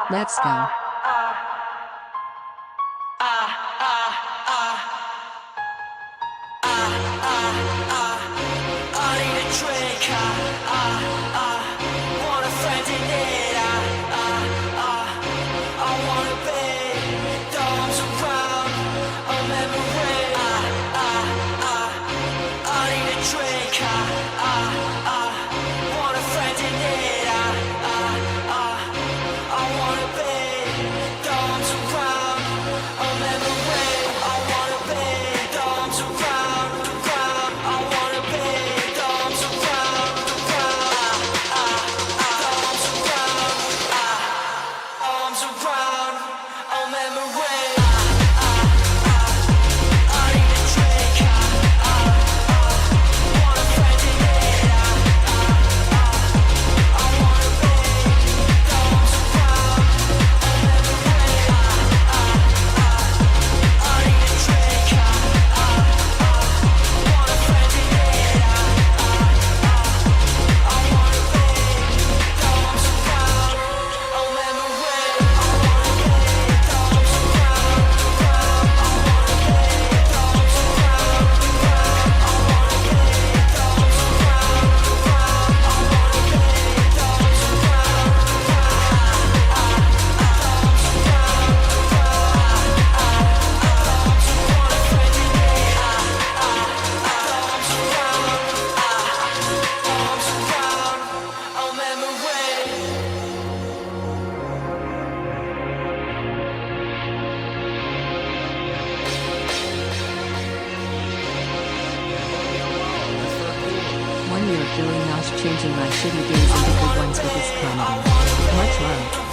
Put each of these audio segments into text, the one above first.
Let's go. Billy Nosh changing my shitty days into good ones with his comedy. Much love, Neil.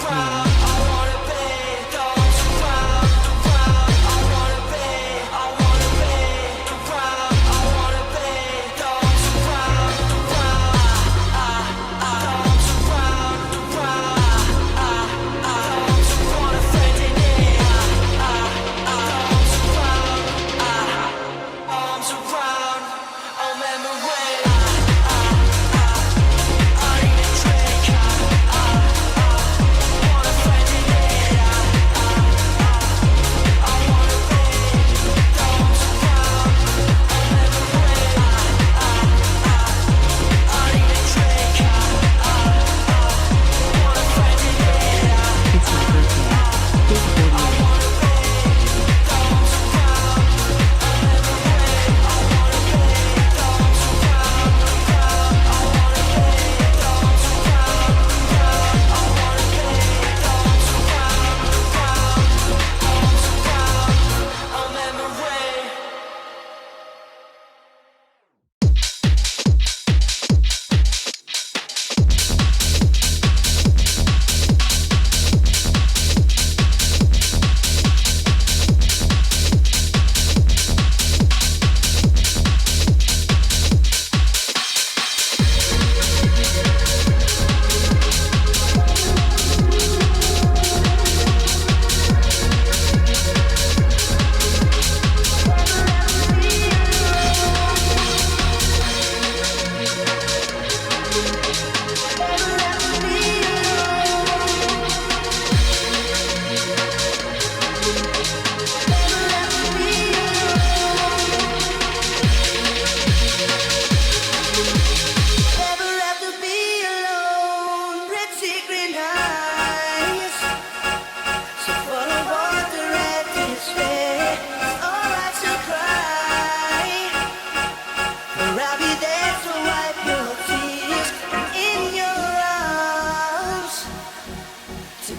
So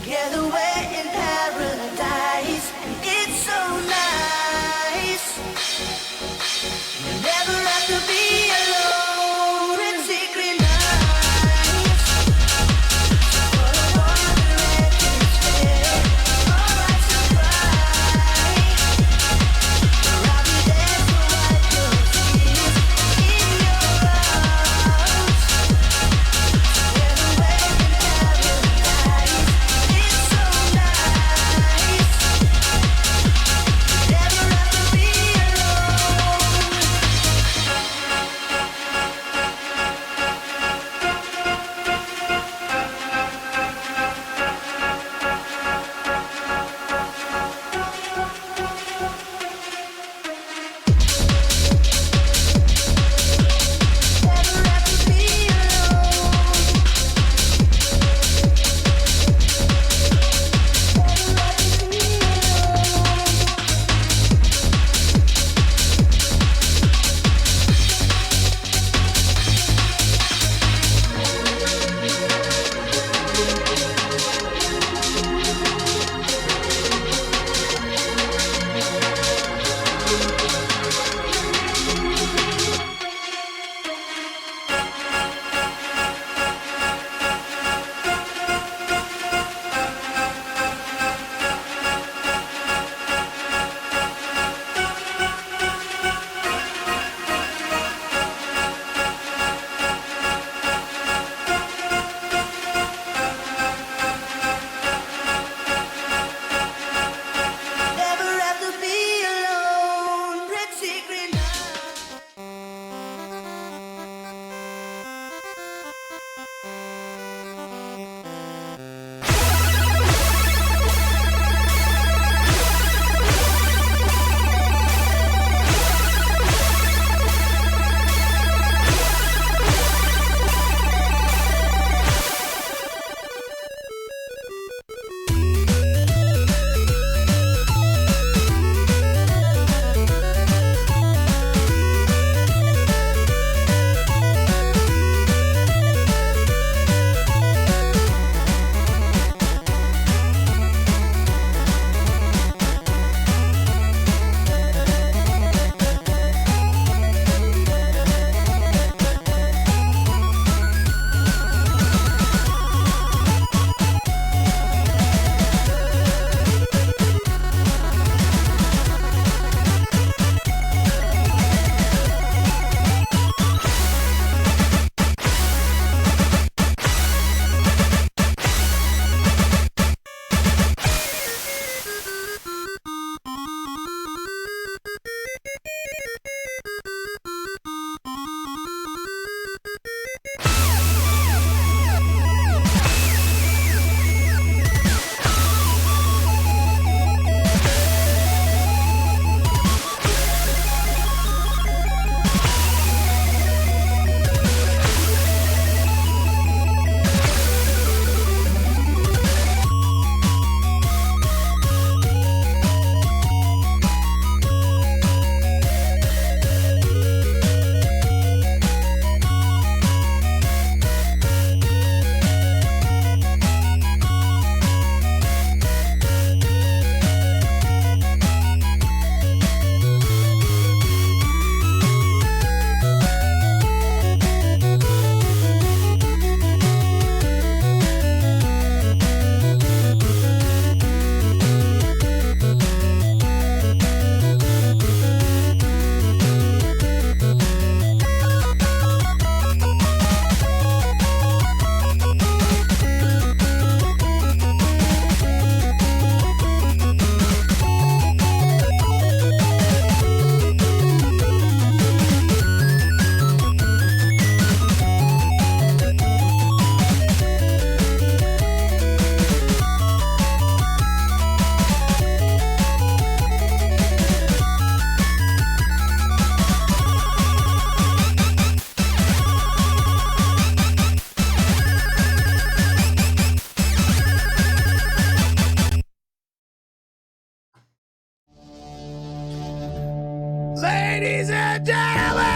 Ladies and gentlemen!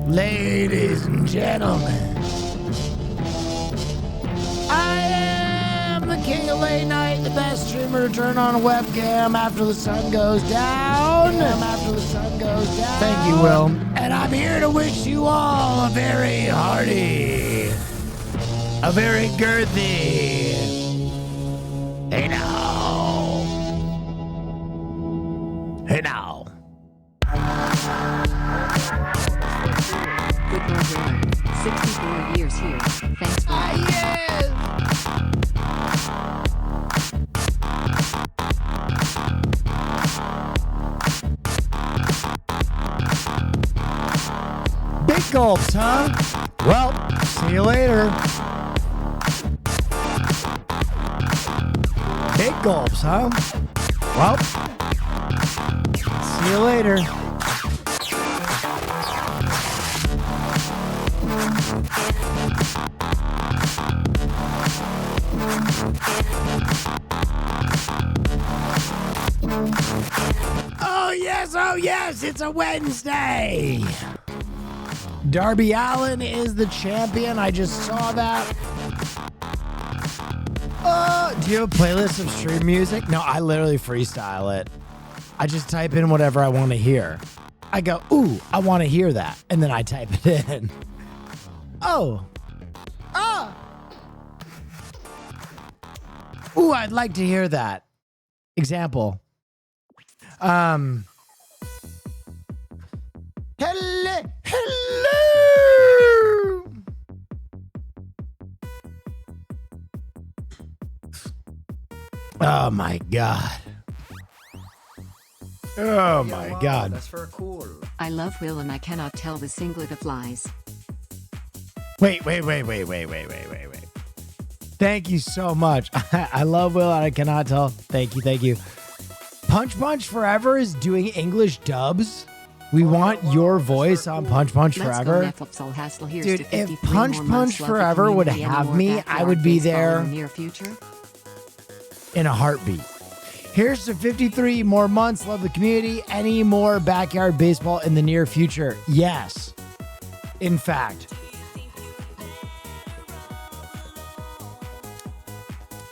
Ladies and gentlemen, I am the king of late night, the best streamer to turn on a webcam after the sun goes down. Thank you, Will. And I'm here to wish you all a very hearty, a very girthy, hey now, hey now. Football Villain, 64 years here. Thanks for Big gulps, huh? Well, see you later. Big gulps, huh? Well, see you later. Oh yes, it's a Wednesday. Darby Allin is the champion. I just saw that. Do you have a playlist of stream music? No, I literally freestyle it. I just type in whatever I want to hear. I go, ooh, I want to hear that. And then I type it in. Ooh, I'd like to hear that. Example. Hello. Oh my God. Oh my God. That's for cool. I love Will and I cannot tell the singlet of lies. Wait. Thank you so much. I love Will and I cannot tell. Thank you. Punch Forever is doing English dubs. We want your voice on Punch Forever. Let's go, Hassel. Here's Dude, to if 53 Punch more months. Love the Forever would community, have any me, more I backyard would be baseball there in the near future. in a heartbeat. Here's to 53 more months. Love the community. Any more backyard baseball in the near future? Yes. In fact.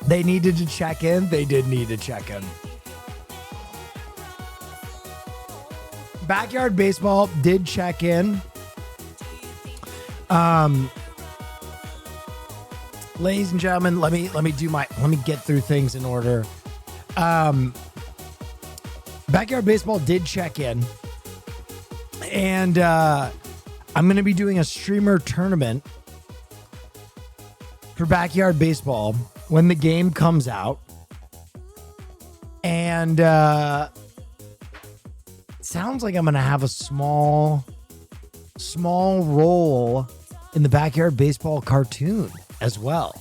They needed to check in. They did need to check in. Backyard baseball did check in. Ladies and gentlemen, let me get through things in order. Backyard baseball did check in, and I'm going to be doing a streamer tournament for backyard baseball when the game comes out, and sounds like I'm going to have a small role in the backyard baseball cartoon as well.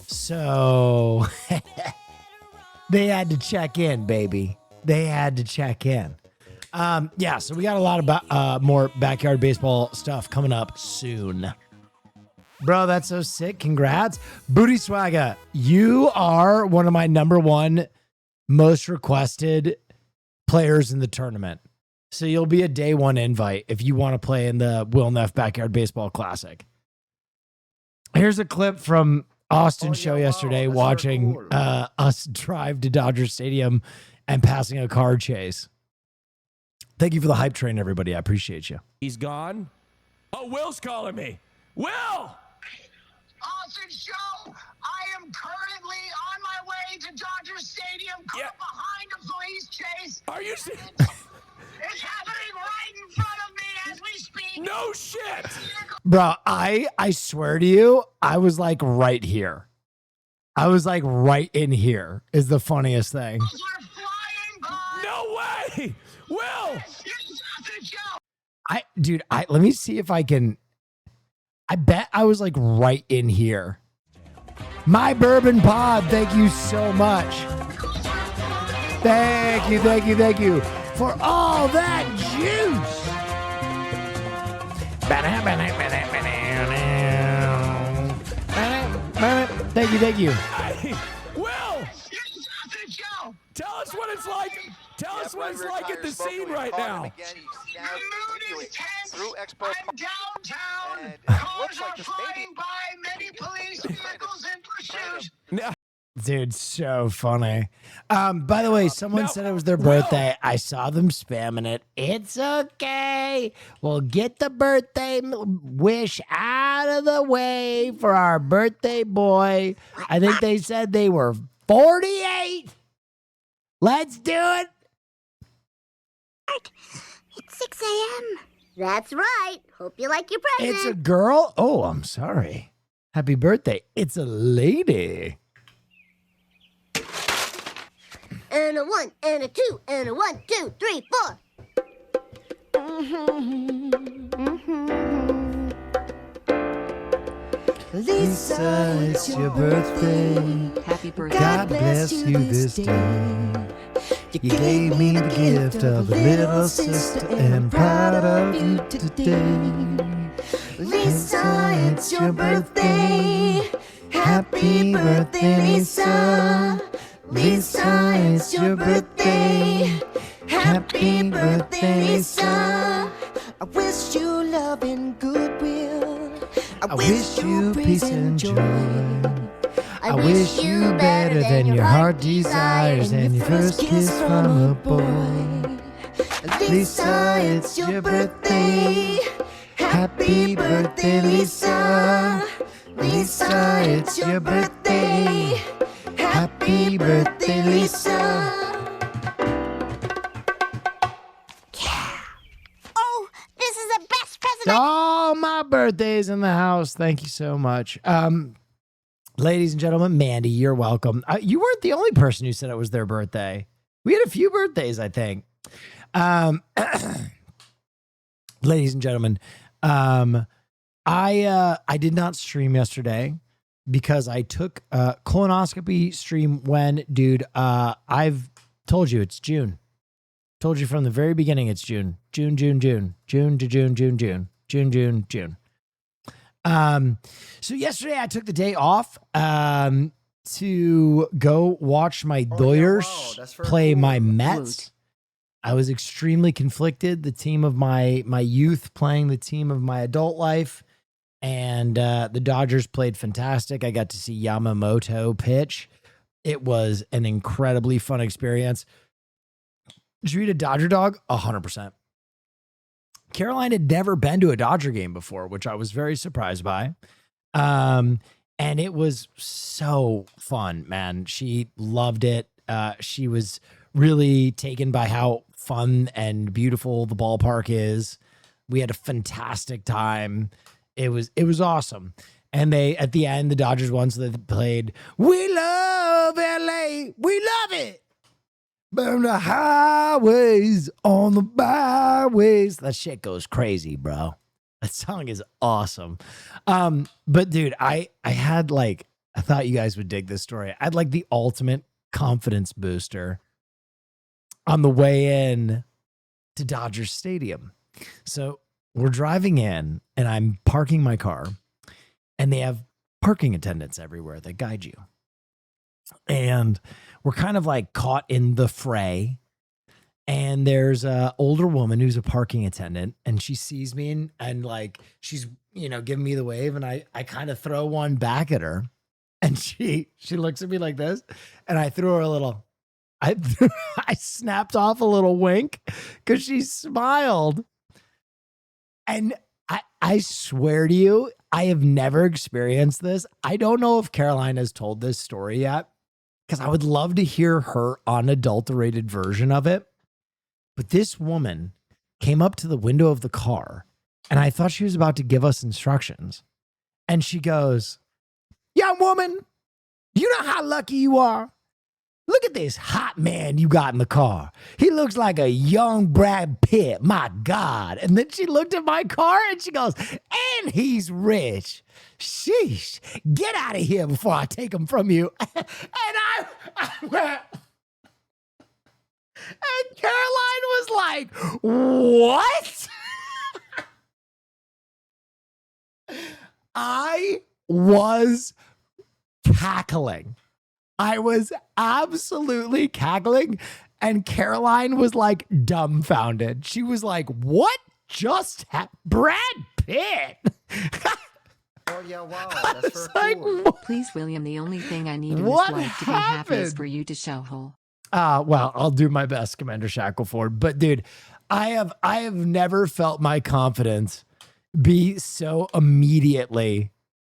So they had to check in, baby. They had to check in. Yeah, so we got a lot of more backyard baseball stuff coming up soon. Bro, that's so sick. Congrats. Booty Swagga, you are one of my number one most requested players in the tournament. So you'll be a day one invite if you want to play in the Will Neff Backyard Baseball Classic. Here's a clip from Austin's show yesterday, watching us drive to Dodger Stadium and passing a car chase. Thank you for the hype train, everybody. I appreciate you. He's gone. Oh, Will's calling me. Will! Austin show, I am currently on my way to Dodger Stadium, caught behind a police chase. Are you It's happening right in front of me as we speak. No shit! Bro, I swear to you, I was like right here. I was like right in here is the funniest thing. We're flying by. No way! Will! It's Austin show. Dude, let me see if I can. I bet I was like right in here. My Bourbon Pod, thank you so much. Thank you for all that juice. Thank you. Will! It's Austin it's like at the scene right now. The mood is tense. Through Expo I'm downtown. And it Cars looks like are this flying by. Many police vehicles in pursuit. Now, Dude, so funny. By the way, someone Now, said it was their Will. birthday. I saw them spamming it. It's okay. We'll get the birthday wish out of the way for our birthday boy. I think they said they were 48. Let's do it. It's 6 a.m. That's right. Hope you like your present. It's a girl. Oh, I'm sorry. Happy birthday. It's a lady. And a 1, and a 2, and a 1, 2, 3, 4. Lisa, it's your birthday. Happy birthday. God bless you this day. You gave me the gift of a little sister, and proud of you today. Lisa, it's your birthday. Happy birthday, Lisa. Lisa, it's your birthday. Happy birthday, Lisa. I wish you love and goodwill. I wish you peace and joy. I wish you better than your heart desires and your first kiss from a boy. Lisa, it's your birthday. Happy birthday, Lisa. Lisa, it's your birthday. Happy birthday, Lisa. Oh, this is the best present. Oh, my birthday's in the house. Thank you so much. Ladies and gentlemen, Mandy, you're welcome. You weren't the only person who said it was their birthday. We had a few birthdays, I think. Ladies and gentlemen, I did not stream yesterday because I took colonoscopy stream when, dude, I've told you it's June. Told you from the very beginning it's June. June to June. So yesterday I took the day off to go watch my Doyers play my Mets. I was extremely conflicted. The team of my youth playing the team of my adult life. And the Dodgers played fantastic. I got to see Yamamoto pitch. It was an incredibly fun experience. Did you eat a Dodger dog? 100%. Caroline had never been to a Dodger game before, which I was very surprised by. And it was so fun, man. She loved it. She was really taken by how fun and beautiful the ballpark is. We had a fantastic time. It was awesome. And they, at the end, the Dodgers won, so they played, "We love LA. We love it. Burn the highways on the byways." That shit goes crazy, bro. That song is awesome. But dude, I had like, I thought you guys would dig this story. I had like the ultimate confidence booster on the way in to Dodger Stadium. So we're driving in and I'm parking my car and they have parking attendants everywhere that guide you. And we're kind of like caught in the fray. And there's a older woman who's a parking attendant and she sees me and like, she's, you know, giving me the wave and I kind of throw one back at her and she looks at me like this and I threw her a little, I snapped off a little wink because she smiled. And I swear to you, I have never experienced this. I don't know if Caroline has told this story yet because I would love to hear her unadulterated version of it. But this woman came up to the window of the car and I thought she was about to give us instructions. And she goes, "Young woman, you know how lucky you are? Look at this hot man you got in the car. He looks like a young Brad Pitt. My God." And then she looked at my car and she goes, "And he's rich. Sheesh, get out of here before I take him from you." And I went, and Caroline was like, "What?" I was cackling. I was absolutely cackling. And Caroline was like dumbfounded. She was like, what just happened? Brad Pitt. Oh yeah, wow, that's It's very like, cool. what? Please, William, the only thing I need in What this life to be happy is happened? for you to show hole. Well, I'll do my best, Commander Shackleford. But dude, I have never felt my confidence be so immediately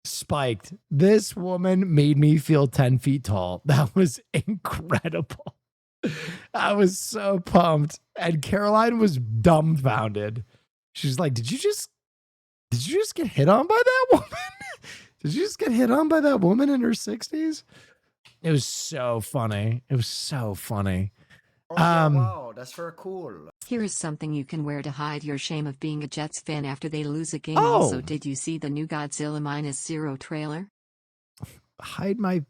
spiked. This woman made me feel 10 feet tall. That was incredible. I was so pumped. And Caroline was dumbfounded. She's like, did you just get hit on by that woman? Did you just get hit on by that woman in her 60s? It was so funny. It was so funny. Oh yeah, Um, wow, that's very cool. Here is something you can wear to hide your shame of being a Jets fan after they lose a game. Oh. Also, did you see the new Godzilla -0 trailer? Hide my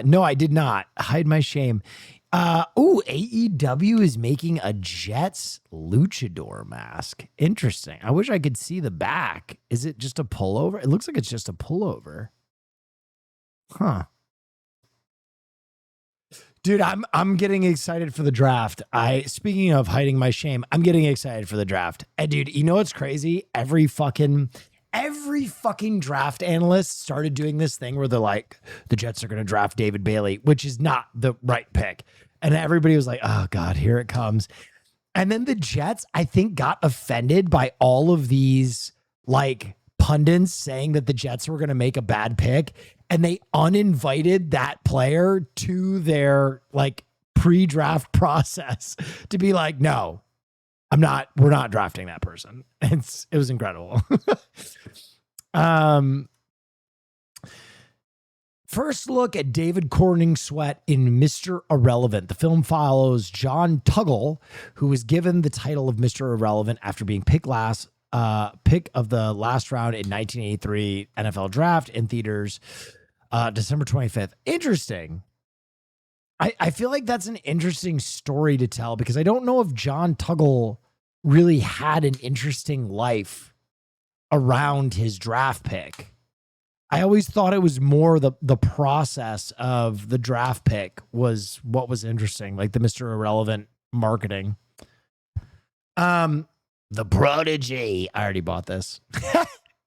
no, I did not. Hide my shame. AEW is making a Jets luchador mask. Interesting. I wish I could see the back. Is it just a pullover? It looks like it's just a pullover. Huh. Dude, I'm getting excited for the draft. Speaking of hiding my shame, I'm getting excited for the draft. And dude, you know what's crazy? Every fucking draft analyst started doing this thing where they're like, the Jets are going to draft David Bailey, which is not the right pick. And everybody was like, oh God, here it comes. And then the Jets, I think, got offended by all of these like pundits saying that the Jets were going to make a bad pick. And they uninvited that player to their like pre-draft process to be like, no, we're not drafting that person. It was incredible. First look at David Corning Sweat in Mr. Irrelevant. The film follows John Tuggle, who was given the title of Mr. Irrelevant after being pick of the last round in 1983 NFL draft in theaters December 25th. Interesting. I feel like that's an interesting story to tell because I don't know if John Tuggle really had an interesting life around his draft pick. I always thought it was more the process of the draft pick was what was interesting, like the Mr. Irrelevant marketing. The Prodigy. I already bought this.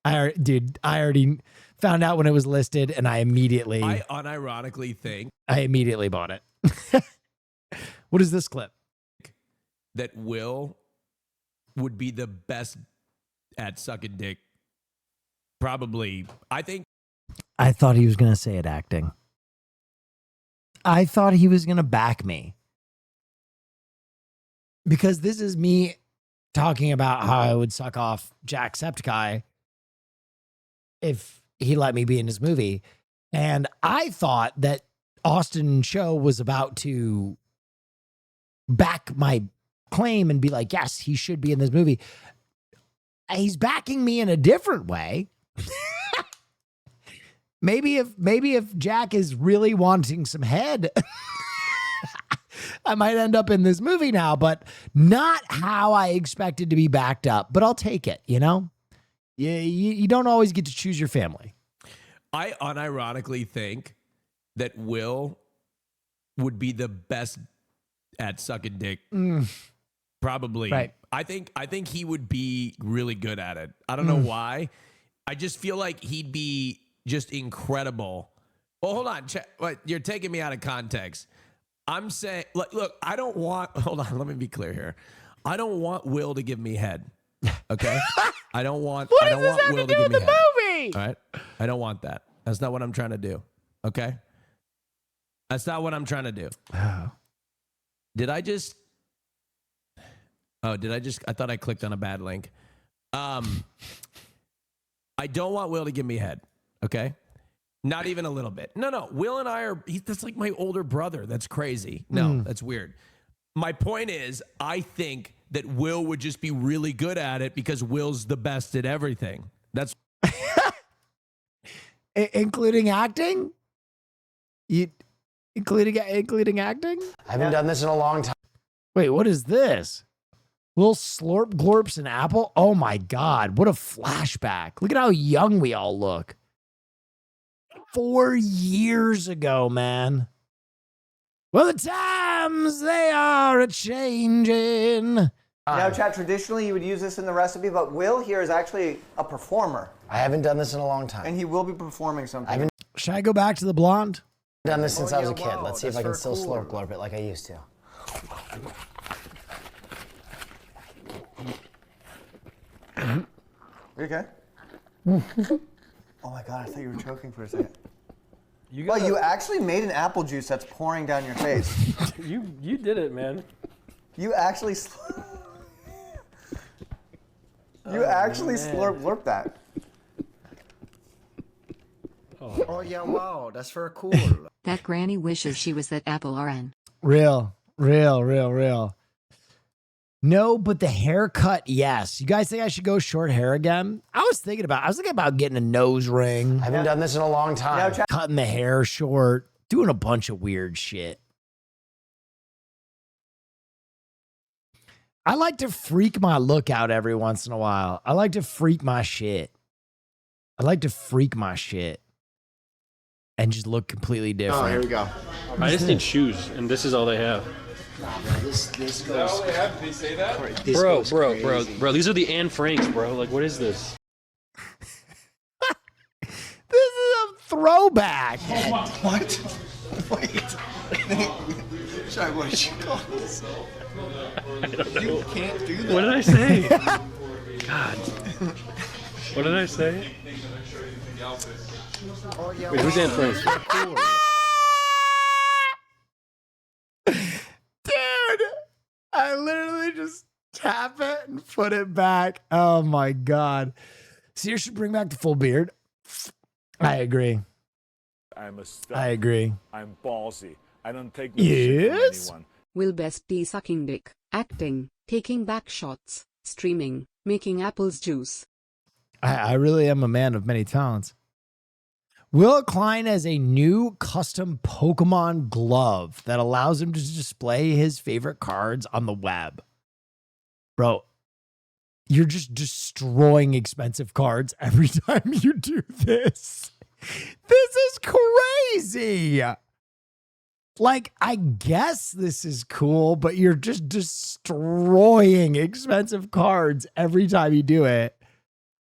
I already found out when it was listed, and I immediately unironically think bought it. What is this clip? that Will would be the best at sucking dick. Probably, I think. I thought he was going to say it acting. I thought he was going to back me. Because this is me talking about how I would suck off Jacksepticeye if he let me be in his movie. And I thought that Austin Cho was about to back my claim and be like, yes, he should be in this movie. He's backing me in a different way. Maybe if Jack is really wanting some head, I might end up in this movie now, but not how I expected to be backed up. But I'll take it, you know? You don't always get to choose your family. I unironically think that Will would be the best at sucking dick. Probably. Right. I think he would be really good at it. I don't know why. I just feel like he'd be just incredible. Well, hold on. You're taking me out of context. I'm saying, look, I don't want, hold on, let me be clear here. I don't want Will to give me head. Okay? I don't want Will to give me head. Movie? All right? I don't want that. That's not what I'm trying to do. Okay? That's not what I'm trying to do. I thought I clicked on a bad link. I don't want Will to give me head. Okay? Not even a little bit. No. Will and I that's like my older brother. That's crazy. No, that's weird. My point is, I think that Will would just be really good at it because Will's the best at everything. That's including acting? Including acting? I haven't done this in a long time. Wait, what is this? Will Slorp Glorps an apple? Oh my God, what a flashback. Look at how young we all look. 4 years ago, man. Well, the time times they are a changing. Now, Chad, traditionally you would use this in the recipe, but Will here is actually a performer, I haven't done this in a long time. and he will be performing something. Should I go back to the blonde? I've done this since I was a yeah, kid. wow, Let's see if I that's can still very cool. slurp glurp it like I used to. Are you okay? Oh my God, I thought you were choking for a second. Well, you actually made an apple juice that's pouring down your face. You did it, man. You actually slurp glurp that. Oh yeah, wow, that's very cool. That granny wishes she was that apple RN. Real. No, but the haircut, yes. You guys think I should go short hair again? I was thinking about getting a nose ring, I haven't done this in a long time. Now, Chad, cutting the hair short, doing a bunch of weird shit. I like to freak my look out every once in a while. I like to freak my shit. And just look completely different. Oh, here we go. I just need shoes, and this is all they have. This goes. They say that? Bro. These are the Anne Franks, bro. Like, what is this? This is a throwback. what? Wait. Sorry, what did you call this? I don't know. You can't do that. What did I say? God. What did I say? Oh yeah, Wait, who's Anne Franks? Dude, I literally just tap it and put it back. Oh my God. Sears should bring back the full beard. I agree. I'm a stud. I agree. I'm ballsy. I don't take no shit from Yes. anyone. Will best be sucking dick, acting, taking back shots, streaming, making apples juice. I really am a man of many talents. Will Klein has a new custom Pokemon glove that allows him to display his favorite cards on the web. Bro, you're just destroying expensive cards every time you do this. This is crazy. Like, I guess this is cool, but you're just destroying expensive cards every time you do it.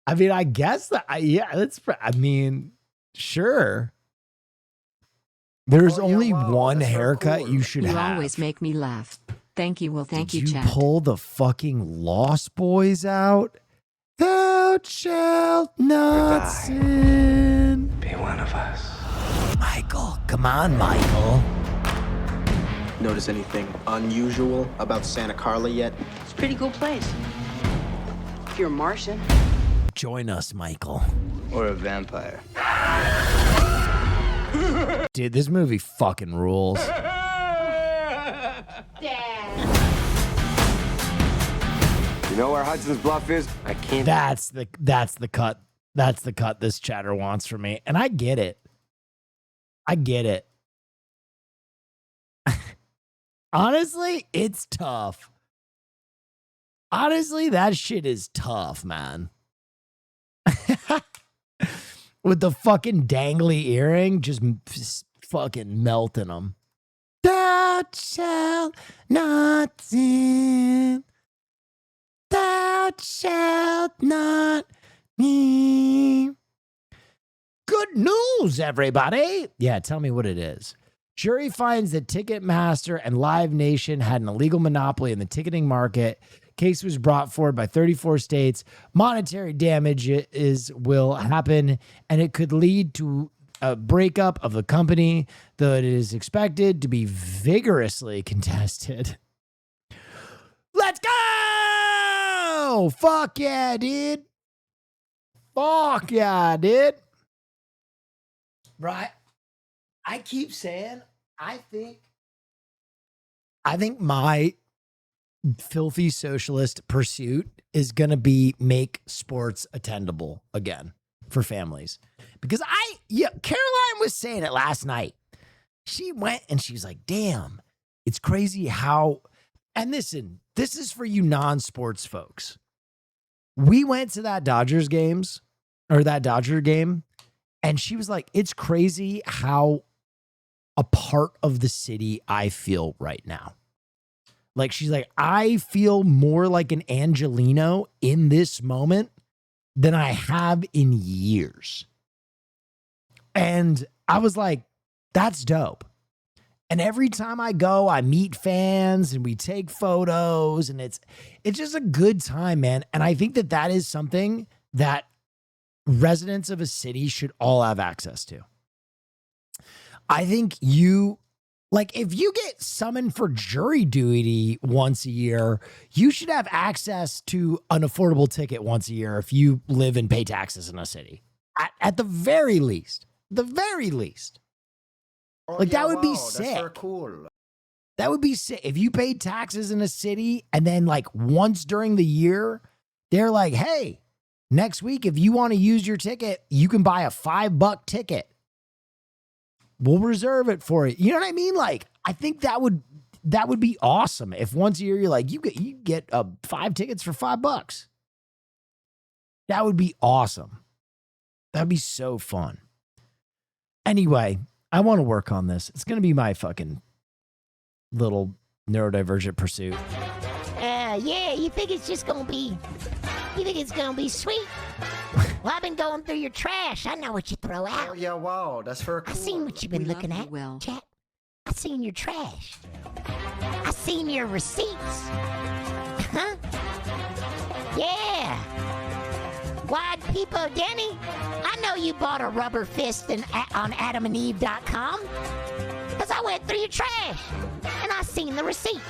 I mean, I guess that, sure. There's only one haircut you should You have. always make me laugh. Thank you, Will. Thank Did you, you chat. pull the fucking Lost Boys out? Thou shalt not sin. Be one of us. Michael, come on, Michael. Notice anything unusual about Santa Carla yet? It's a pretty cool place. If you're a Martian. Join us, Michael. Or a vampire? Dude, this movie fucking rules. You know where Hudson's Bluff is? I can't. That's the cut. That's the cut this chatter wants from me. And I get it. Honestly, it's tough. Honestly, that shit is tough, man. With the fucking dangly earring, just fucking melting them. Thou shalt not sin. Thou shalt not me. Good news, everybody. Yeah, tell me what it is. Jury finds that Ticketmaster and Live Nation had an illegal monopoly in the ticketing market. Case was brought forward by 34 states. Monetary damage will happen, and it could lead to a breakup of the company, though it is expected to be vigorously contested. Let's go! Fuck yeah, dude. Fuck yeah, dude. Right. I keep saying, I think my filthy socialist pursuit is going to be make sports attendable again for families. Because Caroline was saying it last night. She went and she was like, damn, it's crazy how, and listen, this is for you non-sports folks. We went to that Dodger game, and she was like, it's crazy how a part of the city I feel right now. Like, she's like, I feel more like an Angelino in this moment than I have in years. And I was like, that's dope. And every time I go, I meet fans and we take photos, and it's just a good time, man. And I think that that is something that residents of a city should all have access to. I think if you get summoned for jury duty once a year, you should have access to an affordable ticket once a year if you live and pay taxes in a city. At the very least. The very least. That would be sick. That's very cool. That would be sick. If you paid taxes in a city and then once during the year, they're like, hey, next week, if you want to use your ticket, you can buy a $5 ticket. We'll reserve it for you. You know what I mean? I think that would be awesome. If once a year you're like, you get 5 tickets for $5. That would be awesome. That'd be so fun. Anyway, I want to work on this. It's going to be my fucking little neurodivergent pursuit. Yeah, you think it's going to be sweet? Well, I've been going through your trash. I know what you throw out. Oh, yeah, wow. That's very cool. I seen what you've been looking at, chat. I seen your trash. I seen your receipts. Huh? Yeah. Wide Peepo Denny, I know you bought a rubber fist on adamandeve.com because I went through your trash and I seen the receipt.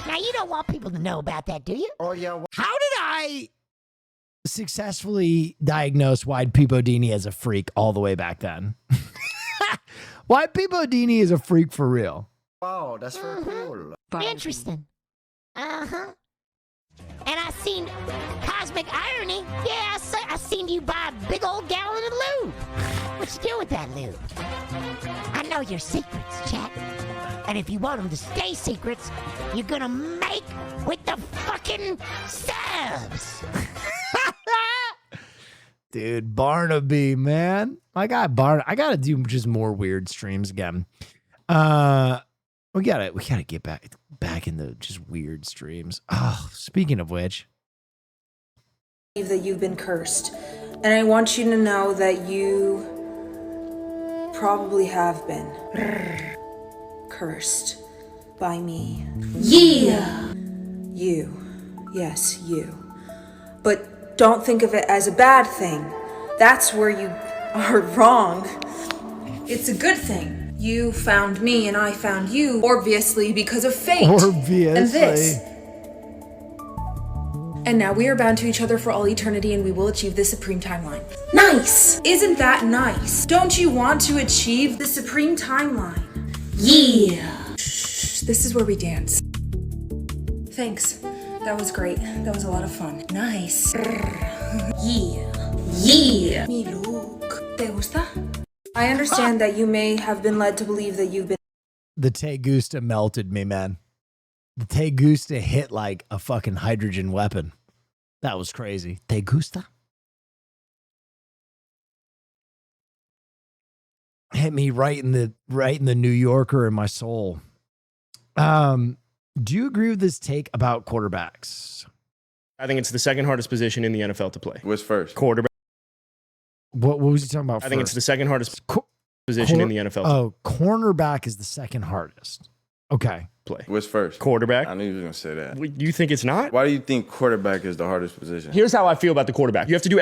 Now, you don't want people to know about that, do you? Oh, yeah. How did I successfully diagnose Wide Peepo Dini as a freak all the way back then? Wide Peepo Dini is a freak for real. Wow, that's very cool. Interesting. Uh-huh. And I seen Cosmic Irony. Yeah, I seen you buy a big old gallon of lube. What you do with that lube? I know your secrets, chat. And if you want them to stay secrets, you're gonna make with the fucking subs. Dude, Barnaby, man. I gotta do just more weird streams again. We gotta get back into just weird streams. Oh, speaking of which, that you've been cursed, and I want you to know that you probably have been cursed by me. Yeah. You. Yes, you. But don't think of it as a bad thing. That's where you are wrong. It's a good thing. You found me and I found you, obviously because of fate. Obviously. And this. And now we are bound to each other for all eternity and we will achieve the supreme timeline. Nice! Isn't that nice? Don't you want to achieve the supreme timeline? Yeah! Shh, this is where we dance. Thanks. That was great. That was a lot of fun. Nice. Yeah. Yeah. Mi look. ¿Te gusta? I understand that you may have been led to believe that you've been. the Tegusta melted me, man. The Tegusta hit like a fucking hydrogen weapon. That was crazy. Tegusta? Hit me right in the New Yorker in my soul. Do you agree with this take about quarterbacks? I think it's the second hardest position in the NFL to play. What's first? Quarterback. What was he talking about? I think it's the second hardest position in the NFL. Oh, cornerback is the second hardest. Okay. Play. What's first? Quarterback. I knew you were going to say that. You think it's not? Why do you think quarterback is the hardest position? Here's how I feel about the quarterback. You have to do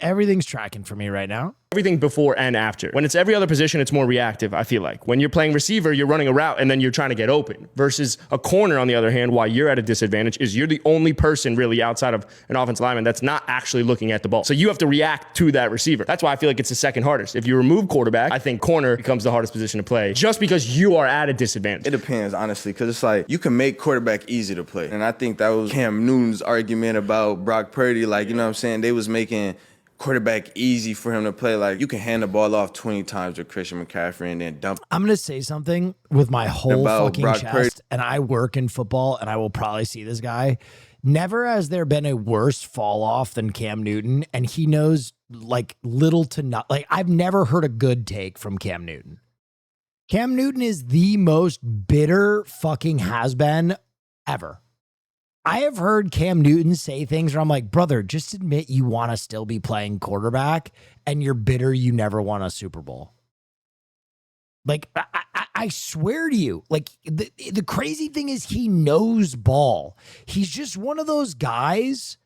everything's tracking for me right now. Everything before and after. When it's every other position, it's more reactive, I feel like. When you're playing receiver, you're running a route and then you're trying to get open. Versus a corner, on the other hand, why you're at a disadvantage is you're the only person really outside of an offensive lineman that's not actually looking at the ball. So you have to react to that receiver. That's why I feel like it's the second hardest. If you remove quarterback, I think corner becomes the hardest position to play just because you are at a disadvantage. It depends, honestly, because it's like you can make quarterback easy to play. And I think that was Cam Newton's argument about Brock Purdy. Like, you know what I'm saying? They was making quarterback easy for him to play. Like, you can hand the ball off 20 times with Christian McCaffrey and then dump. I'm going to say something with my whole fucking Brock chest, Purdy. and I work in football, and I will probably see this guy. Never has there been a worse fall off than Cam Newton, and he knows like little to not. Like, I've never heard a good take from Cam Newton. Cam Newton is the most bitter fucking has-been ever. I have heard Cam Newton say things where I'm like, brother, just admit you want to still be playing quarterback and you're bitter you never won a Super Bowl. Like, I swear to you, like, the crazy thing is he knows ball. He's just one of those guys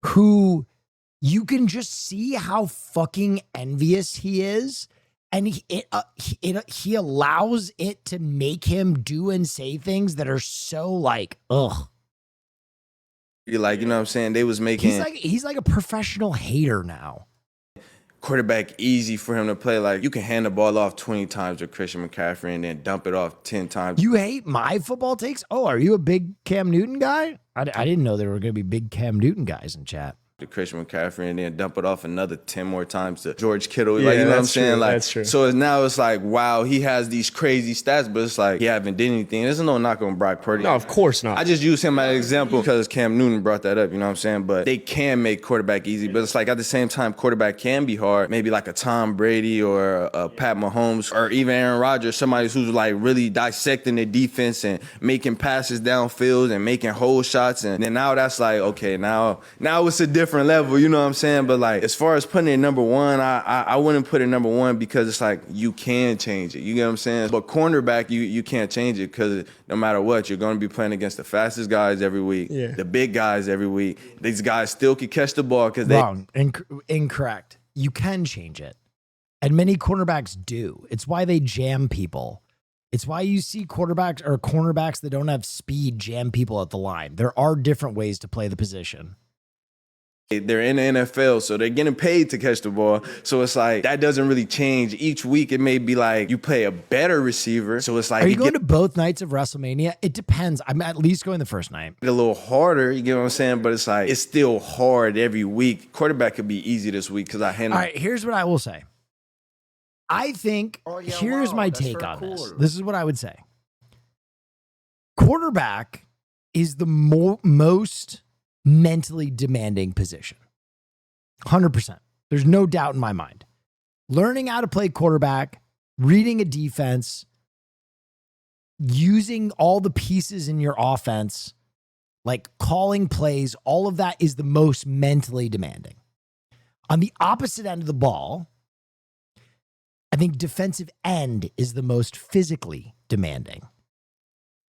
who you can just see how fucking envious he is. And he allows it to make him do and say things that are so like, ugh. You're like, you know what I'm saying? They was making He's like a professional hater now. Quarterback easy for him to play. Like, you can hand the ball off 20 times with Christian McCaffrey and then dump it off 10 times. You hate my football takes? Oh, are you a big Cam Newton guy? I didn't know there were going to be big Cam Newton guys in chat. To Christian McCaffrey and then dump it off another 10 more times to George Kittle. Yeah, like, you know what I'm that's saying? true, Like, that's true. So now it's like, wow, he has these crazy stats, but it's like he haven't did anything. There's no knock on Brock Purdy. No, of course not. I just use him as an example because Cam Newton brought that up, you know what I'm saying? But they can make quarterback easy, but it's like at the same time, quarterback can be hard. Maybe like a Tom Brady or a Pat Mahomes or even Aaron Rodgers, somebody who's like really dissecting the defense and making passes downfield and making hole shots. And then now that's like, okay, now it's a different level, you know what I'm saying? But like, as far as putting it number one, I wouldn't put it number one because it's like, you can change it. You get what I'm saying? But cornerback, you can't change it because no matter what, you're going to be playing against the fastest guys every week, the big guys every week. These guys still can catch the ball because they... Wrong. Incorrect. You can change it. And many cornerbacks do. It's why they jam people. It's why you see quarterbacks or cornerbacks that don't have speed jam people at the line. There are different ways to play the position. They're in the NFL, so they're getting paid to catch the ball. So it's like, that doesn't really change. Each week, it may be like you play a better receiver. So it's like... Are you going to both nights of WrestleMania? It depends. I'm at least going the first night. A little harder, you get what I'm saying? But it's like, it's still hard every week. Quarterback could be easy this week because I handle... All right, here's what I will say. I think, here's my take on this. This is what I would say. Quarterback is the most mentally demanding position. 100%. There's no doubt in my mind. Learning how to play quarterback, reading a defense, using all the pieces in your offense, like calling plays, all of that is the most mentally demanding. On the opposite end of the ball, I think defensive end is the most physically demanding.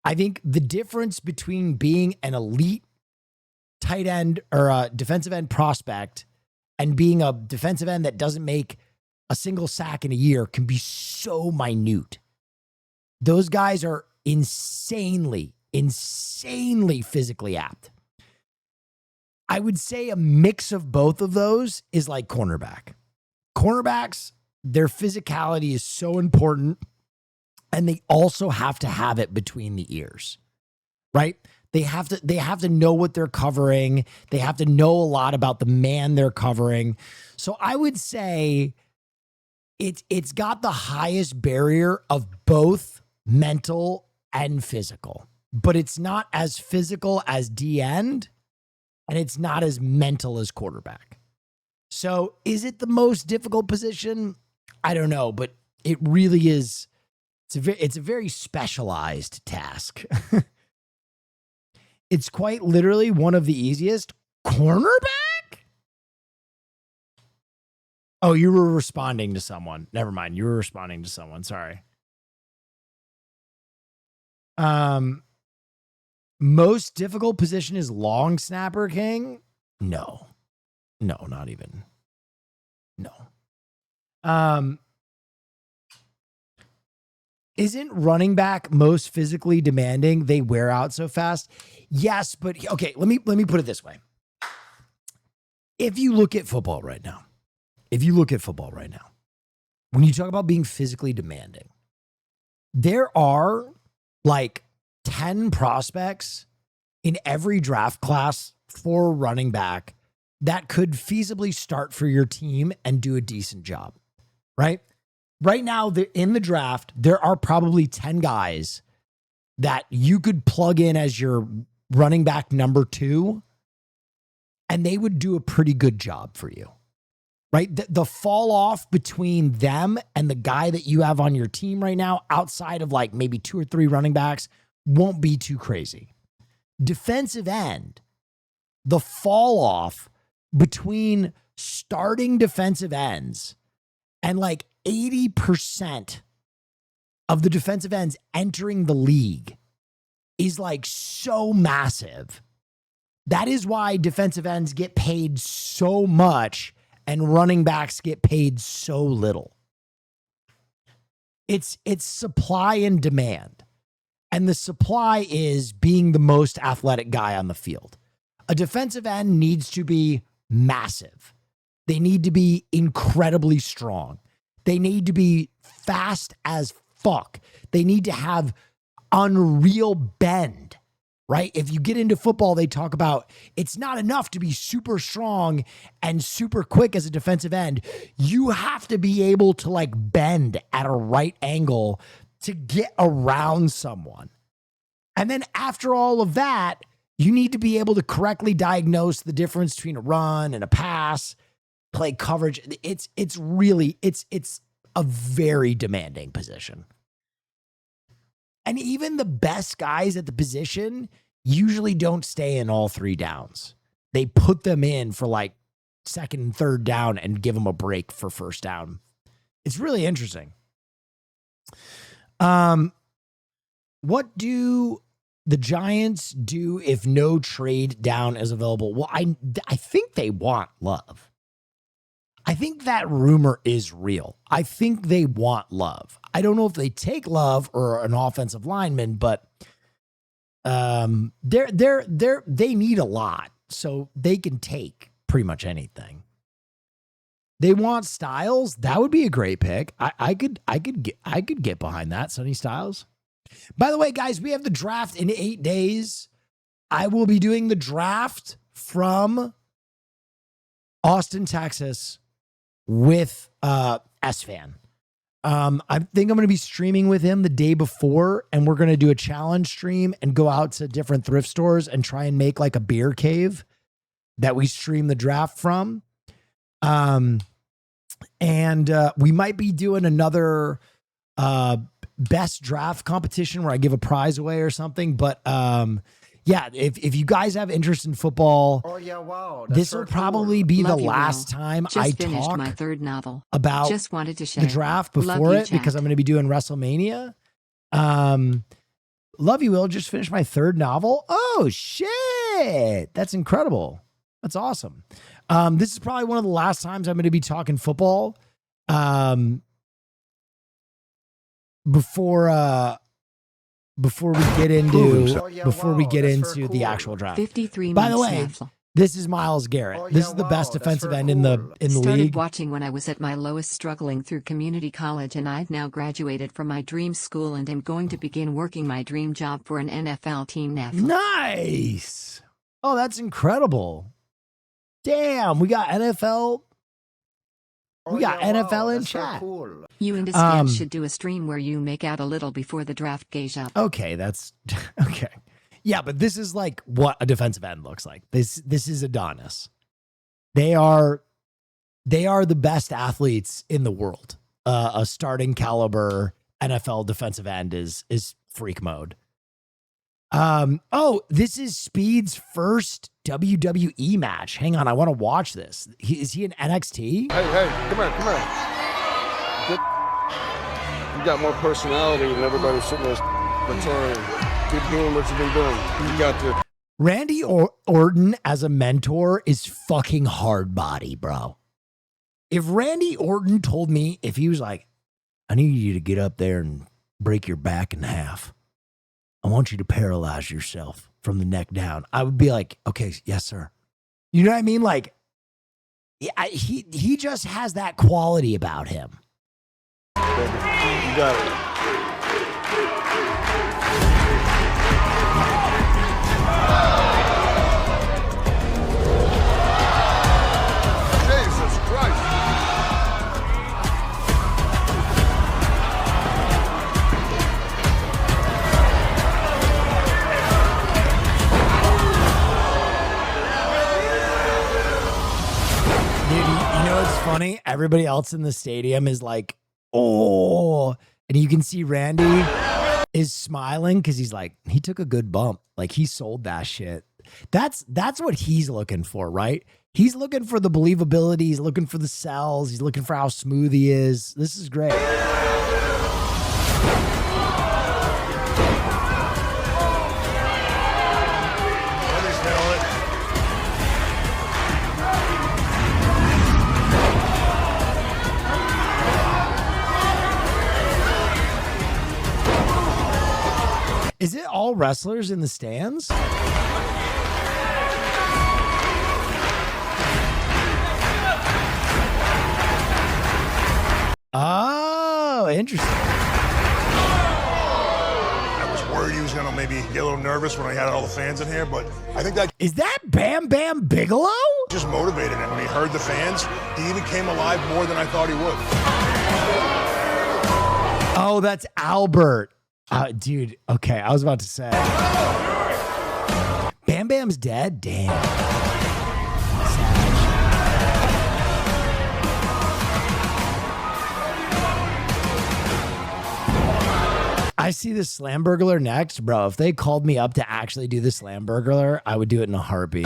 I think the difference between being an elite tight end or a defensive end prospect and being a defensive end that doesn't make a single sack in a year can be so minute. Those guys are insanely physically apt. I would say a mix of both of those is like cornerback. Cornerbacks, their physicality is so important, and they also have to have it between the ears, right? They have to know what they're covering. They have to know a lot about the man they're covering. So I would say it's got the highest barrier of both mental and physical, but it's not as physical as D end, and it's not as mental as quarterback. So is it the most difficult position? I don't know, but it really is. It's a very specialized task. It's quite literally one of the easiest. Cornerback? Oh, you were responding to someone. Never mind. You were responding to someone. Sorry. Most difficult position is long snapper, King? No, not even. No. Isn't running back most physically demanding? They wear out so fast. Yes, but okay, let me put it this way. If you look at football right now, when you talk about being physically demanding, there are like 10 prospects in every draft class for running back that could feasibly start for your team and do a decent job, right? Right now, in the draft, there are probably 10 guys that you could plug in as your running back number 2, and they would do a pretty good job for you. right? The fall off between them and the guy that you have on your team right now, outside of like maybe 2 or 3 running backs, won't be too crazy. Defensive end, the fall off between starting defensive ends and like 80% of the defensive ends entering the league is like so massive. That is why defensive ends get paid so much and running backs get paid so little. It's supply and demand. And the supply is being the most athletic guy on the field. A defensive end needs to be massive. They need to be incredibly strong. They need to be fast as fuck. They need to have unreal bend, right? If you get into football, they talk about it's not enough to be super strong and super quick as a defensive end. You have to be able to like bend at a right angle to get around someone. And then after all of that, you need to be able to correctly diagnose the difference between a run and a pass, play coverage. It's a very demanding position. And even the best guys at the position usually don't stay in all 3 downs. They put them in for like 2nd and 3rd down and give them a break for 1st down. It's really interesting. What do the Giants do if no trade down is available? Well, I think they want Love. I think that rumor is real. I think they want Love. I don't know if they take Love or an offensive lineman, but they need a lot, so they can take pretty much anything. They want Styles. That would be a great pick. I could get behind that, Sonny Styles. By the way, guys, we have the draft in 8 days. I will be doing the draft from Austin, Texas, with S-Fan. I think I'm going to be streaming with him the day before, and we're going to do a challenge stream and go out to different thrift stores and try and make like a beer cave that we stream the draft from. And we might be doing another best draft competition where I give a prize away or something. But yeah, if you guys have interest in football, this will probably be the last time I talk my 3rd novel. About Just wanted to share. the draft before it, because I'm going to be doing WrestleMania. Love you, Will. Just finished my 3rd novel. Oh, shit. That's incredible. That's awesome. This is probably one of the last times I'm going to be talking football. Before we get into the actual draft. 53 By the minutes way, left. this is Miles Garrett. This is the best defensive end in the Started league. watching when I was at my lowest, struggling through community college, and I've now graduated from my dream school and am going to begin working my dream job for an NFL team now. Nice. Oh, that's incredible. Damn, we got NFL. We got NFL in chat. You and Scam should do a stream where you make out a little before the draft gauge up. Okay, that's okay. Yeah, but this is like what a defensive end looks like. This is Adonis. They are the best athletes in the world. A starting caliber NFL defensive end is freak mode. Oh, this is Speed's first WWE match. Hang on, I want to watch this. Is he in NXT? Hey, come here. You got more personality than everybody sitting there retiring. Keep doing what you've been doing. You got to. Randy Orton as a mentor is fucking hard body, bro. If Randy Orton told me, if he was like, I need you to get up there and break your back in half. I want you to paralyze yourself from the neck down. I would be like, okay, yes, sir. You know what I mean? Like, he just has that quality about him. You got it. Jesus Christ. funny? Everybody else in the stadium is like, oh, and you can see Randy is smiling because he's like, he took a good bump. Like he sold that shit. That's what he's looking for, right? He's looking for the believability. He's looking for the sells. He's looking for how smooth he is. This is great. Is it all wrestlers in the stands? Oh, interesting. I was worried he was going to maybe get a little nervous when I had all the fans in here, but I think that... Is that Bam Bam Bigelow? Just motivated him. When he heard the fans, he even came alive more than I thought he would. Oh, that's Albert. Dude, okay, I was about to say. Bam Bam's dead? Damn. I see the Slam Burglar next. Bro, if they called me up to actually do the Slam Burglar, I would do it in a heartbeat.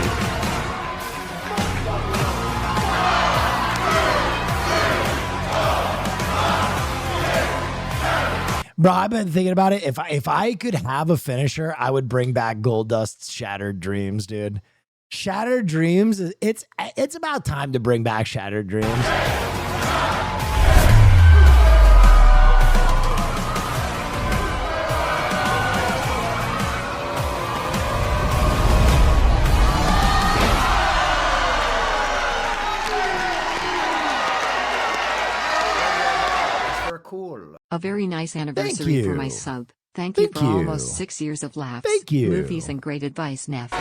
Bro, I've been thinking about it. If I could have a finisher, I would bring back Goldust's Shattered Dreams, dude. Shattered Dreams, it's about time to bring back Shattered Dreams. Cool. A very nice anniversary for my sub. Thank you for almost 6 years of laughs, Thank you. movies, and great advice, Neff.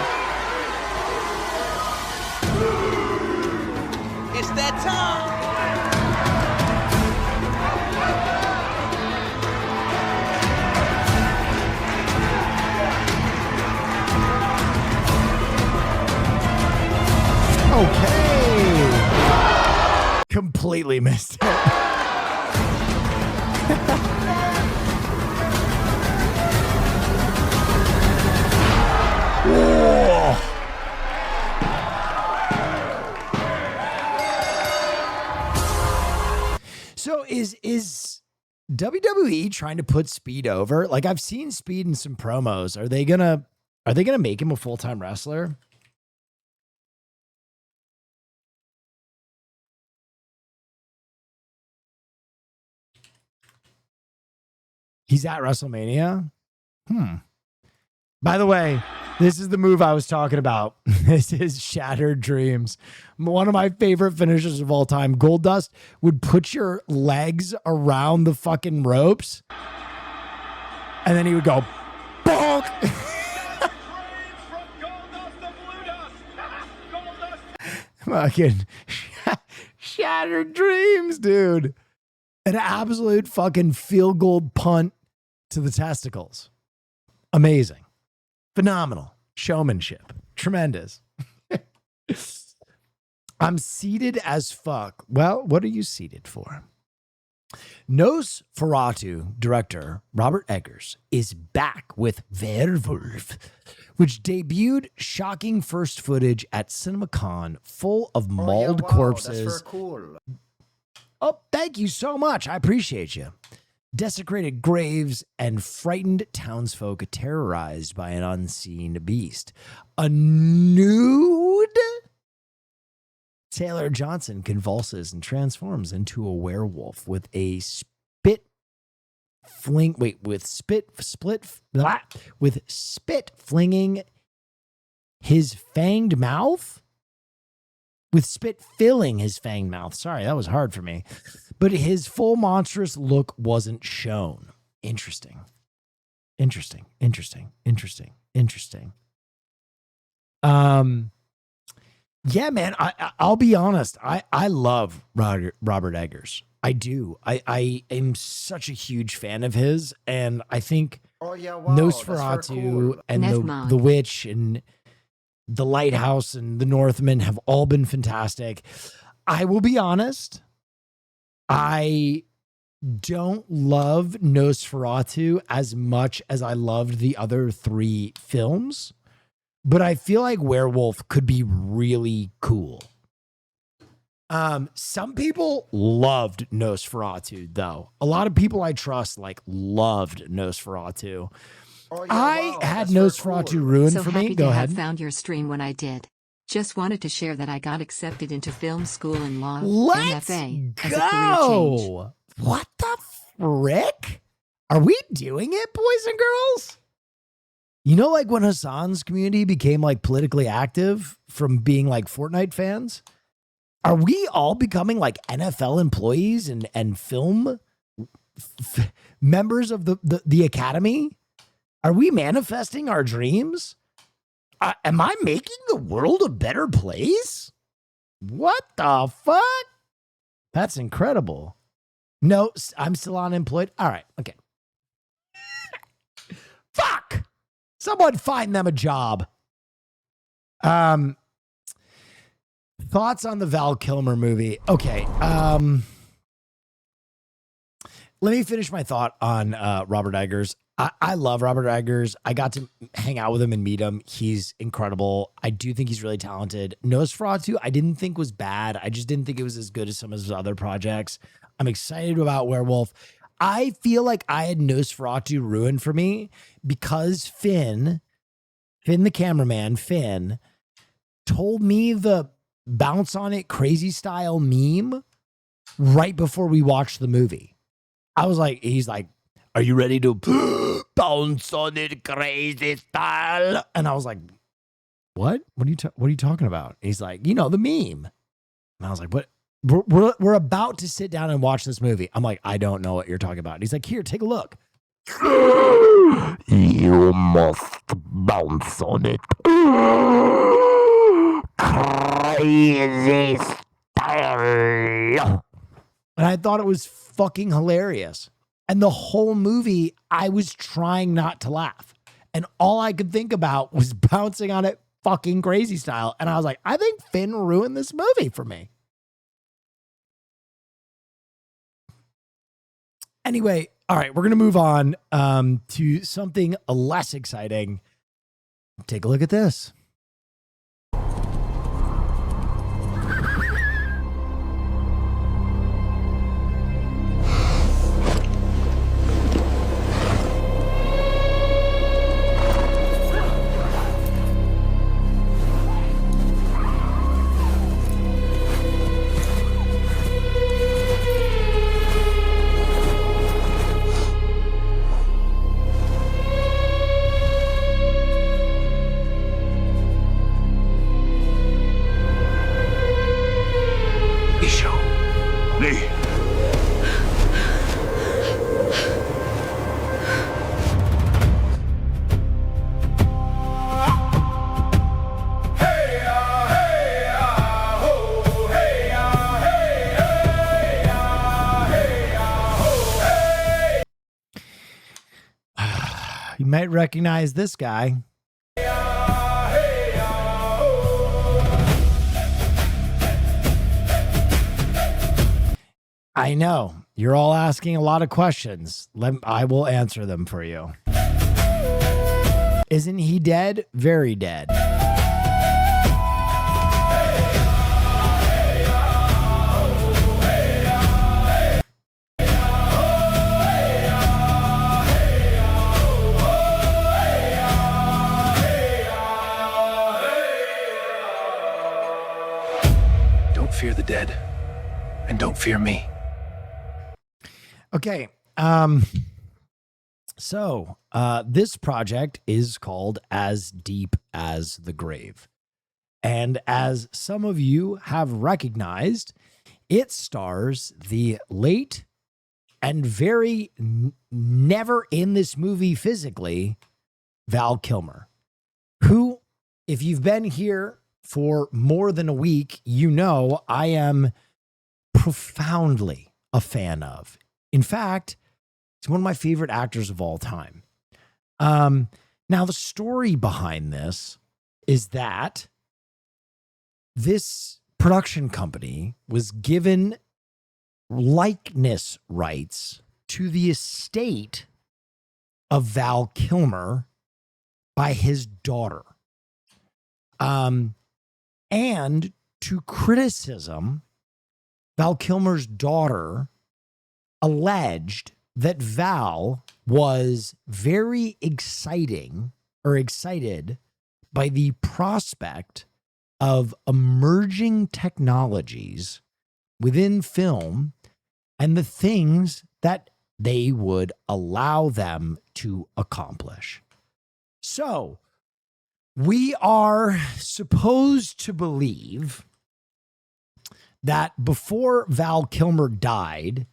It's that time. Okay. Completely missed it. Whoa. So is WWE trying to put Speed over? Like I've seen Speed in some promos. Are they gonna make him a full-time wrestler? He's at WrestleMania? By the way, this is the move I was talking about. This is Shattered Dreams. One of my favorite finishers of all time. Goldust would put your legs around the fucking ropes, and then he would go, bonk! Fucking Shattered Dreams, dude. An absolute fucking field goal punt to the testicles. Amazing. Phenomenal. Showmanship. Tremendous. I'm seated as fuck. Well, what are you seated for? Nosferatu director Robert Eggers is back with Werewolf, which debuted shocking first footage at CinemaCon full of mauled corpses. That's very cool. Oh, thank you so much. I appreciate you. Desecrated graves and frightened townsfolk terrorized by an unseen beast. A nude Taylor Johnson convulses and transforms into a werewolf with spit flinging his fanged mouth. With spit filling his fanged mouth. Sorry, that was hard for me. But his full monstrous look wasn't shown. Interesting. Yeah, man, I'll be honest. I love Robert Eggers. I do. I am such a huge fan of his. And I think Nosferatu and the Witch and The Lighthouse and The Northman have all been fantastic. I will be honest. I don't love Nosferatu as much as I loved the other 3 films, but I feel like Werewolf could be really cool. Some people loved Nosferatu, though. A lot of people I trust loved Nosferatu. I had Nosferatu ruined So for happy me. to Go have ahead. found your stream when I did. Just wanted to share that I got accepted into film school in law, Let's MFA, as a career change. go. What the frick? Are we doing it, boys and girls? You know, like when Hassan's community became politically active from being Fortnite fans? Are we all becoming NFL employees and film members of the academy? Are we manifesting our dreams? Am I making the world a better place? What the fuck? That's incredible. No, I'm still unemployed. All right. Okay. Fuck. Someone find them a job. Thoughts on the Val Kilmer movie? Okay. Let me finish my thought on Robert Eggers. I love Robert Eggers. I got to hang out with him and meet him. He's incredible. I do think he's really talented. Nosferatu, I didn't think was bad. I just didn't think it was as good as some of his other projects. I'm excited about Werewolf. I feel like I had Nosferatu ruined for me because Finn the cameraman, told me the bounce on it crazy style meme right before we watched the movie. I was like, he's like, are you ready to bounce on it crazy style? And I was like, what? What are you talking about? He's like, the meme. And I was like, what? We're about to sit down and watch this movie. I'm like, I don't know what you're talking about. And he's like, here, take a look. You must bounce on it. Crazy style. And I thought it was fucking hilarious. And the whole movie, I was trying not to laugh. And all I could think about was bouncing on it fucking crazy style. And I was like, I think Finn ruined this movie for me. Anyway, all right, we're going to move on to something less exciting. Take a look at this. You might recognize this guy. I know. You're all asking a lot of questions. I will answer them for you. Isn't he dead? Very dead. Don't fear the dead, and don't fear me. Okay. So this project is called As Deep as the Grave. And as some of you have recognized, it stars the late and very never in this movie physically, Val Kilmer, who, if you've been here for more than a week, you know I am profoundly a fan of. In fact, he's one of my favorite actors of all time. Now, the story behind this is that this production company was given likeness rights to the estate of Val Kilmer by his daughter. And to criticism, Val Kilmer's daughter alleged that Val was very excited by the prospect of emerging technologies within film and the things that they would allow them to accomplish. So, we are supposed to believe that before Val Kilmer died,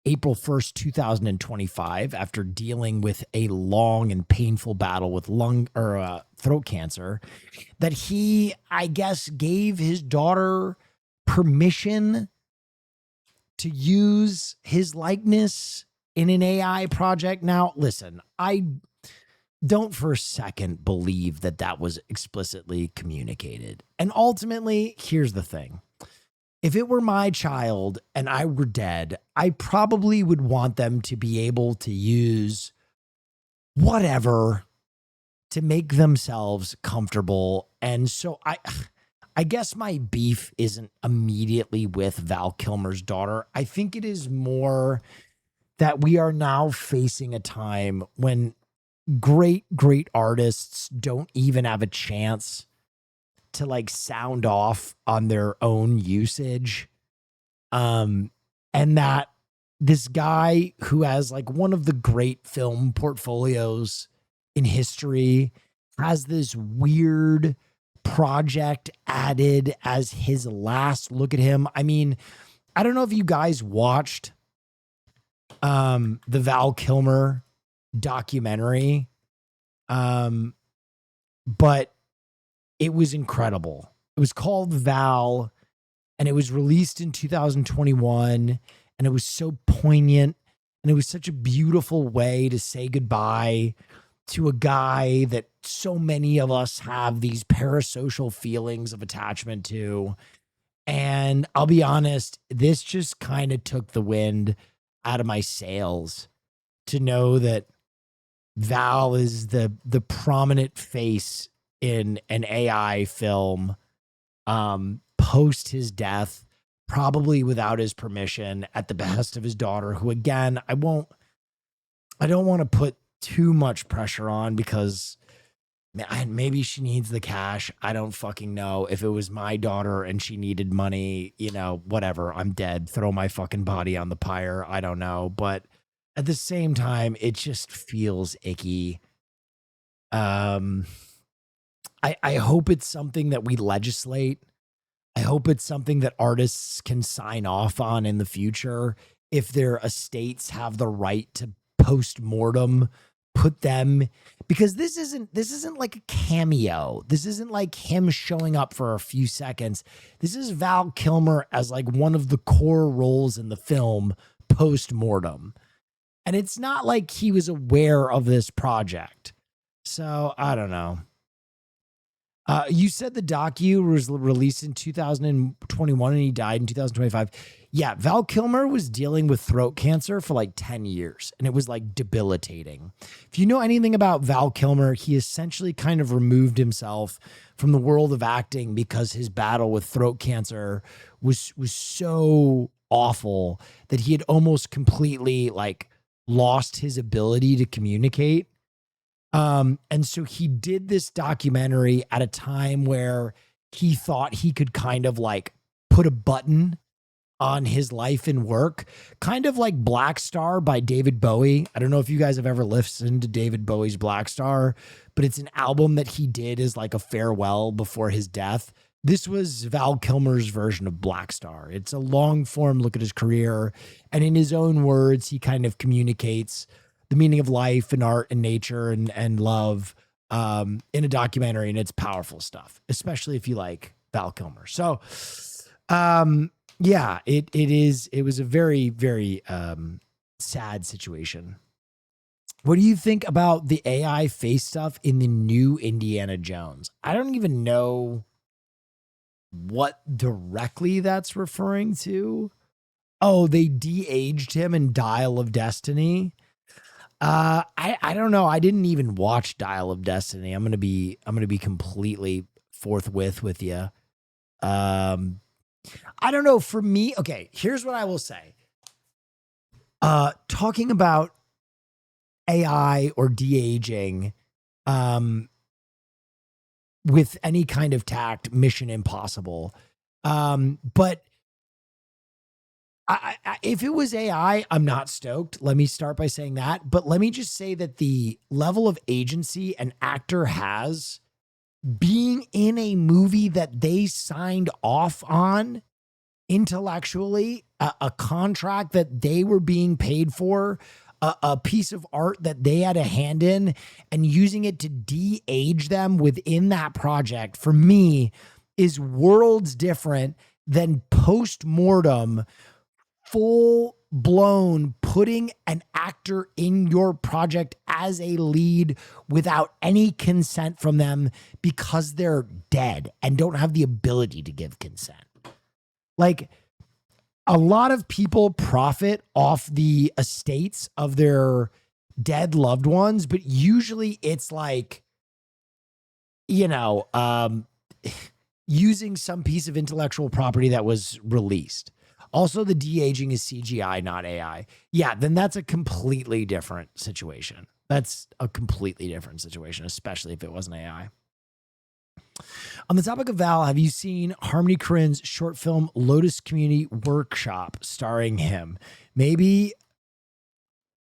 April 1st, 2025, after dealing with a long and painful battle with throat cancer, that he, I guess, gave his daughter permission to use his likeness in an AI project. Now, listen, I don't for a second believe that that was explicitly communicated. And ultimately, here's the thing. If it were my child and I were dead, I probably would want them to be able to use whatever to make themselves comfortable. And so I guess my beef isn't immediately with Val Kilmer's daughter. I think it is more that we are now facing a time when great artists don't even have a chance to like sound off on their own usage. And that this guy who has like one of the great film portfolios in history has this weird project added as his last look at him. I mean, I don't know if you guys watched the Val Kilmer documentary, but it was incredible. It was called Val, and it was released in 2021, and it was so poignant, and it was such a beautiful way to say goodbye to a guy that so many of us have these parasocial feelings of attachment to. And I'll be honest, this just kind of took the wind out of my sails to know that Val is the prominent face in an AI film post his death, probably without his permission, at the behest of his daughter, who, again, I don't want to put too much pressure on because maybe she needs the cash. I don't fucking know. If it was my daughter and she needed money, whatever, I'm dead. Throw my fucking body on the pyre. I don't know. But at the same time, it just feels icky. I hope it's something that we legislate. I hope it's something that artists can sign off on in the future. If their estates have the right to post-mortem put them, because this isn't like a cameo. This isn't like him showing up for a few seconds. This is Val Kilmer as like one of the core roles in the film post-mortem. And it's not like he was aware of this project. So I don't know. You said the docu was released in 2021 and he died in 2025. Yeah, Val Kilmer was dealing with throat cancer for like 10 years and it was like debilitating. If you know anything about Val Kilmer, he essentially kind of removed himself from the world of acting because his battle with throat cancer was so awful that he had almost completely like lost his ability to communicate. And so he did this documentary at a time where he thought he could kind of like put a button on his life and work, kind of like Black Star by David Bowie. I don't know if you guys have ever listened to David Bowie's Black Star, but it's an album that he did as like a farewell before his death. This was Val Kilmer's version of Black Star. It's a long form look at his career. And in his own words, he kind of communicates the meaning of life and art and nature and love in a documentary, and it's powerful stuff, especially if you like Val Kilmer. So, yeah, it was a very, very sad situation. What do you think about the AI face stuff in the new Indiana Jones? I don't even know what directly that's referring to. Oh, they de-aged him in Dial of Destiny. I don't know. I didn't even watch Dial of Destiny. I'm gonna be completely forthwith with you. I don't know. For me, okay, here's what I will say. Talking about AI or de-aging, with any kind of tact, mission impossible. But if it was AI, I'm not stoked. Let me start by saying that. But let me just say that the level of agency an actor has being in a movie that they signed off on intellectually, a contract that they were being paid for, a piece of art that they had a hand in, and using it to de-age them within that project, for me, is worlds different than post-mortem, full-blown putting an actor in your project as a lead without any consent from them because they're dead and don't have the ability to give consent. Like, a lot of people profit off the estates of their dead loved ones, but usually it's like, you know, using some piece of intellectual property that was released. Also, the de-aging is CGI, not AI. Yeah, then that's a completely different situation. That's a completely different situation, especially if it wasn't AI. On the topic of Val, have you seen Harmony Korine's short film Lotus Community Workshop starring him? Maybe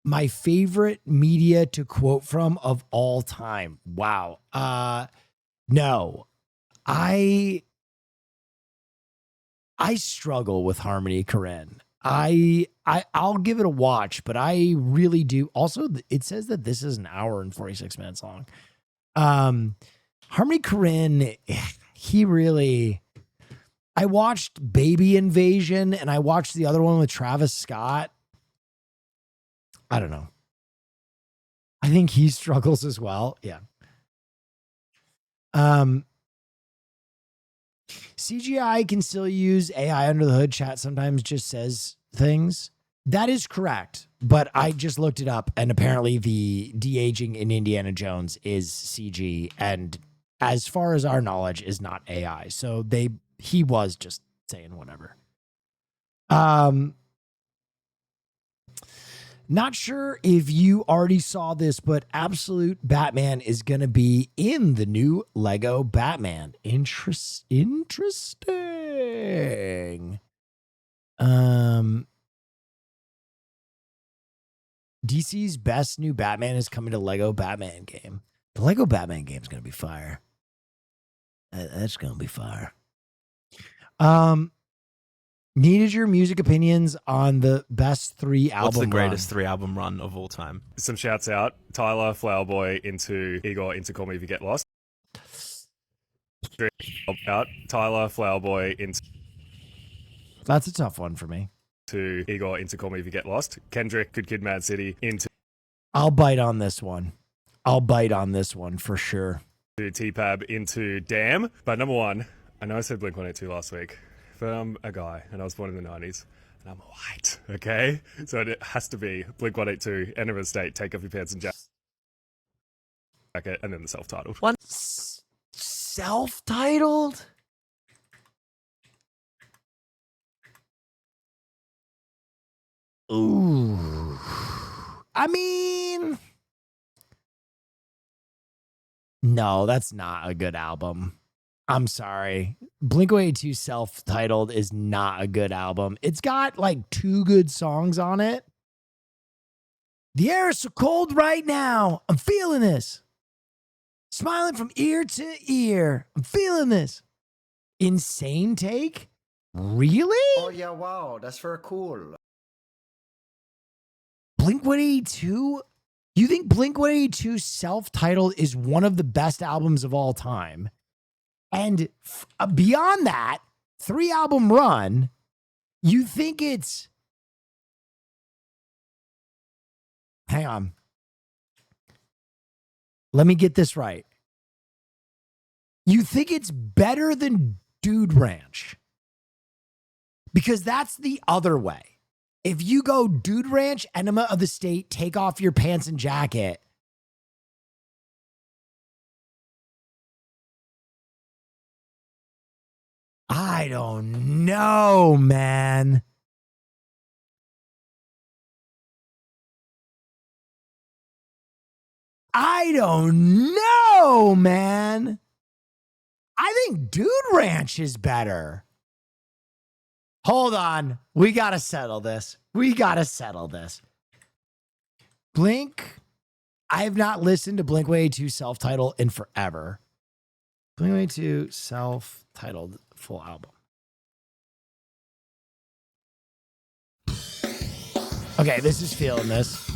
my favorite media to quote from of all time. Wow. No. I struggle with Harmony Korine. I'll give it a watch, but I really do. Also, it says that this is an hour and 46 minutes long. Harmony Korine, I watched Baby Invasion and I watched the other one with Travis Scott. I don't know. I think he struggles as well. Yeah. CGI can still use AI under the hood. Chat sometimes just says things. That is correct. But I just looked it up, and apparently the de-aging in Indiana Jones is CG, and as far as our knowledge, is not AI. So he was just saying whatever. Not sure if you already saw this, but Absolute Batman is going to be in the new Lego Batman. Interesting. DC's best new Batman is coming to Lego Batman game. The Lego Batman game is going to be fire. That's going to be fire. Needed your music opinions on the best 3 album What's the greatest run. 3-album run of all time? Some shouts out. Tyler, Flower Boy, into Igor, into Call Me If You Get Lost. Out. Tyler, Flower Boy, into... That's a tough one for me. To Igor, into Call Me If You Get Lost. Kendrick, Good Kid, Mad City, into... I'll bite on this one. For sure. To T-Pab, into Damn. But number 1, I know I said Blink-182 last week, but I'm a guy, and I was born in the 90s, and I'm white, okay? So it has to be Blink-182, End of a State, Take Off Your Pants and Jacket, and then the self-titled. One self-titled? Ooh. I mean... No, that's not a good album. I'm sorry. Blink-182 self-titled is not a good album. It's got like 2 good songs on it. The air is so cold right now. I'm feeling this. Smiling from ear to ear. I'm feeling this. Insane Take? Really? Oh yeah, wow, that's very cool. Blink-182? You think Blink-182 self-titled is one of the best albums of all time? And beyond that, 3-album run, you think it's... Hang on. Let me get this right. You think it's better than Dude Ranch. Because that's the other way. If you go Dude Ranch, Enema of the State, Take Off Your Pants and Jacket, I don't know, man. I don't know, man. I think Dude Ranch is better. Hold on. We got to settle this. Blink. I have not listened to Blink-182 self-titled in forever. Blink-182 self-titled full album. Okay, this is feeling this.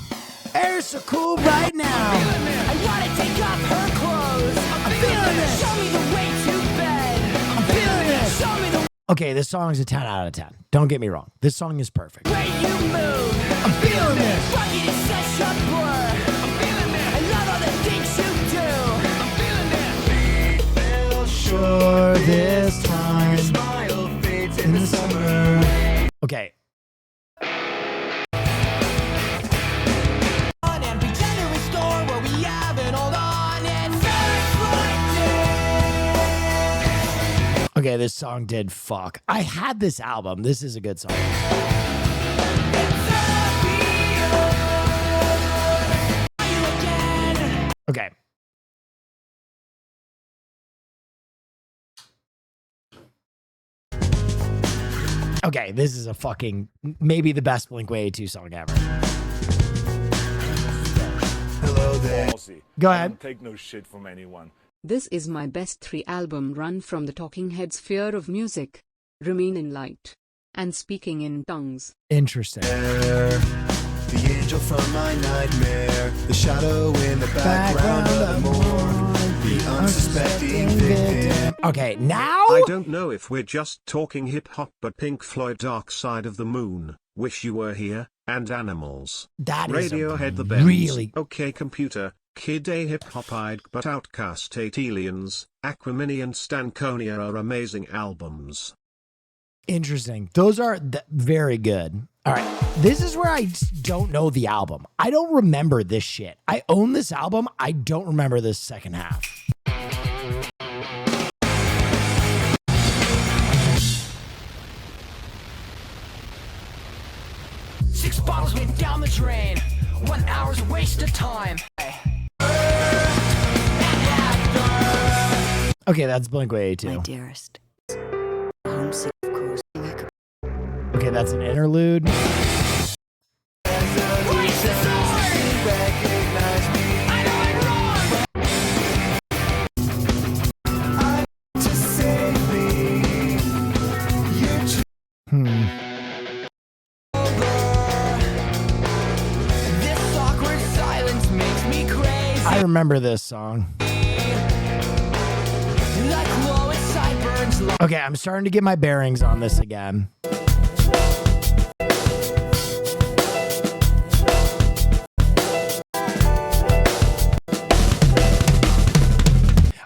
Air's so cool right now. I wanna take off her clothes. I'm feeling this. Show me the way to bed. I'm feeling this. Show me the Okay, this song is a 10 out of 10. Don't get me wrong. This song is perfect. way you move. I'm feeling this. Rocket is such a blur. I'm feeling this. I love all the things you do. I'm feeling this. Feel Sure this time smile fades in the summer. Okay. And be generous, store what we have and hold on and Okay, this song did fuck. I had this album. This is a good song. Okay. Okay, this is a fucking, maybe the best Blink-182 song ever. Hello there. Go I ahead. don't take no shit from anyone. This is my best 3-album run from the Talking Heads' Fear of Music, Remain in Light, and Speaking in Tongues. Interesting. The angel from my nightmare, the shadow in the background of the morn, the unsuspecting victim. Okay, now I don't know if we're just talking hip hop, but Pink Floyd Dark Side of the Moon, Wish You Were Here, and Animals. That is Radiohead The Bends. really- OK Computer, Kid A Hip Hop-eyed but Outcast 8 Aliens, Aquamini and Stankonia are amazing albums. Interesting. Those are very good. All right. This is where I just don't know the album. I don't remember this shit. I own this album. I don't remember this second half. Six bottles went down the drain. 1 hour's a waste of time. Okay, that's Blink-182. My dearest. Homesick, of course. Okay, that's an interlude. This awkward silence makes me crazy. I remember this song. Like glowing sideburns. Okay, I'm starting to get my bearings on this again.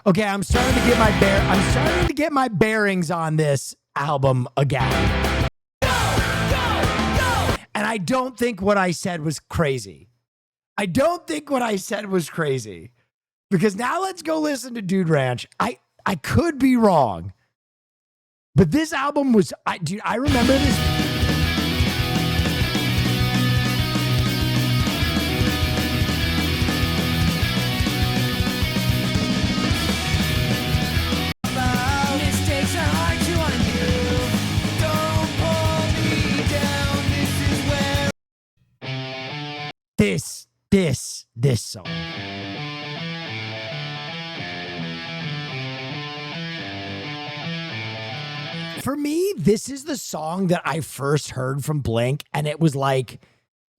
Okay, I'm starting to get my bearings on this album again. And I don't think what I said was crazy. Because now let's go listen to Dude Ranch. I could be wrong. But this album was, I remember this. Mistakes are hard to undo. Don't pull me down. This is where This song. For me, this is the song that I first heard from Blink, and it was like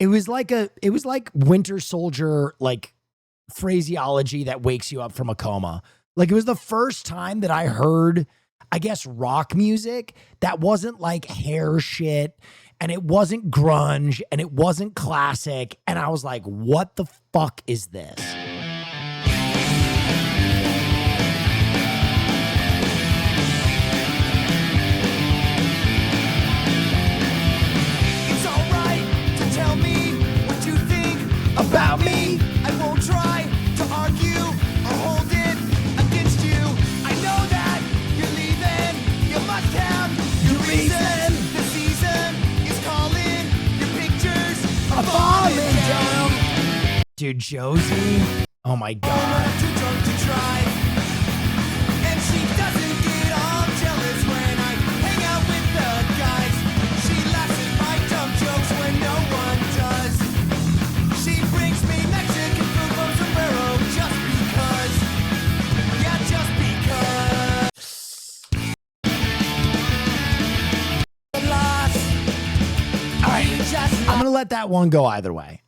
Winter Soldier, like phraseology that wakes you up from a coma. Like, it was the first time that I heard, I guess, rock music that wasn't like hair shit, and it wasn't grunge, and it wasn't classic, and I was like, what the fuck is this? I'm falling down. Dude, Josie. Oh my God. Too drunk to drive. And she doesn't get all jealous when I hang out with the guys. She laughs at my dumb jokes when no one does. She brings me Mexican food from Sombrero just because. Yeah, just because. All right. I'm going to let that one go either way.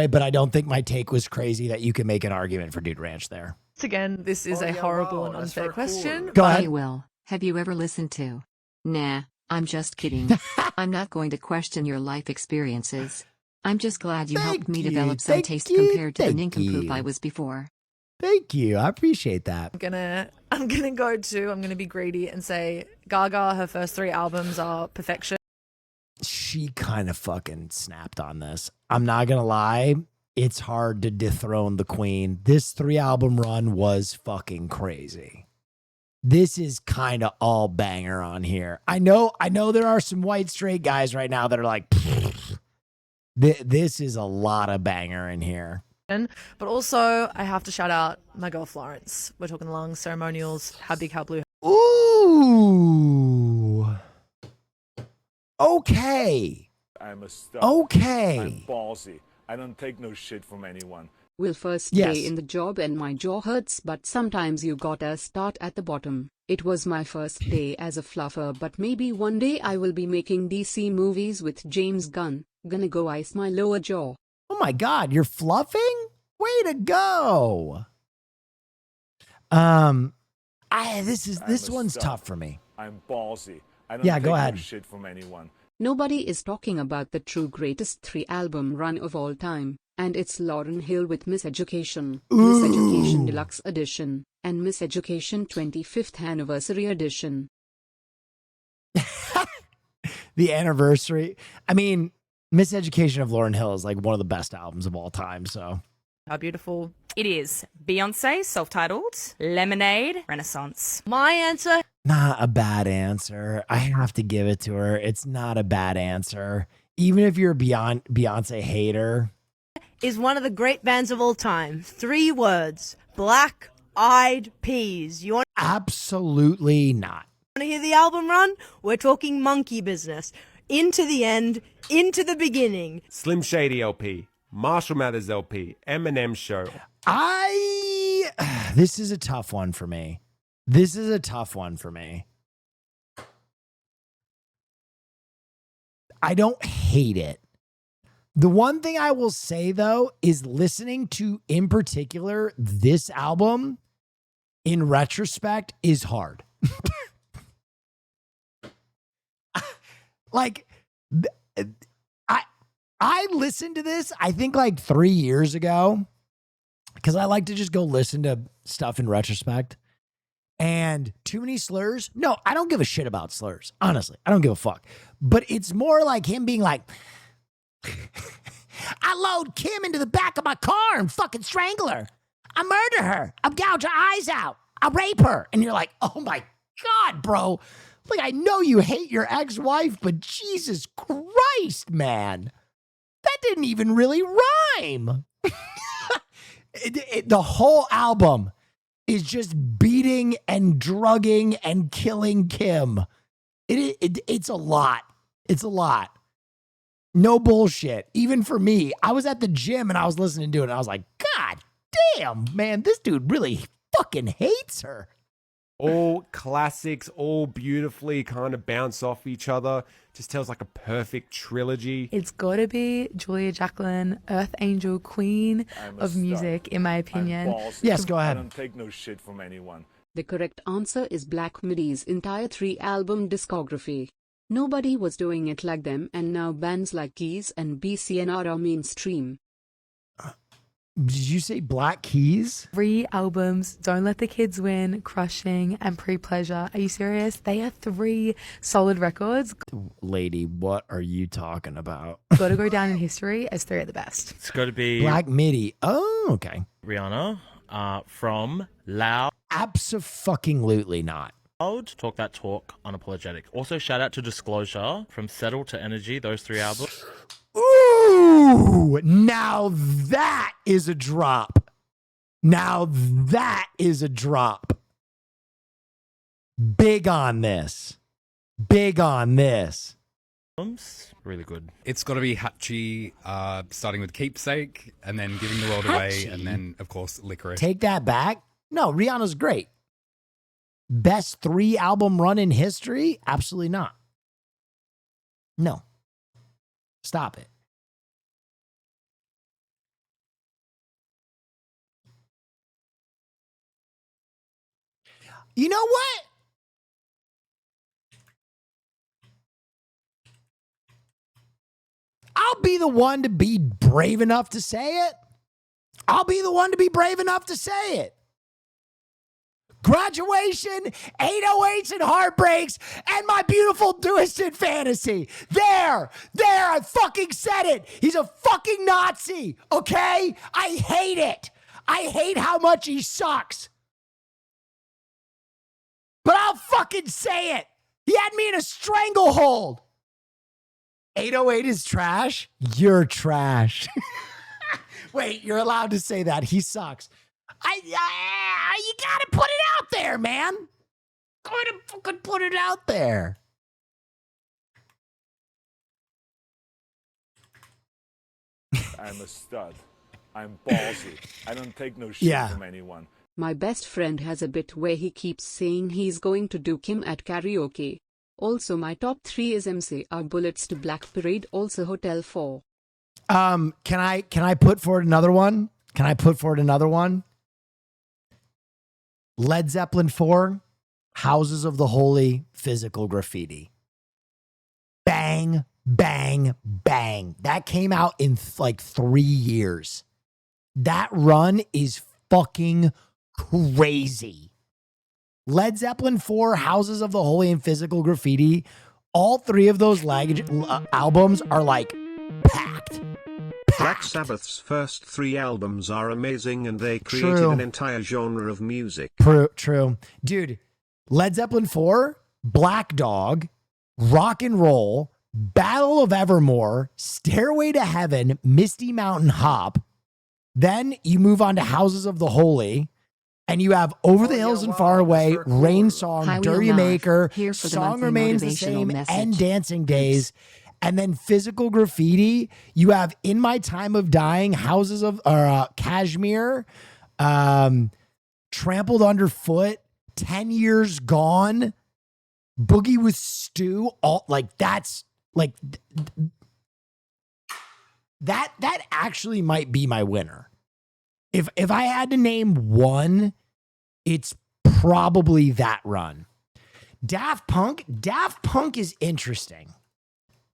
But I don't think my take was crazy that you can make an argument for Dude Ranch there. Once again, this is a horrible and unfair question. Go ahead. Hey, Will, have you ever listened to? Nah, I'm just kidding. I'm not going to question your life experiences. I'm just glad you helped me develop some taste compared to the nincompoop I was before. Thank you. I appreciate that. I'm gonna be greedy and say Gaga, her first 3 albums are perfection. She kind of fucking snapped on this. I'm not going to lie. It's hard to dethrone the queen. This 3-album run was fucking crazy. This is kind of all banger on here. I know there are some white straight guys right now that are like, this is a lot of banger in here. But also, I have to shout out my girl Florence. We're talking Lungs, Ceremonials, How Big, How Blue. Ooh. Okay. I'm a star. Okay. I'm ballsy. I don't take no shit from anyone. Will first Yes. day in the job and my jaw hurts, but sometimes you gotta start at the bottom. It was my first day as a fluffer, but maybe one day I will be making DC movies with James Gunn. Gonna go ice my lower jaw. Oh my God, you're fluffing? Way to go. This one's tough for me. I'm ballsy. I don't Yeah, take go no ahead. shit from anyone. Nobody is talking about the true greatest 3-album run of all time, and it's Lauryn Hill with Miseducation, Miseducation Deluxe Edition, and Miseducation 25th Anniversary Edition. The anniversary. I mean, Miseducation of Lauryn Hill is like one of the best albums of all time, so. How beautiful. It is Beyonce, self-titled, Lemonade, Renaissance. My answer. Not a bad answer. I have to give it to her. It's not a bad answer. Even if you're a Beyonce hater. Is one of the great bands of all time. 3 words. Black Eyed Peas. You want Absolutely not. to hear the album run? We're talking Monkey Business. Into the end, into the beginning. Slim Shady LP, Marshall Mathers LP, Eminem Show. This is a tough one for me. I don't hate it. The one thing I will say, though, is listening to, in particular, this album, in retrospect, is hard. Like, I listened to this, I think, like 3 years ago, because I like to just go listen to stuff in retrospect. And too many slurs? No, I don't give a shit about slurs. Honestly, I don't give a fuck. But it's more like him being like, I load Kim into the back of my car and fucking strangle her. I murder her. I gouge her eyes out. I rape her. And you're like, oh my God, bro. Like, I know you hate your ex-wife, but Jesus Christ, man. That didn't even really rhyme. The whole album is just beating and drugging and killing Kim. It's a lot. It's a lot. No bullshit. Even for me, I was at the gym and I was listening to it and I was like, God damn, man, this dude really fucking hates her. All classics, all beautifully kind of bounce off each other. Just tells like a perfect trilogy. It's got to be Julia Jacqueline, Earth Angel, Queen of music, in my opinion. Yes, go ahead. I don't take no shit from anyone. The correct answer is Black Midi's entire 3-album discography. Nobody was doing it like them, and now bands like Keys and BCNR are mainstream. Did you say Black Keys? 3 albums, Don't Let the Kids Win, Crushing, and Pre-Pleasure. Are you serious? They are 3 solid records. Lady, what are you talking about? Got to go down in history as 3 of the best. It's got to be Black Midi. Oh, okay. Rihanna from Loud. Abso-fucking-lutely not. Talk That Talk, Unapologetic. Also, shout out to Disclosure, From Settle to Energy, those 3 albums. Ooh! Ooh, now that is a drop. Now that is a drop. Big on this. Big on this. Really good. It's got to be Hatchie, starting with Keepsake, and then Giving the World Away, Hatchie? and then, of course, Licorice. Take that back. No, Rihanna's great. Best 3-album run in history? Absolutely not. No. Stop it. You know what? I'll be the one to be brave enough to say it. I'll be the one to be brave enough to say it. Graduation, 808s and heartbreaks, and My Beautiful Twisted Fantasy. There, I fucking said it. He's a fucking Nazi, okay? I hate it. I hate how much he sucks. But I'll fucking say it. He had me in a stranglehold. 808 is trash? You're trash. Wait, you're allowed to say that. He sucks. You gotta put it out there, man. Gotta fucking put it out there. I'm a stud. I'm ballsy. I don't take no shit Yeah. from anyone. My best friend has a bit where he keeps saying he's going to do Kim at karaoke. Also, my top 3 is MC are Bullets to Black Parade, also Hotel 4. Can I put forward another one? Can I put forward another one? Led Zeppelin 4, Houses of the Holy, Physical Graffiti. Bang, bang, bang. That came out in like 3 years. That run is fucking crazy. Led Zeppelin 4, Houses of the Holy, and Physical Graffiti. All 3 of those albums are like packed. Black Sabbath's first 3 albums are amazing, and they created True. an entire genre of music. True. Dude, Led Zeppelin 4, Black Dog, Rock and Roll, Battle of Evermore, Stairway to Heaven, Misty Mountain Hop. Then you move on to Houses of the Holy, and you have Over the Hills and Far Away, Rain Song, Hi, Dirty Will Knock, Maker, here for the Song monthly Remains the motivational Same, message. and Dancing Days. And then Physical Graffiti, you have In My Time of Dying, Houses of Kashmir, Trampled Underfoot, 10 Years Gone, Boogie with Stu. All like that's like that actually might be my winner. If I had to name one, it's probably that run. Daft Punk is interesting.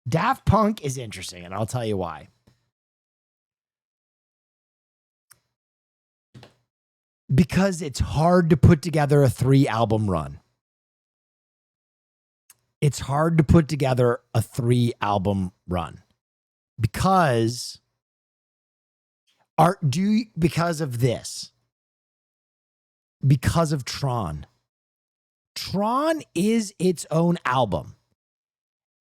Daft Punk is interesting, and I'll tell you why. Because it's hard to put together a 3-album run. It's hard to put together a 3-album run. Because of this. Because of Tron. Tron is its own album.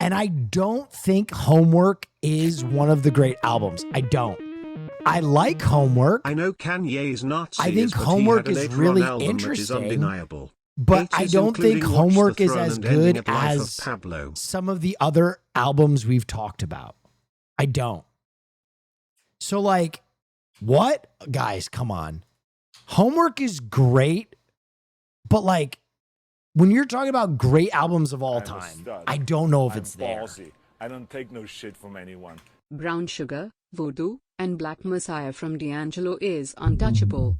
And I don't think Homework is one of the great albums. I don't. I like Homework. I know Kanye's Nazi. I think Homework is really interesting. Undeniable. But I 80s, don't think including Homework Watch the is Throne as and Ending good at Life of as Pablo. some of the other albums we've talked about. I don't. So like, what? Guys, come on. Homework is great, but like, when you're talking about great albums of all I'm a time, stud. I don't know if I'm it's there. ballsy. I don't take no shit from anyone. Brown Sugar, Voodoo, and Black Messiah from D'Angelo is untouchable.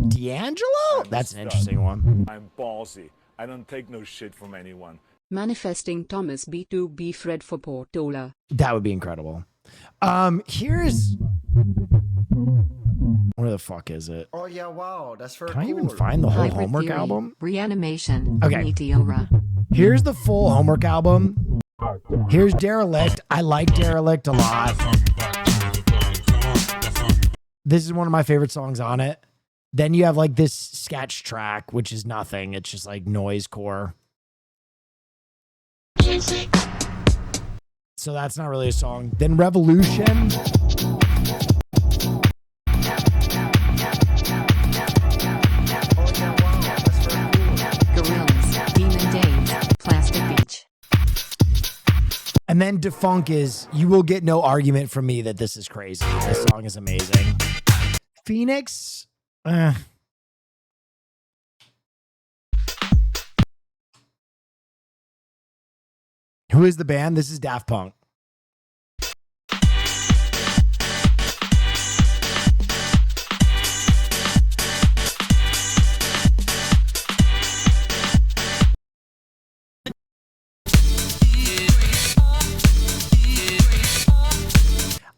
D'Angelo? That's an interesting one. I'm ballsy. I don't take no shit from anyone. Manifesting Thomas B2B Fred for Portola. That would be incredible. Here's where the fuck is it? Oh yeah, wow, that's very Can I cool. even find the whole Hybrid Homework Theory, album? Reanimation. Okay. Meteora. Here's the full Homework album. Here's Derelict. I like Derelict a lot. This is one of my favorite songs on it. Then you have like this sketch track, which is nothing. It's just like noise core. It's So that's not really a song. Then Revolution. Gorillaz, Demon Days, Plastic Beach. And then Defunk is, you will get no argument from me that this is crazy. This song is amazing. Phoenix. Who is the band? This is Daft Punk.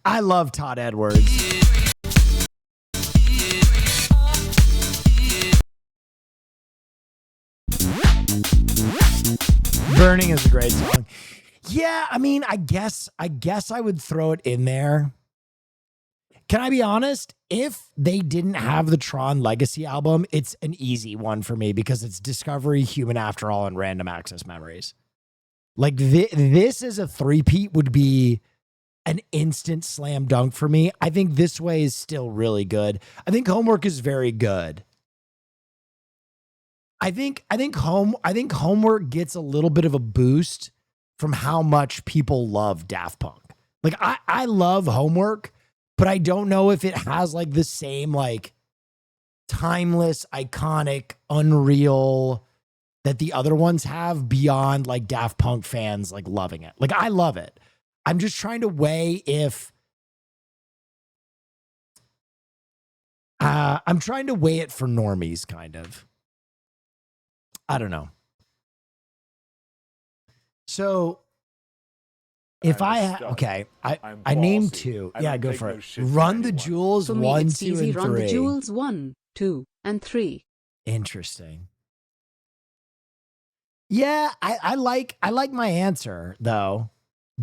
I love Todd Edwards. Burning is a great song. Yeah, I mean, I guess I would throw it in there. Can I be honest? If they didn't have the Tron Legacy album, it's an easy one for me because it's Discovery, Human After All, and Random Access Memories. Like this as a three-peat would be an instant slam dunk for me. I think This Way is still really good. I think Homework is very good. I think Homework gets a little bit of a boost from how much people love Daft Punk. Like I love Homework, but I don't know if it has like the same like timeless, iconic, unreal that the other ones have beyond like Daft Punk fans like loving it. Like I love it. I'm just trying to weigh if I'm trying to weigh it for normies, kind of. I don't know. So if I named two. Yeah, go for it. Run the Jewels For me, 1, it's 2, easy. and Run 3. the Jewels 1, 2, and 3. Interesting. Yeah, I like my answer though.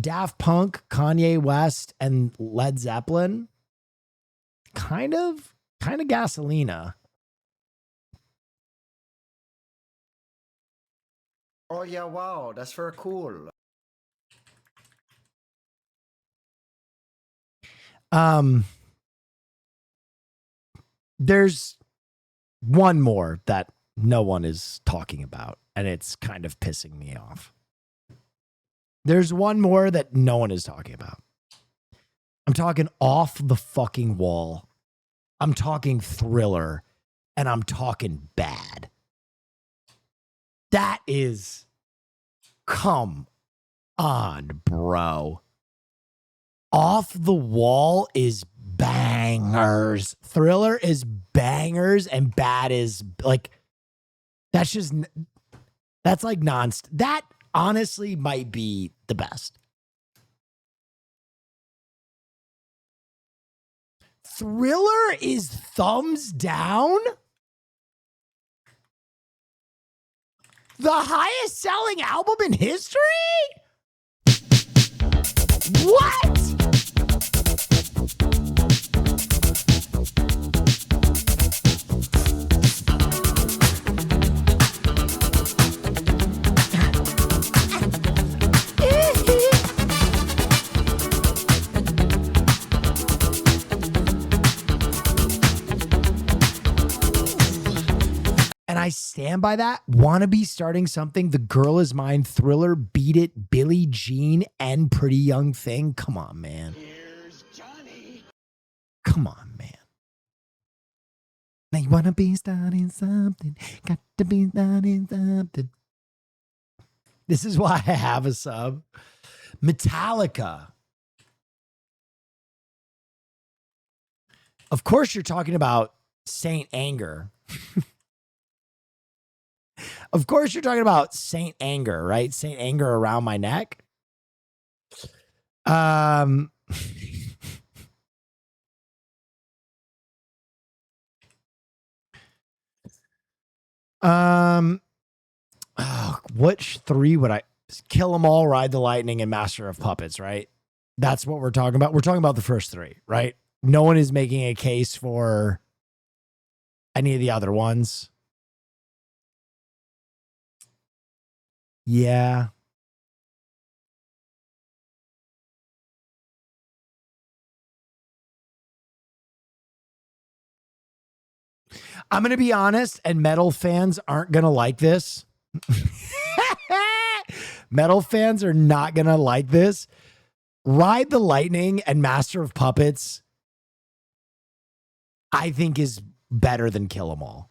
Daft Punk, Kanye West, and Led Zeppelin. Kind of Gasolina. Oh yeah, wow, that's very cool. There's one more that no one is talking about, and it's kind of pissing me off. There's one more that no one is talking about. I'm talking Off the Fucking Wall. I'm talking Thriller, and I'm talking Bad. That is, come on, bro. Off the Wall is bangers. Thriller is bangers, and Bad is like, that's like that honestly might be the best. Thriller is thumbs down. The highest selling album in history? What? And I stand by that. Wannabe starting something. The Girl Is Mine, Thriller, Beat It, Billie Jean, and Pretty Young Thing. Come on, man. Here's Johnny. Come on, man. Now you wanna be starting something. Got to be starting something. This is why I have a sub. Metallica. Of course, you're talking about Saint Anger. Of course, you're talking about Saint Anger, right? Saint Anger Around My Neck. Which three would I Kill 'Em All, Ride the Lightning, and Master of Puppets, right? That's what we're talking about. We're talking about the first three, right? No one is making a case for any of the other ones. Yeah. I'm going to be honest, and metal fans aren't going to like this. Metal fans are not going to like this. Ride the Lightning and Master of Puppets, I think, is better than Kill 'Em All.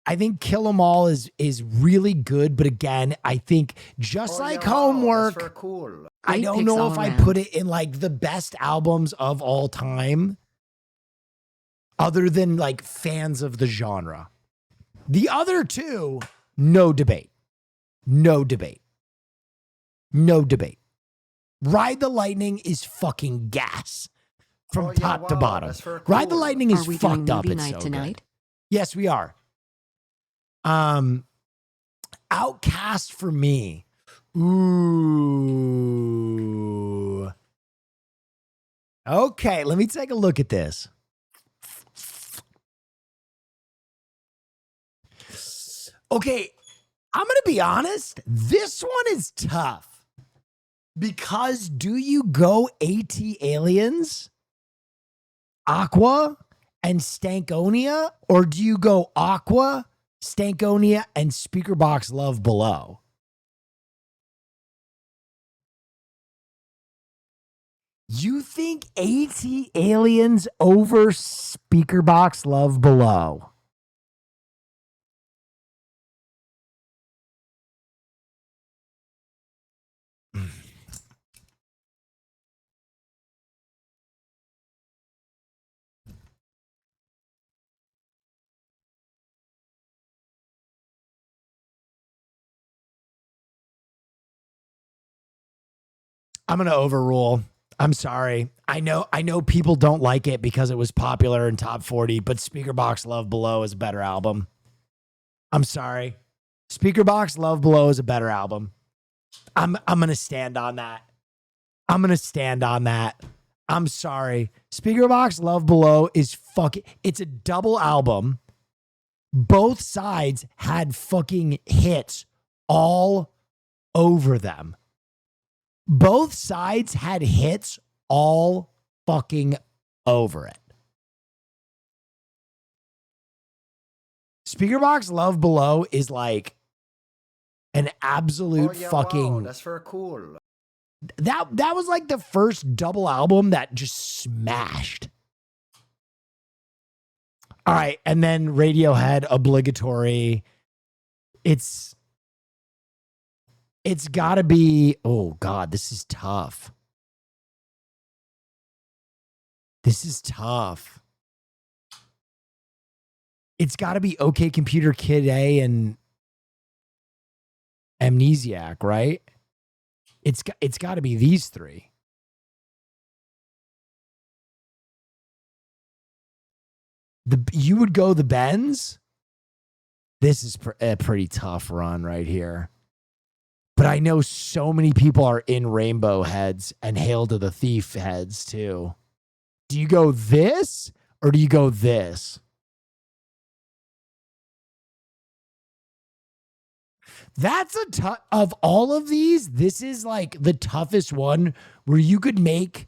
I think Kill 'Em All is really good, but again, I think just like Homework, That's very cool. I Great don't picks know all if I around. put it in like the best albums of all time, other than like fans of the genre. The other two, no debate. No debate. No debate. Ride the Lightning is fucking gas from top to bottom. that's very Ride the cool. Lightning is Are we doing fucked up. movie It's night so tonight? good. Yes, we are. Outcast for me. Ooh. Okay, let me take a look at this. Okay, I'm going to be honest. This one is tough. Because do you go AT Aliens, Aqua, and Stankonia? Or do you go Aqua, Stankonia, and Speakerbox Love Below? You think AT Aliens over Speakerbox Love Below? I'm going to overrule. I'm sorry. I know people don't like it because it was popular in top 40, but Speakerbox Love Below is a better album. I'm sorry. Speakerbox Love Below is a better album. I'm going to stand on that. I'm going to stand on that. I'm sorry. Speakerbox Love Below is fucking, it's a double album. Both sides had fucking hits all over them. Both sides had hits all fucking over it. Speakerbox Love Below is like an absolute fucking. That's very cool. That was like the first double album that just smashed. All right, and then Radiohead, Obligatory. It's got to be, oh God, this is tough. This is tough. It's got to be OK Computer Kid A and Amnesiac, right? It's got to be these three. You would go the Benz? This is a pretty tough run right here. But I know so many people are in Rainbow heads and Hail to the Thief heads too. Do you go this or do you go this? That's a tough, of all of these, this is like the toughest one where you could make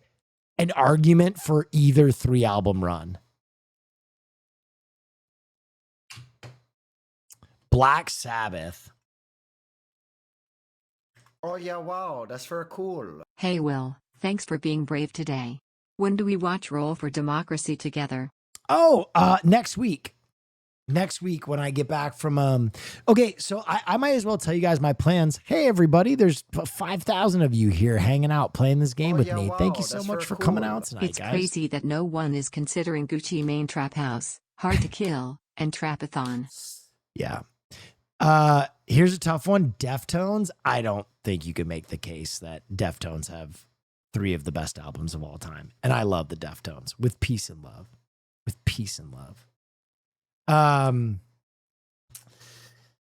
an argument for either 3-album run. Black Sabbath. Oh yeah, wow, that's very cool. Hey Will, thanks for being brave today. When do we watch Roll for Democracy together? Oh, next week. Next week when I get back from okay, so I might as well tell you guys my plans. Hey everybody, there's 5,000 of you here hanging out playing this game with me. wow, Thank you so that's much very for cool. coming out tonight, It's guys. crazy that no one is considering Gucci Mane Trap House, Hard to Kill, and Trapathon. Yeah. Here's a tough one. Deftones. I don't think you could make the case that Deftones have 3 of the best albums of all time. And I love the Deftones with Peace and Love. With Peace and Love.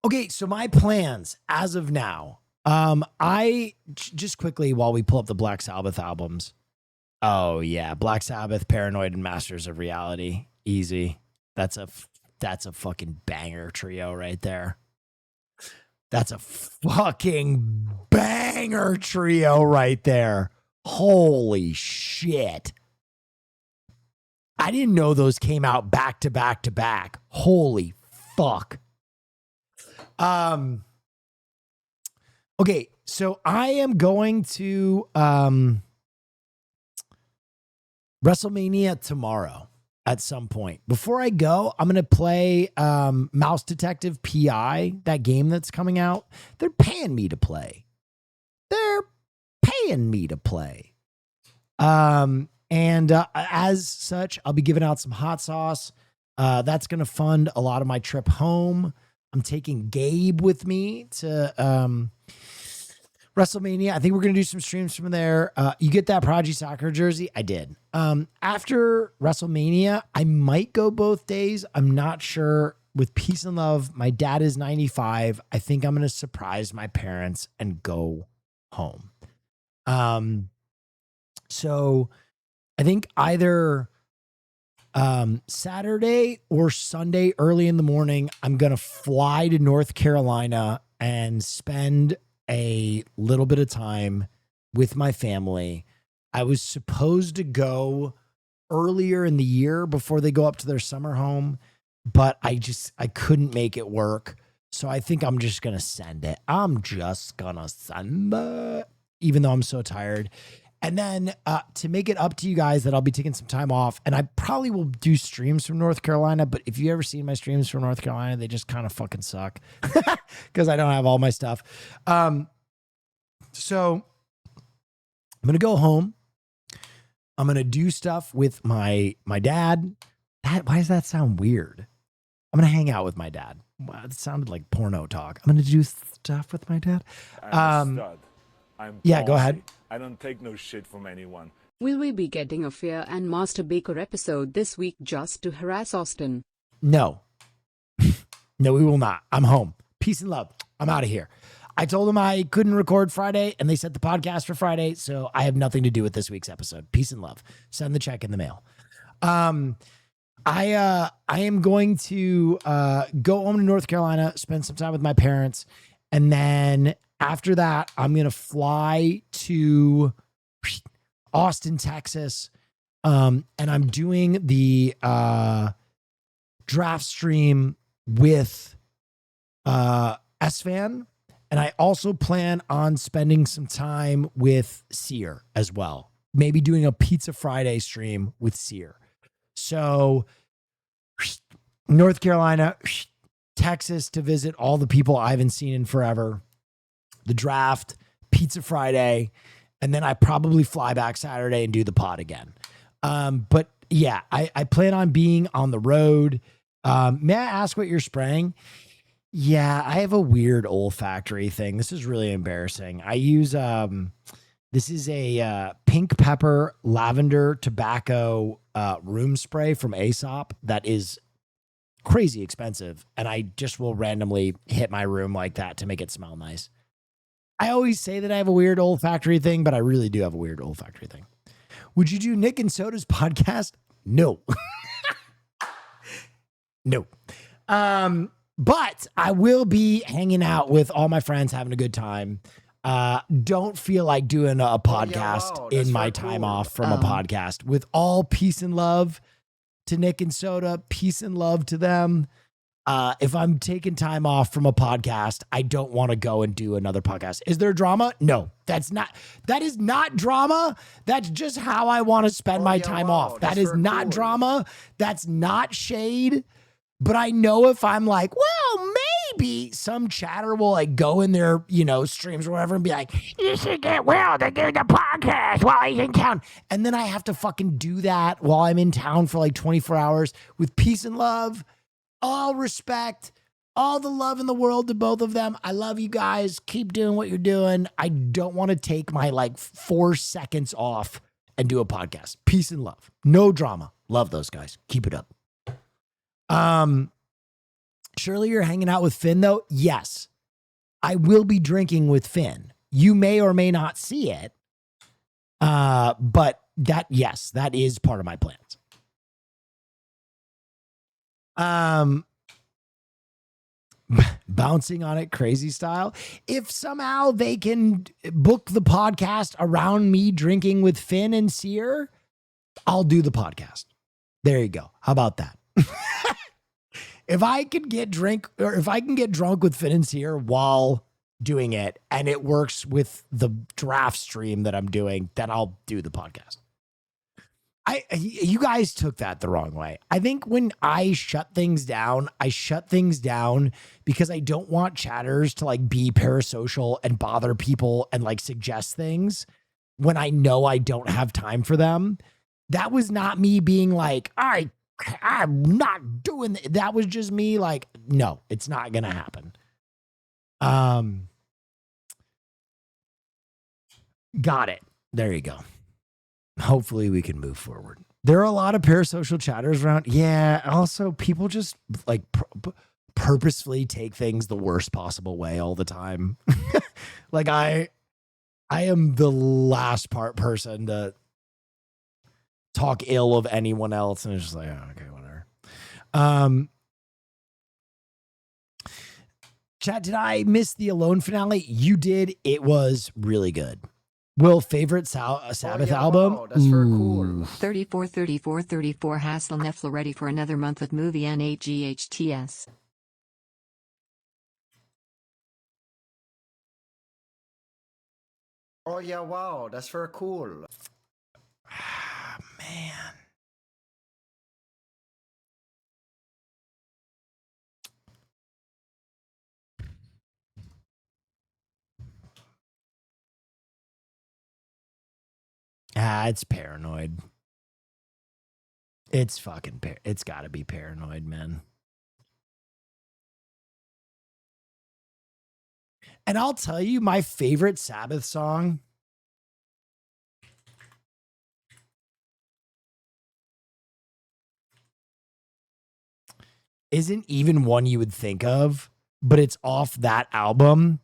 Okay, so my plans as of now. I just quickly while we pull up the Black Sabbath albums. Oh yeah, Black Sabbath, Paranoid, and Masters of Reality. Easy. That's a fucking banger trio right there. That's a fucking banger trio right there. Holy shit. I didn't know those came out back to back to back. Holy fuck. Okay, so I am going to WrestleMania tomorrow at some point. Before I go, I'm going to play Mouse Detective PI, that game that's coming out. They're paying me to play. And as such, I'll be giving out some hot sauce. That's going to fund a lot of my trip home. I'm taking Gabe with me to WrestleMania. I think we're going to do some streams from there. You get that Prodigy Soccer jersey? I did. After WrestleMania, I might go both days. I'm not sure. With peace and love, my dad is 95. I think I'm going to surprise my parents and go home. So I think either Saturday or Sunday early in the morning, I'm going to fly to North Carolina and spend a little bit of time with my family. I was supposed to go earlier in the year before they go up to their summer home, but I couldn't make it work. So I think I'm just going to send it. I'm just going to send it, even though I'm so tired. And then to make it up to you guys that I'll be taking some time off, and I probably will do streams from North Carolina, but if you ever seen my streams from North Carolina, they just kind of fucking suck because I don't have all my stuff. So I'm going to go home. I'm going to do stuff with my dad. Why does that sound weird? I'm going to hang out with my dad. Wow, it sounded like porno talk. I'm going to do stuff with my dad. I'm a stud. I'm yeah, go bossy. ahead. I don't take no shit from anyone. Will we be getting a Fear and Master Baker episode this week just to harass Austin? No. No, we will not. I'm home. Peace and love. I'm out of here. I told them I couldn't record Friday, and they set the podcast for Friday, so I have nothing to do with this week's episode. Peace and love. Send the check in the mail. I am going to go home to North Carolina, spend some time with my parents, and then after that, I'm going to fly to Austin, Texas, and I'm doing the draft stream with SFan, and I also plan on spending some time with Sear as well. Maybe doing a Pizza Friday stream with Sear. So North Carolina, Texas to visit all the people I haven't seen in forever. The draft, Pizza Friday, and then I probably fly back Saturday and do the pod again. But yeah, I plan on being on the road. May I ask what you're spraying? Yeah, I have a weird olfactory thing. This is really embarrassing. I use this is a pink pepper lavender tobacco room spray from Aesop that is crazy expensive, and I just will randomly hit my room like that to make it smell nice. I always say that I have a weird olfactory thing, but I really do have a weird olfactory thing. Would you do Nick and Soda's podcast? No. No. But I will be hanging out with all my friends, having a good time. Don't feel like doing a podcast in my time off from a podcast. With all peace and love to Nick and Soda, peace and love to them. If I'm taking time off from a podcast, I don't want to go and do another podcast. Is there drama? No, that is not drama. That's just how I want to spend my time off. That is not drama. That's not shade. But I know if I'm like, well, maybe some chatter will like go in their, streams or whatever and be like, you should get Will to do the podcast while he's in town. And then I have to fucking do that while I'm in town for like 24 hours with peace and love. All respect, all the love in the world to both of them. I love you guys. Keep doing what you're doing. I don't want to take my 4 seconds off and do a podcast. Peace and love. No drama. Love those guys. Keep it up. Surely you're hanging out with Finn though? Yes. I will be drinking with Finn. You may or may not see it. But that is part of my plans. Bouncing on it crazy style. If somehow they can book the podcast around me drinking with Finn and Sear, I'll do the podcast. There you go. How about that? If I can get drunk with Financier while doing it and it works with the draft stream that I'm doing, then I'll do the podcast. You guys took that the wrong way. I think when I shut things down because I don't want chatters to like be parasocial and bother people and like suggest things when I know I don't have time for them. That was not me being like, I'm not doing that. That was just me like, no, it's not going to happen. Got it. There you go. Hopefully we can move forward. There are a lot of parasocial chatters around. Yeah. Also, people just like purposefully take things the worst possible way all the time. Like I am the last person to talk ill of anyone else. And it's just like, oh, okay, whatever. Chat, did I miss the Alone finale? You did. It was really good. Will, favorite Sabbath album? Wow, that's very cool. 34 Hasselneffler ready for another month with movie NAGHTS. Oh yeah, wow, that's very cool. Man. It's Paranoid. It's fucking it's got to be Paranoid, man. And I'll tell you, my favorite Sabbath song isn't even one you would think of, but it's off that album.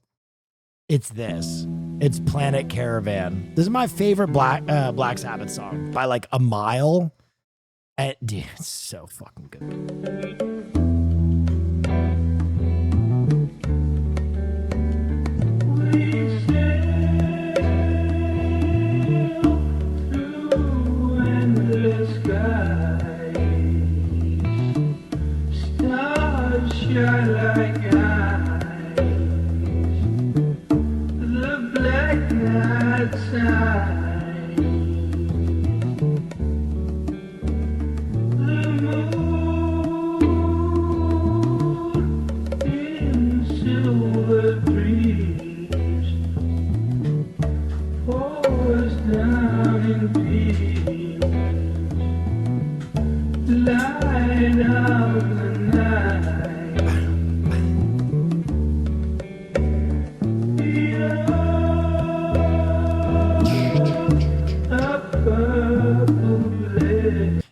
It's this. It's Planet Caravan. This is my favorite Black Sabbath song by like a mile. And dude, it's so fucking good.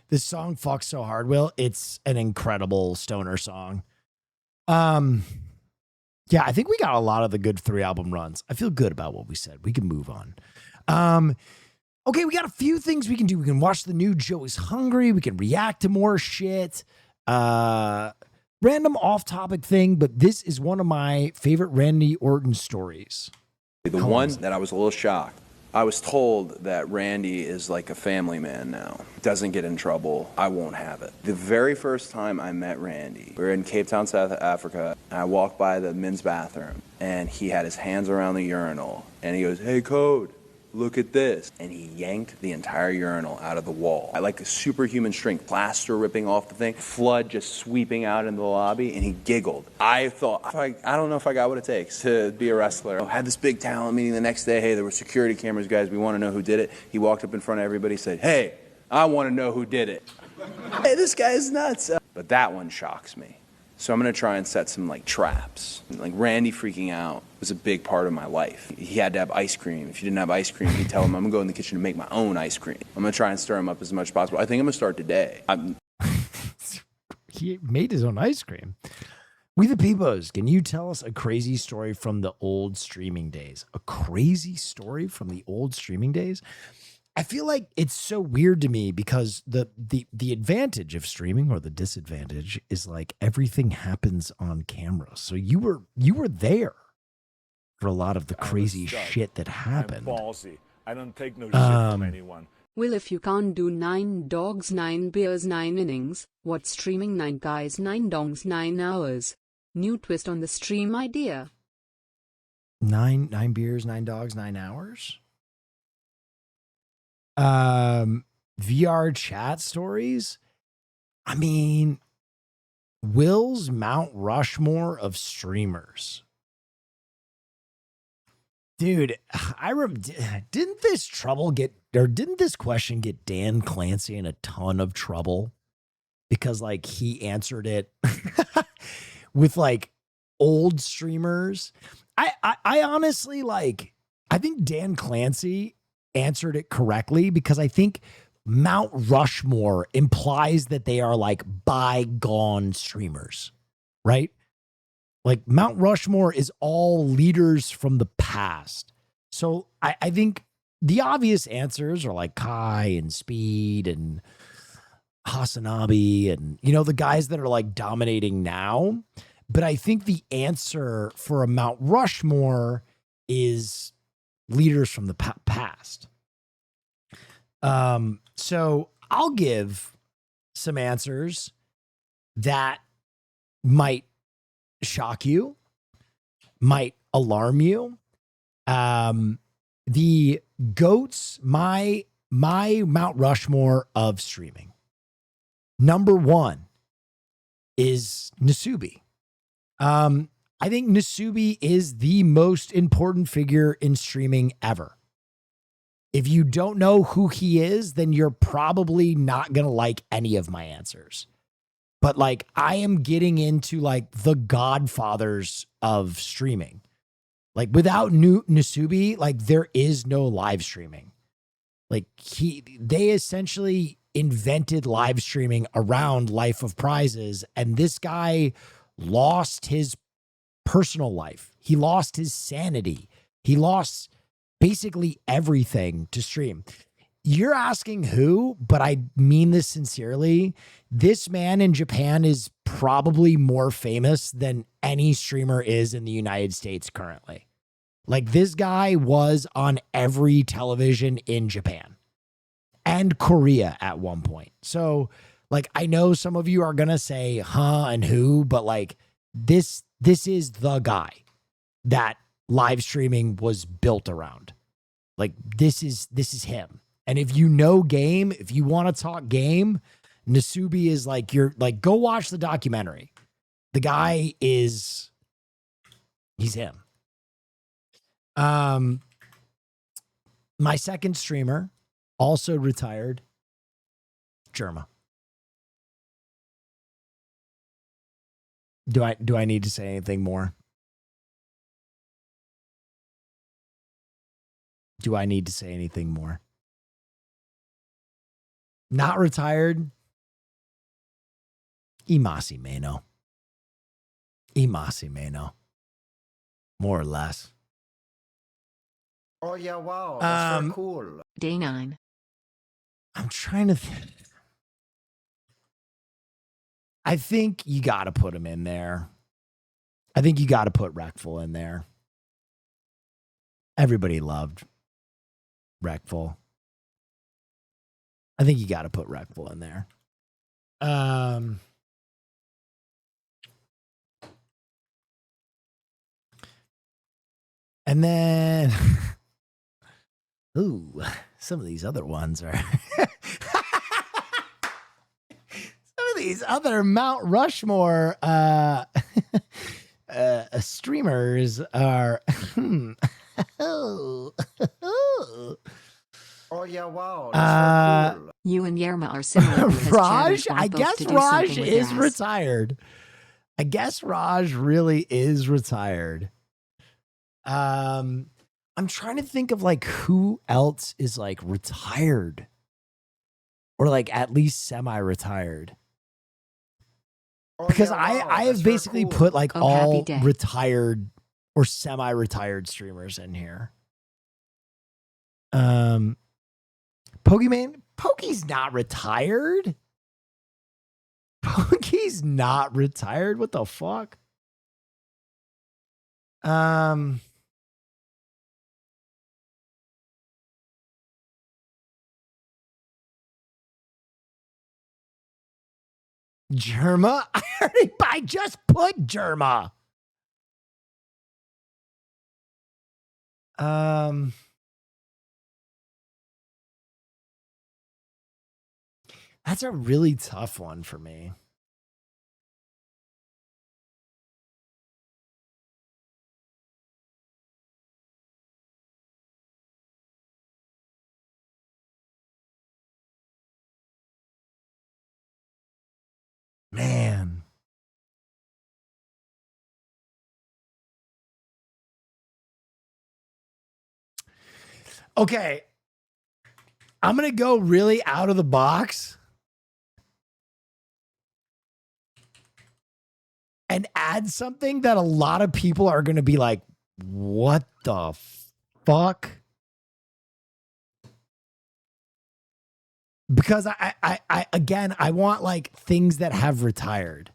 This song fucks so hard, Will. It's an incredible stoner song. Yeah, I think we got a lot of the good 3 album runs. I feel good about what we said. We can move on. Okay, we got a few things we can do. We can watch the new Joey's Hungry. We can react to more shit. Random off-topic thing, but this is one of my favorite Randy Orton stories. The one that I was a little shocked. I was told that Randy is like a family man now. Doesn't get in trouble. I won't have it. The very first time I met Randy, we were in Cape Town, South Africa, and I walked by the men's bathroom, and he had his hands around the urinal, and he goes, "Hey, Code, look at this." And he yanked the entire urinal out of the wall. I like a superhuman strength, plaster ripping off the thing, flood just sweeping out into the lobby, and he giggled. I thought, I don't know if I got what it takes to be a wrestler. I had this big talent meeting the next day. Hey, there were security cameras, guys. We want to know who did it. He walked up in front of everybody, said, "Hey, I want to know who did it." Hey, this guy is nuts. But that one shocks me. So I'm going to try and set some like traps. Like Randy freaking out was a big part of my life. He had to have ice cream. If you didn't have ice cream, he'd tell him, "I'm going to go in the kitchen and make my own ice cream." I'm going to try and stir him up as much as possible. I think I'm going to start today. He made his own ice cream. We the Peepos, can you tell us a crazy story from the old streaming days? A crazy story from the old streaming days? I feel like it's so weird to me because the advantage of streaming, or the disadvantage, is like everything happens on camera. So you were there for a lot of the crazy shit that happened. I'm ballsy. I don't take no shit from anyone. Well, if you can't do 9 dogs, 9 beers, 9 innings, what's streaming 9 guys, 9 dongs, 9 hours? New twist on the stream idea. 9 beers, 9 dogs, 9 hours. VR chat stories. I mean, Will's Mount Rushmore of streamers. Dude, didn't this question get Dan Clancy in a ton of trouble? Because like he answered it with like old streamers. I honestly like, I think Dan Clancy answered it correctly because I think Mount Rushmore implies that they are like bygone streamers, right? Like Mount Rushmore is all leaders from the past. So I think the obvious answers are like Kai and Speed and Hasanabi and, you know, the guys that are like dominating now. But I think the answer for a Mount Rushmore is leaders from the past. So I'll give some answers that might shock you, might alarm you. The GOATs, my Mount Rushmore of streaming. Number 1 is Nasubi. I think Nasubi is the most important figure in streaming ever. If you don't know who he is, then you're probably not going to like any of my answers. But like, I am getting into like the godfathers of streaming. Like without Nasubi, like there is no live streaming. Like they essentially invented live streaming around Life of Prizes. And this guy lost his personal life. He lost his sanity. He lost basically everything to stream. You're asking who, but I mean this sincerely. This man in Japan is probably more famous than any streamer is in the United States currently. Like this guy was on every television in Japan and Korea at one point. So like, I know some of you are going to say, huh, and who, but like this is the guy that live streaming was built around. Like this is him. And if you know game, if you want to talk game, Nasubi is like, you're like, go watch the documentary. The guy he's him. My second streamer, also retired, Germa. Do I need to say anything more? Do I need to say anything more? Not retired, Imasi Mano. Imasi Mano. More or less. Oh yeah, wow, that's very cool. Day 9. I'm trying to think. I think you got to put him in there. I think you got to put Reckful in there. Everybody loved Reckful. I think you got to put Reckful in there. And then, ooh, some of these other ones are. Some of these other Mount Rushmore streamers are. Oh yeah, wow, that's very cool. You and Yerma are similar. Raj, I guess Raj is retired. I guess Raj really is retired. I'm trying to think of like who else is like retired or like at least semi-retired. Because I have basically put like all retired or semi-retired streamers in here. Pokey's not retired. Pokey's not retired. What the fuck? Germa? I just put Germa. That's a really tough one for me. Man. Okay. I'm going to go really out of the box and add something that a lot of people are going to be like, what the fuck? Because I again, I want like things that have retired.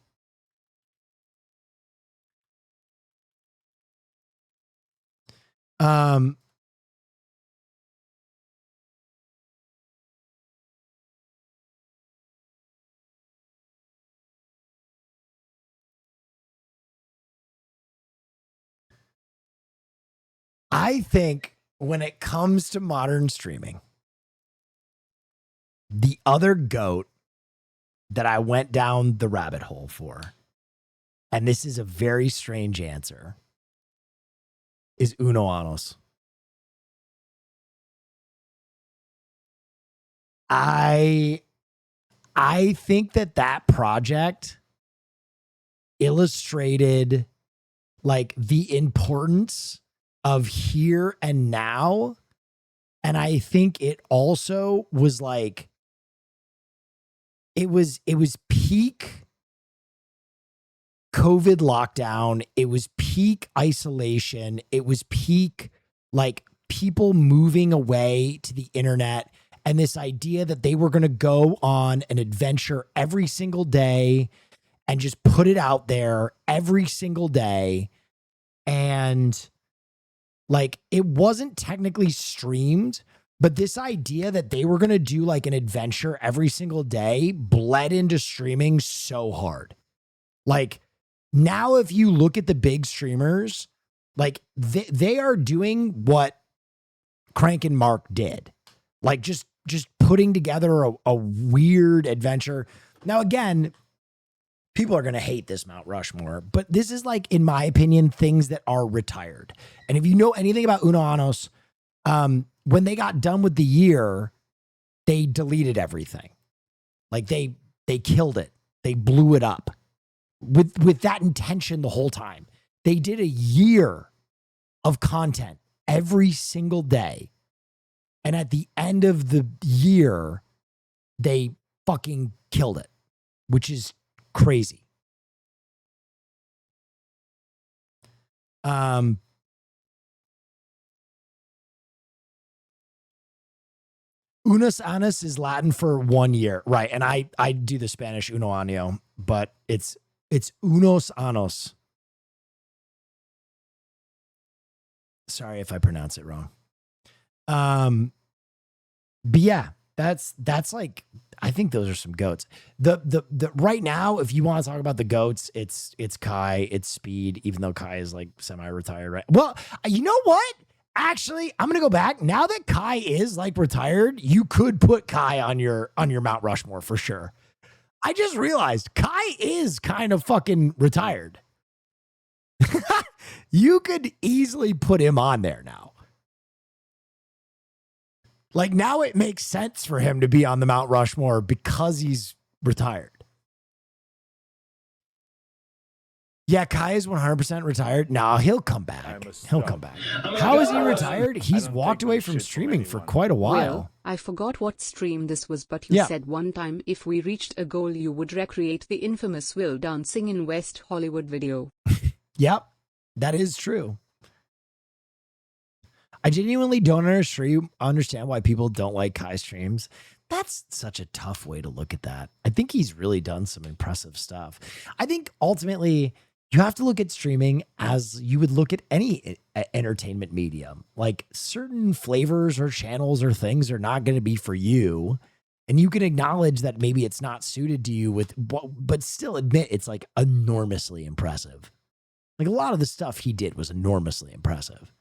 I think when it comes to modern streaming, the other GOAT that I went down the rabbit hole for, and this is a very strange answer, is Uno Anos. I think that project illustrated like the importance of here and now. And I think it also was like, it was peak COVID lockdown. It was peak isolation. It was peak like people moving away to the internet. And this idea that they were going to go on an adventure every single day and just put it out there every single day. And like, it wasn't technically streamed, but this idea that they were going to do like an adventure every single day bled into streaming so hard. Like now, if you look at the big streamers, like they are doing what Crank and Mark did. Like just putting together a weird adventure. Now, again, people are going to hate this Mount Rushmore, but this is like, in my opinion, things that are retired. And if you know anything about Uno Anos, when they got done with the year, they deleted everything. Like they killed it. They blew it up with that intention the whole time. They did a year of content every single day. And at the end of the year, they fucking killed it, which is crazy. Unos Anos is Latin for 1 year. Right. And I do the Spanish uno año, but it's Unos Anos. Sorry if I pronounce it wrong. But yeah, that's like, I think those are some GOATs. The right now, if you want to talk about the GOATs, it's Kai, it's Speed, even though Kai is like semi-retired, right? Well, you know what? Actually, I'm gonna go back. Now that Kai is like retired, you could put Kai on your Mount Rushmore for sure. I just realized Kai is kind of fucking retired. You could easily put him on there now. Like now it makes sense for him to be on the Mount Rushmore because he's retired. Yeah, Kai is 100% retired. No, he'll come back. He'll come back. How is he retired? He's walked away from streaming for quite a while. Well, I forgot what stream this was, but you said one time if we reached a goal, you would recreate the infamous Will dancing in West Hollywood video. Yep, that is true. I genuinely don't understand why people don't like Kai streams. That's such a tough way to look at that. I think he's really done some impressive stuff. I think ultimately you have to look at streaming as you would look at any entertainment medium. Like certain flavors or channels or things are not going to be for you. And you can acknowledge that maybe it's not suited to you but still admit it's like enormously impressive. Like a lot of the stuff he did was enormously impressive.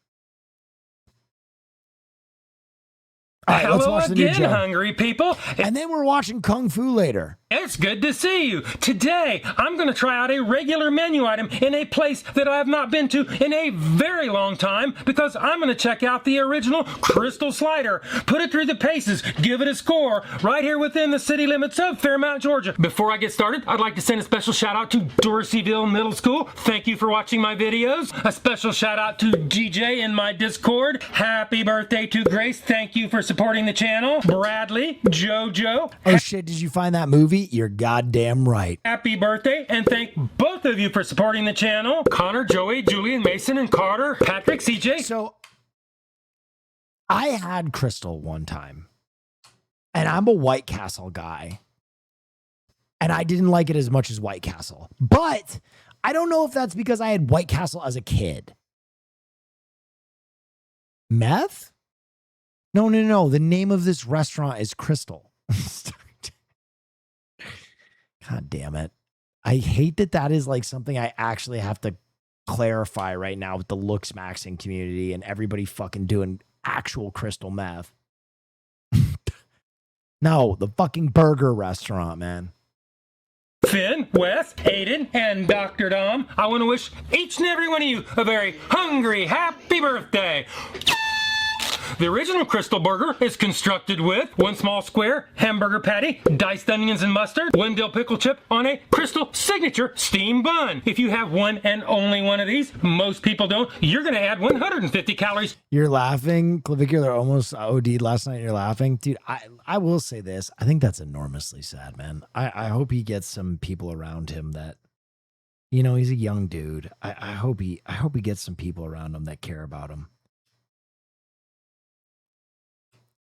All right, let's watch the new again, Joe. hungry people. And then we're watching Kung Fu later. It's good to see you. Today, I'm going to try out a regular menu item in a place that I have not been to in a very long time because I'm going to check out the original Crystal Slider. Put it through the paces. Give it a score right here within the city limits of Fairmount, Georgia. Before I get started, I'd like to send a special shout out to Dorseyville Middle School. Thank you for watching my videos. A special shout out to GJ in my Discord. Happy birthday to Grace. Thank you for supporting the channel. Bradley, JoJo. Oh shit, did you find that movie? You're goddamn right. Happy birthday, and thank both of you for supporting the channel. Connor, Joey, Julian, Mason, and Carter, Patrick, CJ. So I had Crystal one time, and I'm a White Castle guy, and I didn't like it as much as White Castle. But I don't know if that's because I had White Castle as a kid. Meth? No. The name of this restaurant is Crystal. God damn it. I hate that is like something I actually have to clarify right now with the looks maxing community and everybody fucking doing actual crystal meth. No, the fucking burger restaurant, man. Finn, Wes, Aiden, and Dr. Dom, I want to wish each and every one of you a very hungry, happy birthday. The original Crystal Burger is constructed with one small square hamburger patty, diced onions and mustard, one dill pickle chip on a Crystal signature steam bun. If you have one and only one of these, most people don't, you're going to add 150 calories. You're laughing. Clavicular almost OD'd last night. And you're laughing. Dude, I will say this. I think that's enormously sad, man. I hope he gets some people around him that, you know, he's a young dude. I hope he gets some people around him that care about him.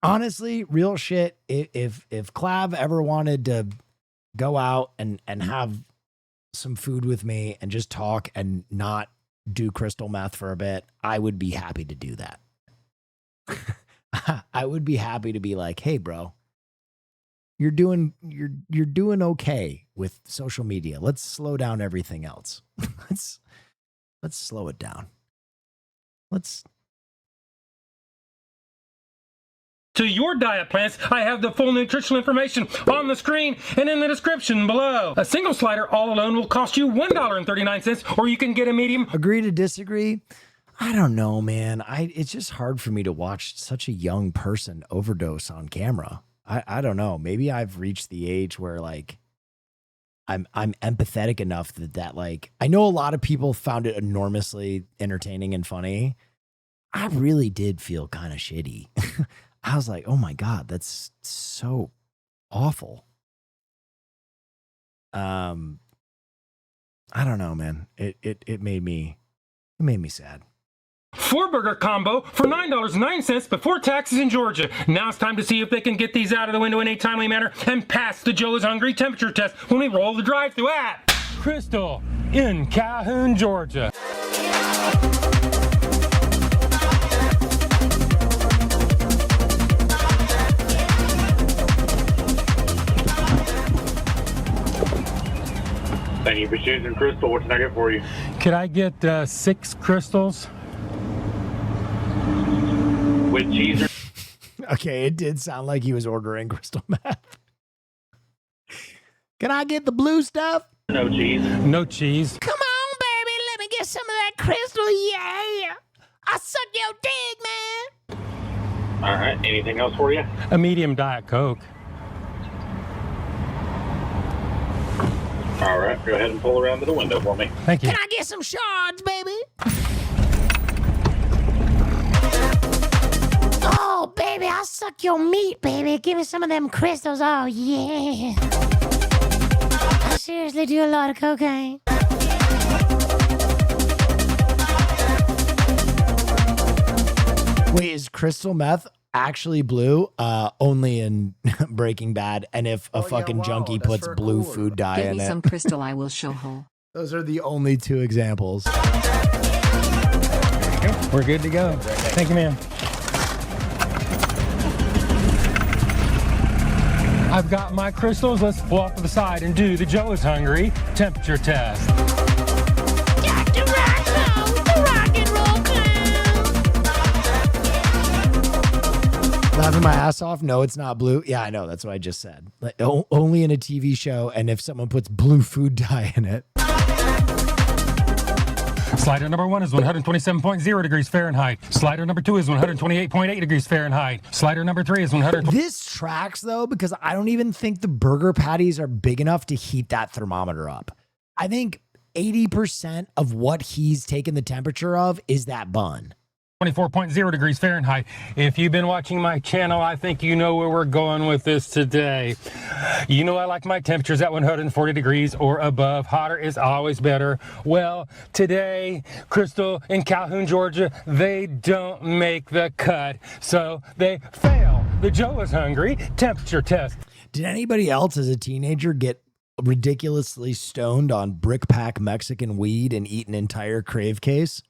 Honestly, real shit, if Clav ever wanted to go out and have some food with me and just talk and not do crystal meth for a bit, I would be happy to do that. I would be happy to be like, hey, bro, you're doing okay with social media. Let's slow down everything else. Let's slow it down. To your diet plans, I have the full nutritional information on the screen and in the description below. A single slider all alone will cost you $1.39, or you can get a medium. Agree to disagree? I don't know, man. It's just hard for me to watch such a young person overdose on camera. I don't know. Maybe I've reached the age where like I'm empathetic enough that like I know a lot of people found it enormously entertaining and funny. I really did feel kind of shitty. I was like, oh my God, that's so awful. I don't know, man. It made me sad. 4-burger combo for $9.09 before taxes in Georgia. Now it's time to see if they can get these out of the window in a timely manner and pass the Joe is Hungry temperature test when we roll the drive-thru at Crystal in Calhoun, Georgia. Thank you for choosing Crystal. What can I get for you? Could I get 6 crystals? With cheese or... Okay, it did sound like he was ordering crystal meth. Can I get the blue stuff? No cheese. No cheese. Come on, baby. Let me get some of that crystal. Yeah. I suck your dick, man. All right. Anything else for you? A medium Diet Coke. All right. Go ahead and pull around to the window for me. Thank you. Can I get some shards, baby? Oh, baby, I'll suck your meat, baby. Give me some of them crystals. Oh, yeah. I seriously do a lot of cocaine. Wait, is crystal meth actually blue? Only in Breaking Bad. And if a fucking junkie puts blue food dye Give in me it. some crystal, I will show hole. Those are the only 2 examples. We're good to go. Thank you, ma'am. I've got my crystals. Let's pull off to the side and do the Joe is Hungry temperature test. Laughing my ass off? No, it's not blue. Yeah, I know. That's what I just said. Like, only in a TV show, and if someone puts blue food dye in it. Slider number 1 is 127.0 degrees Fahrenheit. Slider number 2 is 128.8 degrees Fahrenheit. Slider number 3 is 100. This tracks, though, because I don't even think the burger patties are big enough to heat that thermometer up. I think 80% of what he's taken the temperature of is that bun. 24.0 degrees Fahrenheit. If you've been watching my channel, I think you know where we're going with this today. You know I like my temperatures at 140 degrees or above. Hotter is always better. Well, today, Crystal in Calhoun, Georgia, they don't make the cut. So they fail the Joe is Hungry temperature test. Did anybody else as a teenager get ridiculously stoned on brick pack Mexican weed and eat an entire Crave case?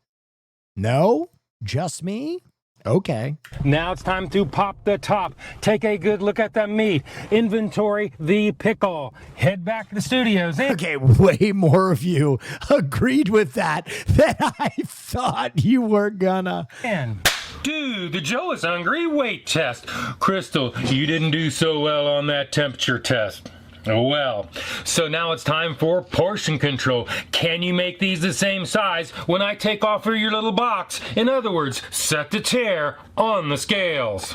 No? Just me? Okay. Now it's time to pop the top. Take a good look at the meat. Inventory the pickle. Head back to the studios. Okay, way more of you agreed with that than I thought you were gonna. And do the Joe is Hungry weight test. Crystal, you didn't do so well on that temperature test. Well, so now it's time for portion control. Can you make these the same size when I take off of your little box? In other words, set the chair on the scales.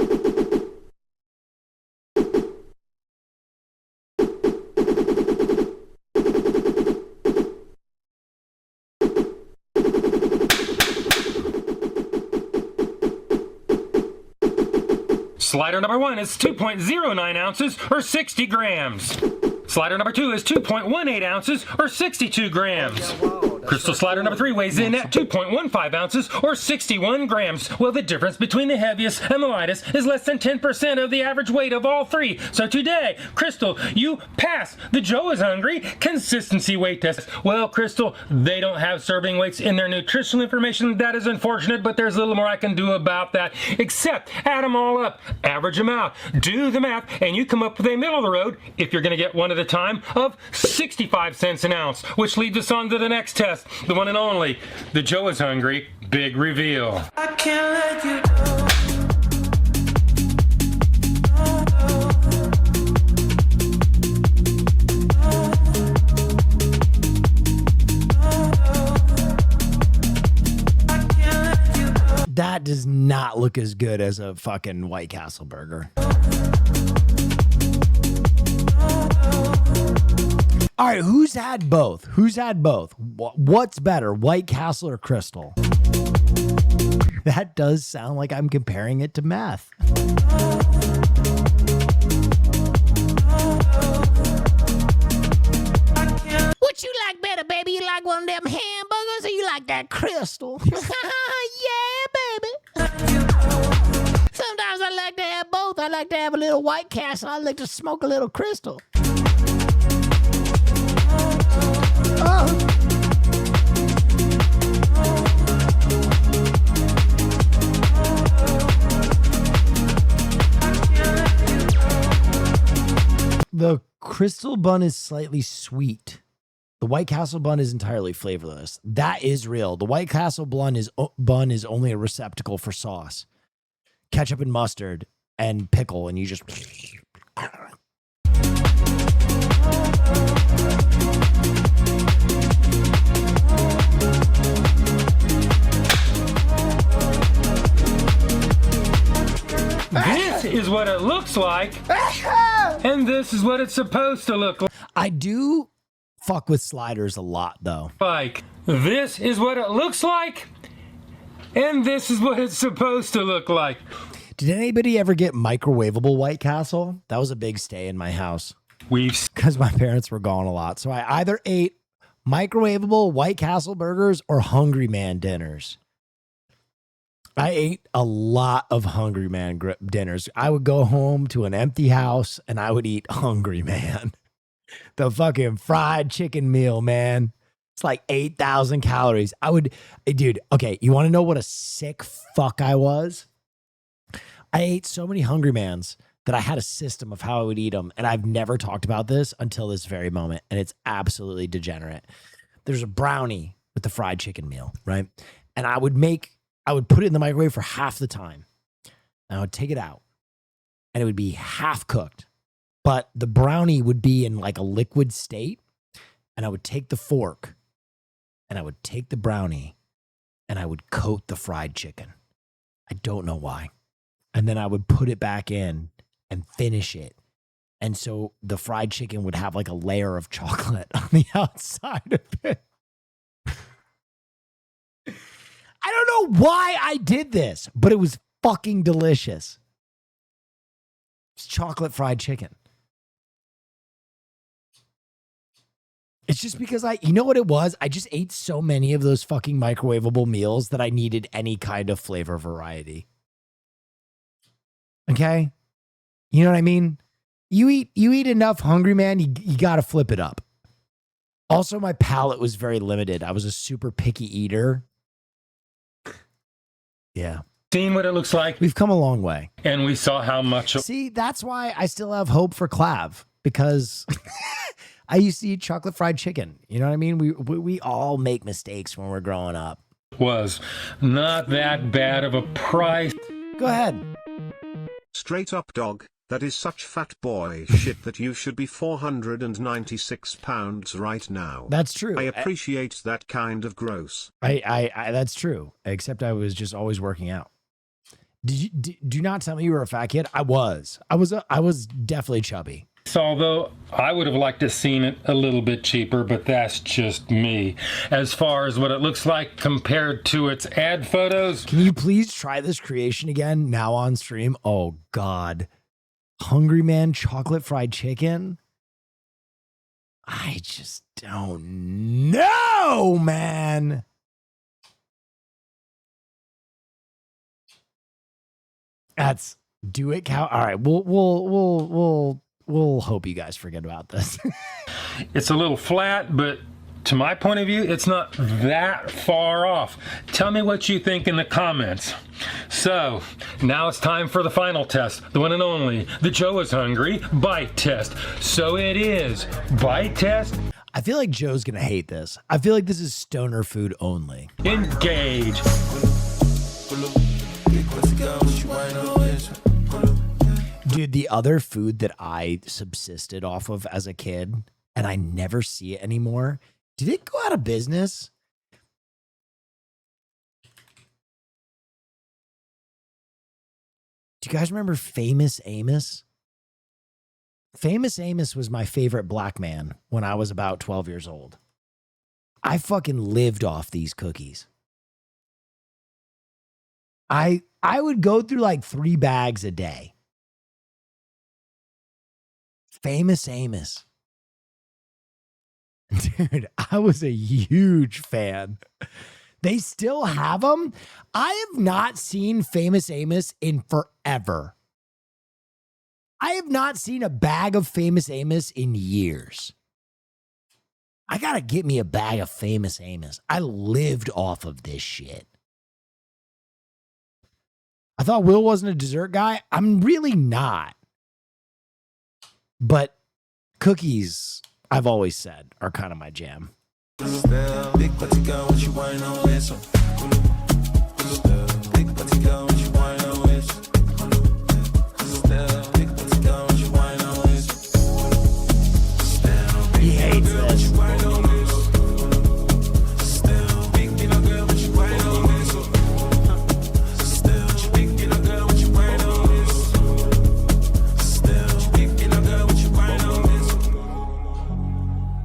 Slider number 1 is 2.09 ounces or 60 grams. Slider number 2 is 2.18 ounces or 62 grams. Crystal slider number 3 weighs in at 2.15 ounces or 61 grams. Well, the difference between the heaviest and the lightest is less than 10% of the average weight of all three. So today, Crystal, you pass the Joe is Hungry consistency weight test. Well, Crystal, they don't have serving weights in their nutritional information. That is unfortunate, but there's a little more I can do about that, except add them all up, average them out, do the math, and you come up with a middle of the road, if you're going to get one at a time, of 65 cents an ounce, which leads us on to the next test. The one and only, the Joe is Hungry big reveal. I can't let you go. That does not look as good as a fucking White Castle burger. All right, who's had both? Who's had both? What's better, White Castle or Crystal? That does sound like I'm comparing it to meth. What you like better, baby? You like one of them hamburgers or you like that Crystal? Yeah, baby. Sometimes I like to have both. I like to have a little White Castle. I like to smoke a little Crystal. The Crystal bun is slightly sweet. The White Castle bun is entirely flavorless. That is real. The White Castle bun is only a receptacle for sauce, ketchup and mustard, and pickle, and you just. This is what it looks like, and this is what it's supposed to look like. I do fuck with sliders a lot, though. Like, this is what it looks like, and this is what it's supposed to look like. Did anybody ever get microwavable White Castle? That was a big stay in my house. Because my parents were gone a lot. So I either ate microwavable White Castle burgers or Hungry Man dinners. I ate a lot of Hungry Man dinners. I would go home to an empty house and I would eat Hungry Man. The fucking fried chicken meal, man. It's like 8,000 calories. Dude, okay, you want to know what a sick fuck I was? I ate so many Hungry Mans that I had a system of how I would eat them. And I've never talked about this until this very moment. And it's absolutely degenerate. There's a brownie with the fried chicken meal, right? And I would put it in the microwave for half the time. And I would take it out and it would be half cooked, but the brownie would be in like a liquid state. And I would take the fork and I would take the brownie and I would coat the fried chicken. I don't know why. And then I would put it back in and finish it. And so the fried chicken would have like a layer of chocolate on the outside of it. I don't know why I did this, but it was fucking delicious. It's chocolate fried chicken. It's just because you know what it was? I just ate so many of those fucking microwavable meals that I needed any kind of flavor variety. Okay? You know what I mean? You eat enough Hungry Man, you got to flip it up. Also, my palate was very limited. I was a super picky eater. Yeah. Seen what it looks like. We've come a long way. And we saw how much. See, that's why I still have hope for Clav, because I used to eat chocolate fried chicken. You know what I mean? We all make mistakes when we're growing up. Was not that bad of a price. Go ahead. Straight up, dog. That is such fat boy shit that you should be 496 pounds right now. That's true. I appreciate that kind of gross. I that's true. Except I was just always working out. Do not tell me you were a fat kid. I was definitely chubby. So although I would have liked to seen it a little bit cheaper, but that's just me. As far as what it looks like compared to its ad photos. Can you please try this creation again now on stream? Oh God. Hungry Man chocolate fried chicken? I just don't know, man. That's do it, cow. All right, we'll hope you guys forget about this. It's a little flat, but to my point of view, it's not that far off. Tell me what you think in the comments. So, now it's time for the final test, the one and only, the Joe is Hungry bite test. So it is, bite test. I feel like Joe's gonna hate this. I feel like this is stoner food only. Engage. Dude, the other food that I subsisted off of as a kid, and I never see it anymore, did it go out of business? Do you guys remember Famous Amos? Famous Amos was my favorite black man when I was about 12 years old. I fucking lived off these cookies. I would go through like 3 bags a day. Famous Amos. Dude, I was a huge fan. They still have them. I have not seen Famous Amos in forever. I have not seen a bag of Famous Amos in years. I gotta get me a bag of Famous Amos. I lived off of this shit. I thought Will wasn't a dessert guy. I'm really not. But cookies, I've always said, are kind of my jam. He hates this.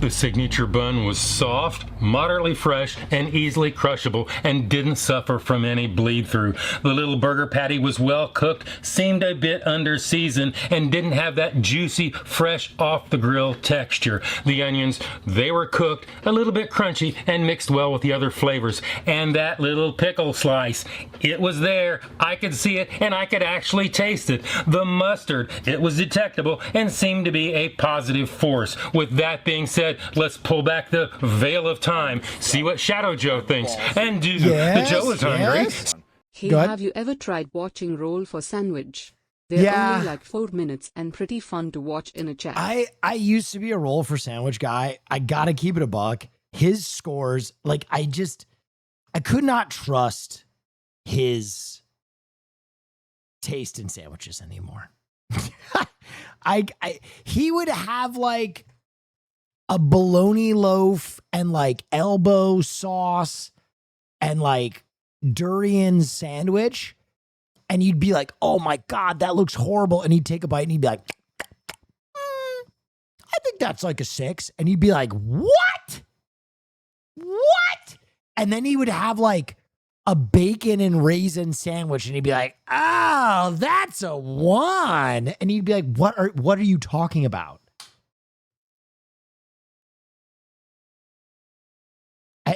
The signature bun was soft, moderately fresh, and easily crushable, and didn't suffer from any bleed through. The little burger patty was well cooked, seemed a bit under seasoned, and didn't have that juicy, fresh off the grill texture. The onions, they were cooked, a little bit crunchy, and mixed well with the other flavors. And that little pickle slice, it was there. I could see it, and I could actually taste it. The mustard, it was detectable, and seemed to be a positive force. With that being said, let's pull back the veil of time, see what Shadow Joe thinks, and do the Joe is Hungry. Hey, have you ever tried watching Roll for Sandwich? They're Yeah. only like 4 minutes and pretty fun to watch in a chat. I used to be a roll for sandwich guy. I gotta keep it a buck. His scores, like I could not trust his taste in sandwiches anymore. He would have like a bologna loaf and like elbow sauce and like durian sandwich, and you'd be like, oh my God, that looks horrible. And he'd take a bite and he'd be like, I think that's like a 6. And you'd be like, what? What? And then he would have like a bacon and raisin sandwich and he'd be like, oh, that's a 1. And he'd be like, what are you talking about?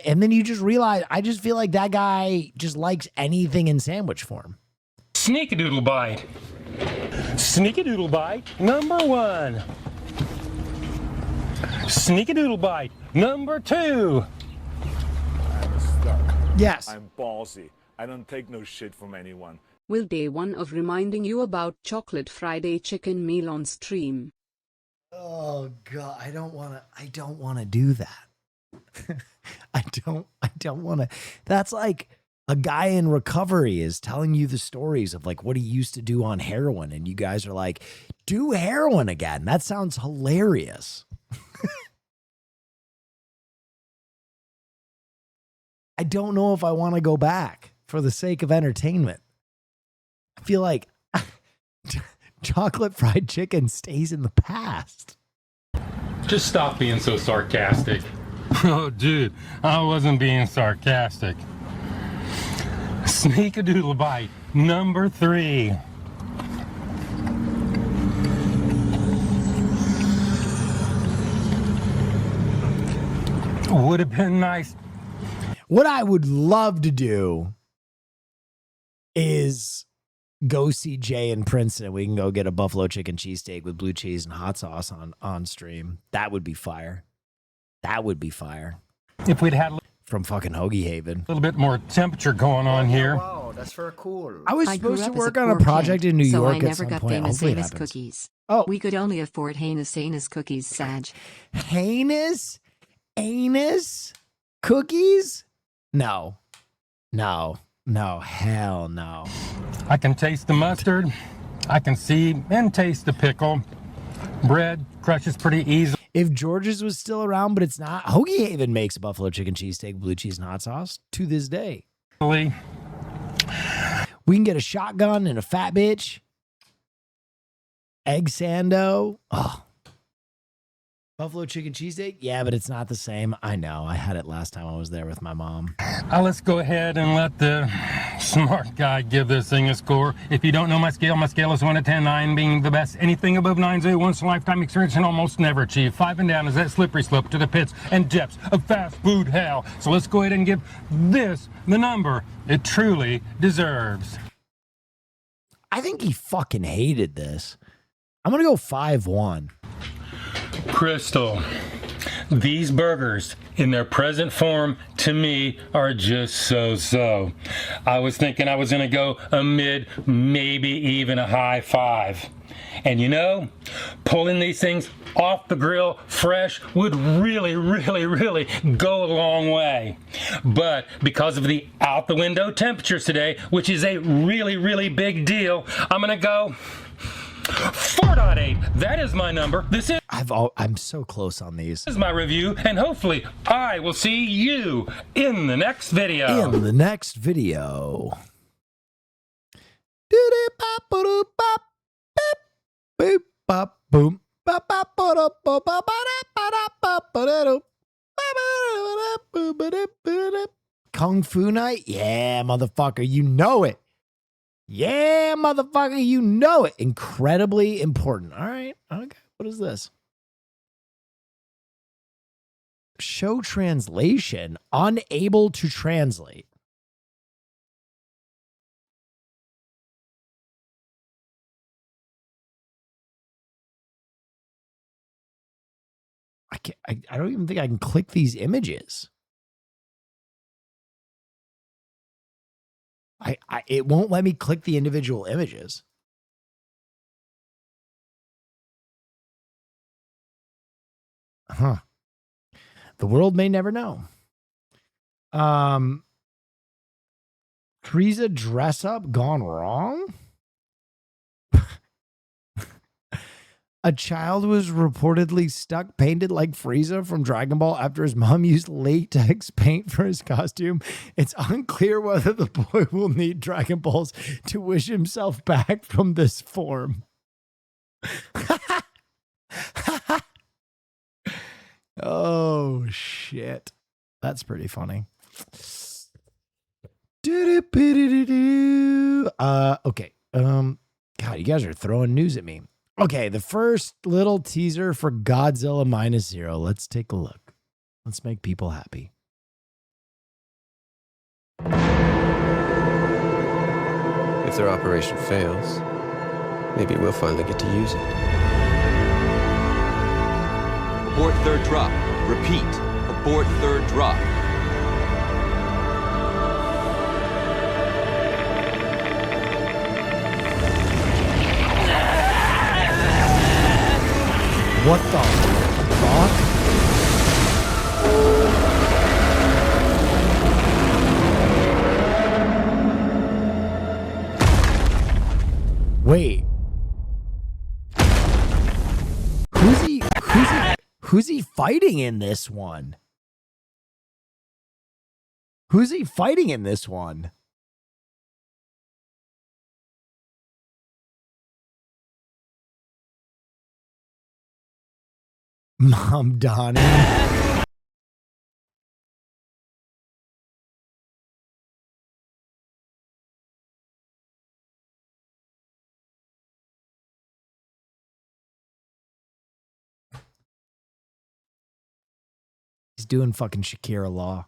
And then you just realize, I just feel like that guy just likes anything in sandwich form. Sneakadoodle bite. Sneakadoodle bite number 1. Sneakadoodle bite number 2. I'm a stud. Yes. I'm ballsy. I don't take no shit from anyone. Will day 1 of reminding you about chocolate Friday chicken meal on stream. Oh God, I don't want to do that. I don't want to. That's like a guy in recovery is telling you the stories of like what he used to do on heroin. And you guys are like, do heroin again. That sounds hilarious. I don't know if I want to go back for the sake of entertainment. I feel like chocolate fried chicken stays in the past. Just stop being so sarcastic. Oh, dude, I wasn't being sarcastic. Sneakadoodle bite number 3. Would have been nice. What I would love to do is go see Jay in Princeton. We can go get a buffalo chicken cheesesteak with blue cheese and hot sauce on stream. That would be fire. That would be fire. If we'd had from fucking Hoagie Haven. A little bit more temperature going on here. Wow, that's very cool. I was I grew supposed to up as work a on a poor project kid, in New so York I at never some got point. famous Hopefully it Heinous happens. cookies. Oh. We could only afford heinous cookies, Sag. Heinous cookies? No, hell no. I can taste the mustard. I can see and taste the pickle. Bread crushes pretty easily. If George's was still around, but it's not, Hoagie Haven makes a buffalo chicken cheesesteak, blue cheese, and hot sauce to this day. We can get a shotgun and a fat bitch. Egg sando. Oh. Buffalo chicken cheesesteak? Yeah, but it's not the same. I know. I had it last time I was there with my mom. Let's go ahead and let the smart guy give this thing a score. If you don't know my scale is 1 to 10, 9 being the best. Anything above 9 is a once-in-a-lifetime experience and almost never achieved. 5 and down is that slippery slope to the pits and depths of fast food hell. So let's go ahead and give this the number it truly deserves. I think he fucking hated this. I'm going to go 5-1. Crystal, these burgers in their present form to me are just so. I was thinking I was going to go a mid, maybe even a high 5. And you know, pulling these things off the grill fresh would really go a long way. But because of the out the window temperatures today, which is a really big deal, I'm going to go 4.8. That is my number. I'm so close on these. This is my review, and hopefully I will see you in the next video. In the next video. Kung Fu Night? Yeah, motherfucker, you know it. Yeah, motherfucker, you know it. Incredibly important. All right. Okay. What is this? Show translation. Unable to translate. I don't even think I can click these images. It won't let me click the individual images. Huh. The world may never know. Frieza dress up gone wrong? A child was reportedly stuck painted like Frieza from Dragon Ball after his mom used latex paint for his costume. It's unclear whether the boy will need Dragon Balls to wish himself back from this form. Oh, shit. That's pretty funny. Okay. God, you guys are throwing news at me. Okay, the first little teaser for Godzilla Minus Zero. Let's take a look. Let's make people happy. If their operation fails, maybe we'll finally get to use it. Abort third drop. Repeat. Abort third drop. What the fuck? Wait. Who's he fighting in this one? Who's he fighting in this one? Mom Donnie. He's doing fucking Shakira Law.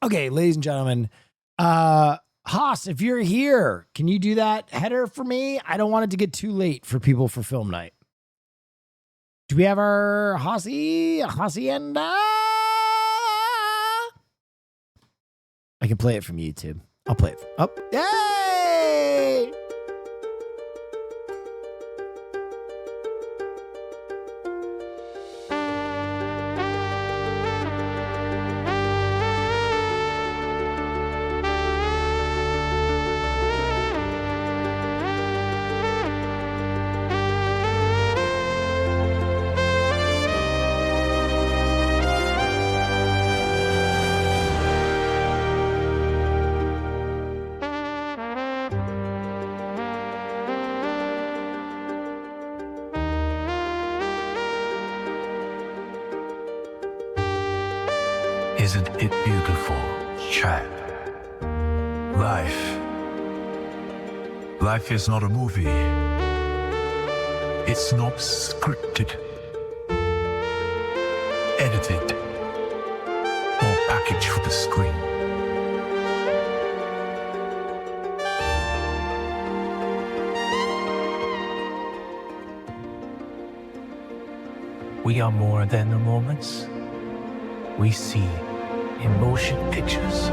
Okay, ladies and gentlemen. Haas, if you're here, can you do that header for me? I don't want it to get too late for people for film night. Do we have our Hacienda? I can play it from YouTube. I'll play it. Up. Yay! Isn't it beautiful, chap? Life is not a movie. It's not scripted, edited, or packaged for the screen. We are more than the moments we see in motion pictures.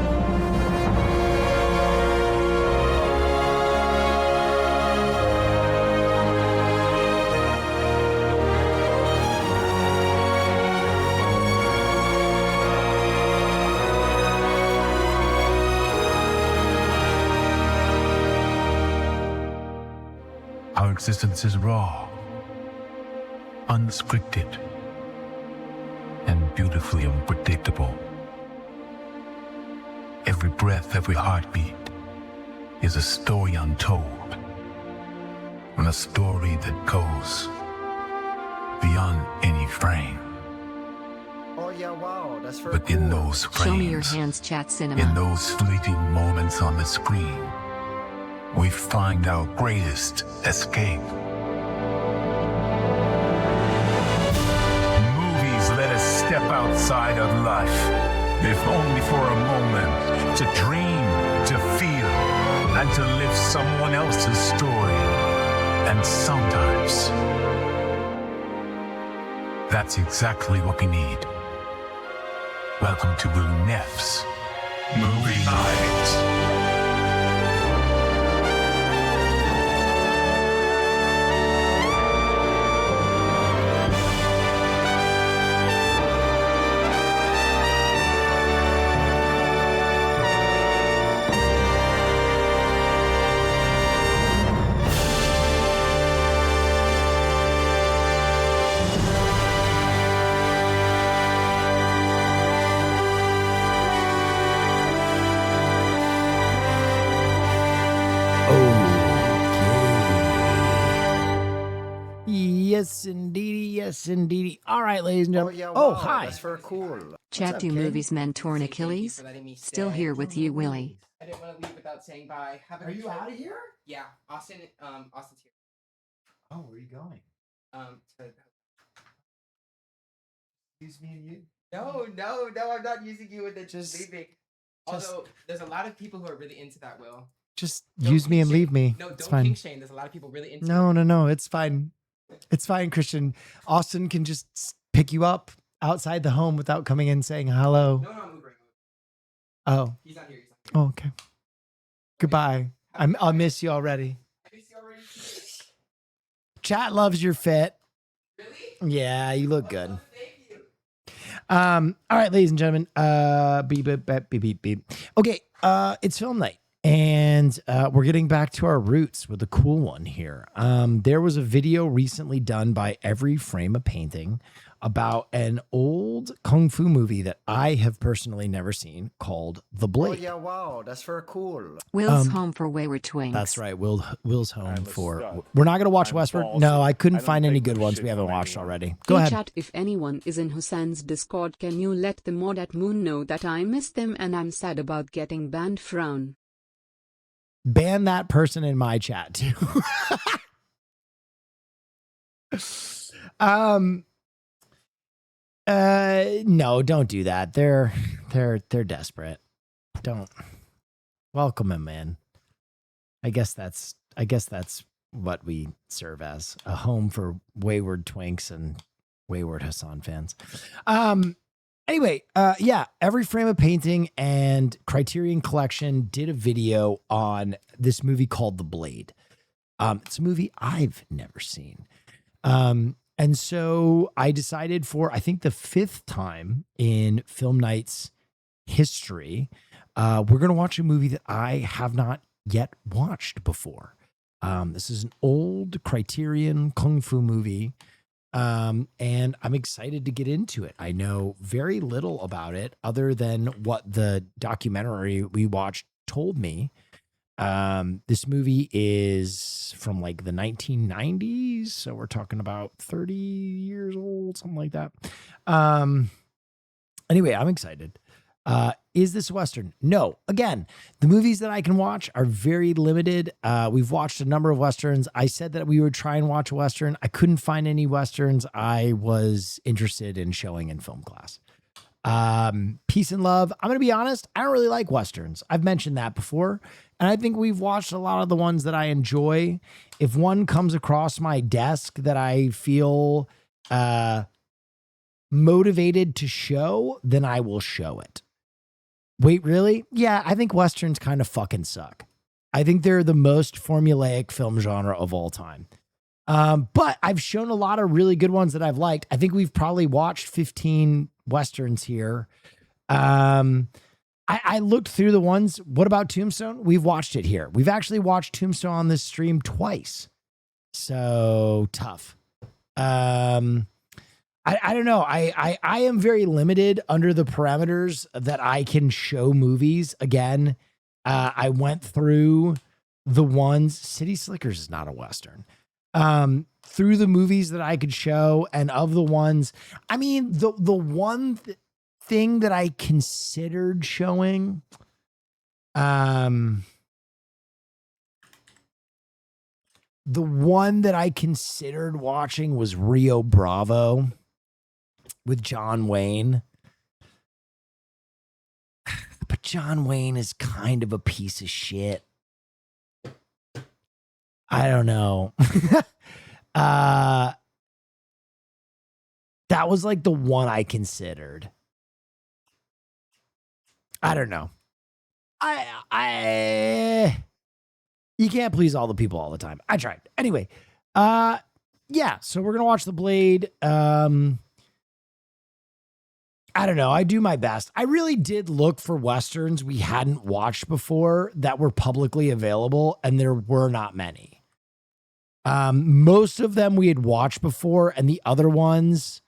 Our existence is raw, unscripted, and beautifully unpredictable. Every breath, every heartbeat is a story untold, and a story that goes beyond any frame. Oh yeah, wow, that's very But in those frames, Show me your hands, chat cinema. in those fleeting moments on the screen, we find our greatest escape. Movies let us step outside of life, if only for a moment, to dream, to feel, and to live someone else's story. And sometimes, that's exactly what we need. Welcome to Blue Neff's Movie Night. Yes, indeedy. Yes, indeedy. All right, ladies and Oh, gentlemen. yeah, Oh, wow, hi. that's very cool. Chat do movies men torn Achilles? Still here with you, Willie. I didn't want to leave without saying bye. Are you out of here? Yeah, Austin's here. Oh, where are you going? To... Use me and you? No, I'm not using you with the just leaving. Although there's a lot of people who are really into that, Will. Just use me and leave me. No, It's don't fine. kink shame. There's a lot of people really into it. No. It's fine. It's fine, Christian. Austin can just pick you up outside the home without coming in saying hello. No, I'm moving. Oh. He's not here. Oh, okay. Goodbye. I'll miss you already. I miss you already. Chat loves your fit. Really? Yeah, you look good. Thank you. All right, ladies and gentlemen. Beep, beep, beep, beep, beep, beep. Okay, it's film night. And we're getting back to our roots with a cool one here. There was a video recently done by Every Frame a Painting about an old kung fu movie that I have personally never seen called The Oh, Blade. yeah, wow, that's very cool. Will's home for wayward twinks. That's right. Will's home for. stud. We're not going to watch I'm Westward. ballsy. No, I couldn't I don't find any take good no ones shit we haven't from watched anyone. already. Go Hey ahead. chat, if anyone is in Hussein's Discord, can you let the mod at Moon know that I missed them and I'm sad about getting banned frown. Ban that person in my chat too. No, don't do that. They're desperate. Don't welcome him, man. I guess that's what we serve as, a home for wayward twinks and wayward Hassan fans. Anyway, yeah, Every Frame a Painting and Criterion Collection did a video on this movie called The Blade. It's a movie I've never seen. And so I decided for, I think, the 5th time in Film Night's history, we're going to watch a movie that I have not yet watched before. This is an old Criterion Kung Fu movie. And I'm excited to get into it. I know very little about it other than what the documentary we watched told me. This movie is from like the 1990s. So we're talking about 30 years old, something like that. Anyway, I'm excited. Is this Western? No. Again, the movies that I can watch are very limited. We've watched a number of Westerns. I said that we would try and watch a Western. I couldn't find any Westerns I was interested in showing in film class. Peace and Love. I'm going to be honest. I don't really like Westerns. I've mentioned that before. And I think we've watched a lot of the ones that I enjoy. If one comes across my desk that I feel motivated to show, then I will show it. Wait, really? Yeah, I think Westerns kind of fucking suck. I think they're the most formulaic film genre of all time. But I've shown a lot of really good ones that I've liked. I think we've probably watched 15 Westerns here. I looked through the ones. What about Tombstone? We've watched it here. We've actually watched Tombstone on this stream twice. So tough. I don't know. I am very limited under the parameters that I can show movies. Again, I went through the ones. City Slickers is not a Western. Through the movies that I could show, and of the ones, I mean, the one thing that I considered showing, the one that I considered watching was Rio Bravo with John Wayne. But John Wayne is kind of a piece of shit. I don't know. That was like the one I considered. I don't know. You can't please all the people all the time. I tried. Anyway, yeah, so we're gonna watch The Blade. I don't know. I do my best. I really did look for Westerns we hadn't watched before that were publicly available, and there were not many. Most of them we had watched before, and the other ones,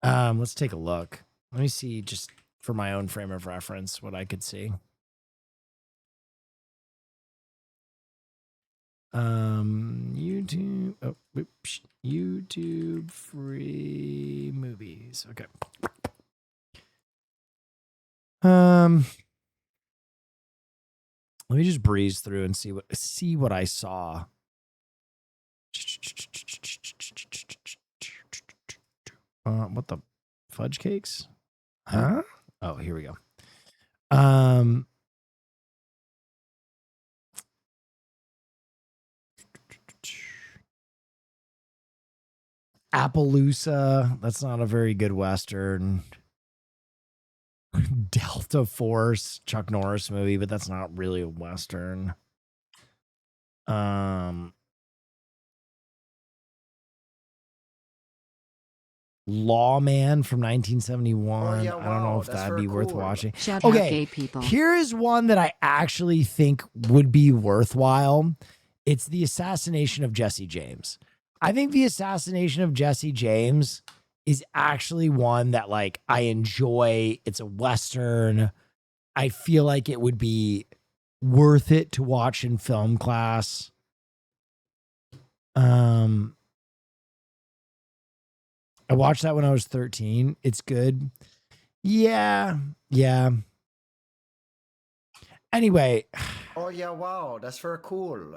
let's take a look. Let me see, just for my own frame of reference, what I could see. YouTube. Oh, oops, YouTube free movies. Okay. Let me just breeze through and see what I saw. What the fudge cakes? Huh? Oh, here we go. Appaloosa. That's not a very good Western. Delta Force, Chuck Norris movie, but that's not really a Western. Lawman from 1971. yeah, I don't know wow, if that's that'd very be worth cool. watching. Shout out gay people. Here is one that I actually think would be worthwhile. It's the assassination of Jesse James. I think the assassination of Jesse James is actually one that like I enjoy. It's a Western. I feel like it would be worth it to watch in film class. I watched that when I was 13. It's good. Yeah. Anyway. Oh yeah, wow, that's very cool.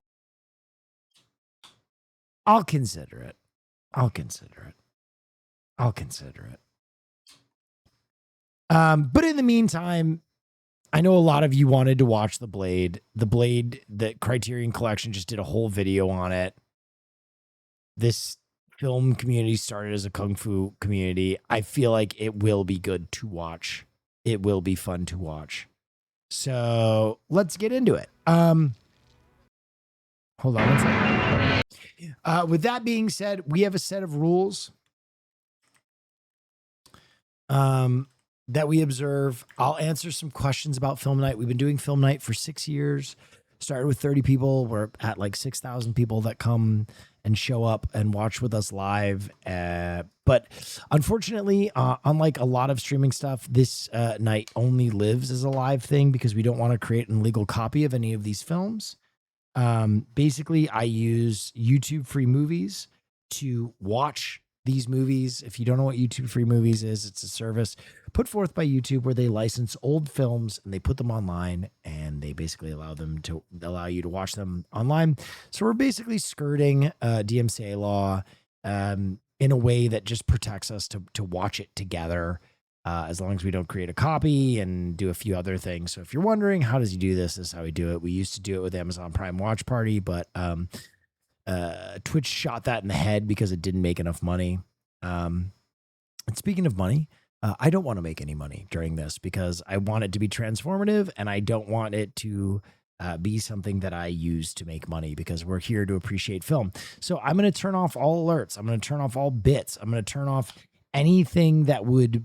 I'll consider it. But in the meantime, I know a lot of you wanted to watch The Blade. The Blade, the Criterion Collection just did a whole video on it. This film community started as a kung fu community. I feel like it will be good to watch. It will be fun to watch. So let's get into it. Hold on one second. With that being said, we have a set of rules that we observe. I'll answer some questions about Film Night. We've been doing Film Night for 6 years. Started with 30 people. We're at like 6,000 people that come and show up and watch with us live. But unfortunately, unlike a lot of streaming stuff, this night only lives as a live thing because we don't want to create an illegal copy of any of these films. Basically, I use YouTube free movies to watch these movies. If you don't know what YouTube free movies is, it's a service put forth by YouTube where they license old films and they put them online, and they basically allow you to watch them online. So we're basically skirting DMCA law in a way that just protects us to watch it together, as long as we don't create a copy and do a few other things. So if you're wondering how does he do this, this is how we do it. We used to do it with Amazon Prime Watch Party, but Twitch shot that in the head because it didn't make enough money. And speaking of money, I don't want to make any money during this because I want it to be transformative, and I don't want it to be something that I use to make money, because we're here to appreciate film. So I'm going to turn off all alerts. I'm going to turn off all bits. I'm going to turn off anything that would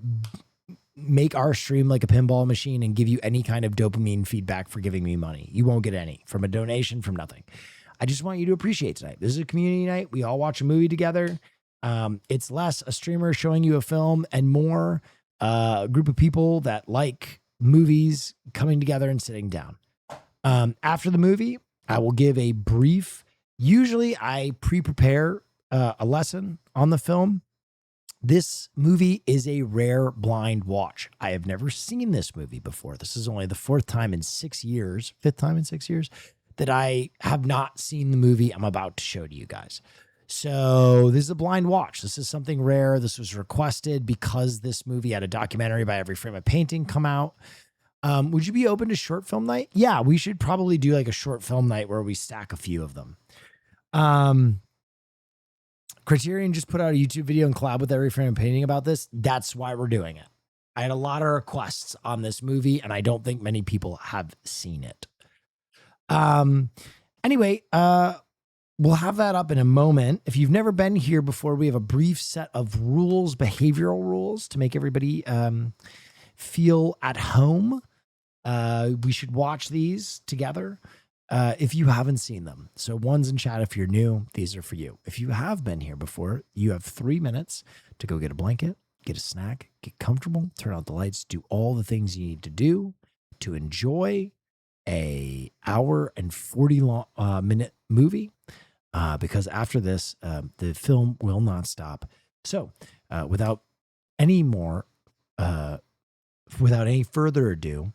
make our stream like a pinball machine and give you any kind of dopamine feedback for giving me money. You won't get any from a donation, from nothing. I just want you to appreciate tonight. This is a community night. We all watch a movie together. It's less a streamer showing you a film and more a group of people that like movies coming together and sitting down. After the movie, I will give a brief, usually I pre-prepare a lesson on the film. This movie is a rare blind watch. I have never seen this movie before. This is only the fifth time in 6 years that I have not seen the movie I'm about to show to you guys. So this is a blind watch. This is something rare. This was requested because this movie had a documentary by Every Frame of Painting come out. Would you be open to short film night? Yeah, we should probably do like a short film night where we stack a few of them. Criterion just put out a YouTube video and collab with Every Frame of Painting about this. That's why we're doing it. I had a lot of requests on this movie, and I don't think many people have seen it. Anyway, we'll have that up in a moment. If you've never been here before, we have a brief set of rules, behavioral rules, to make everybody feel at home. We should watch these together if you haven't seen them. So ones in chat, if you're new, these are for you. If you have been here before, you have 3 minutes to go get a blanket, get a snack, get comfortable, turn out the lights, do all the things you need to do to enjoy a hour and 40 minute movie because after this, the film will not stop. So without any further ado,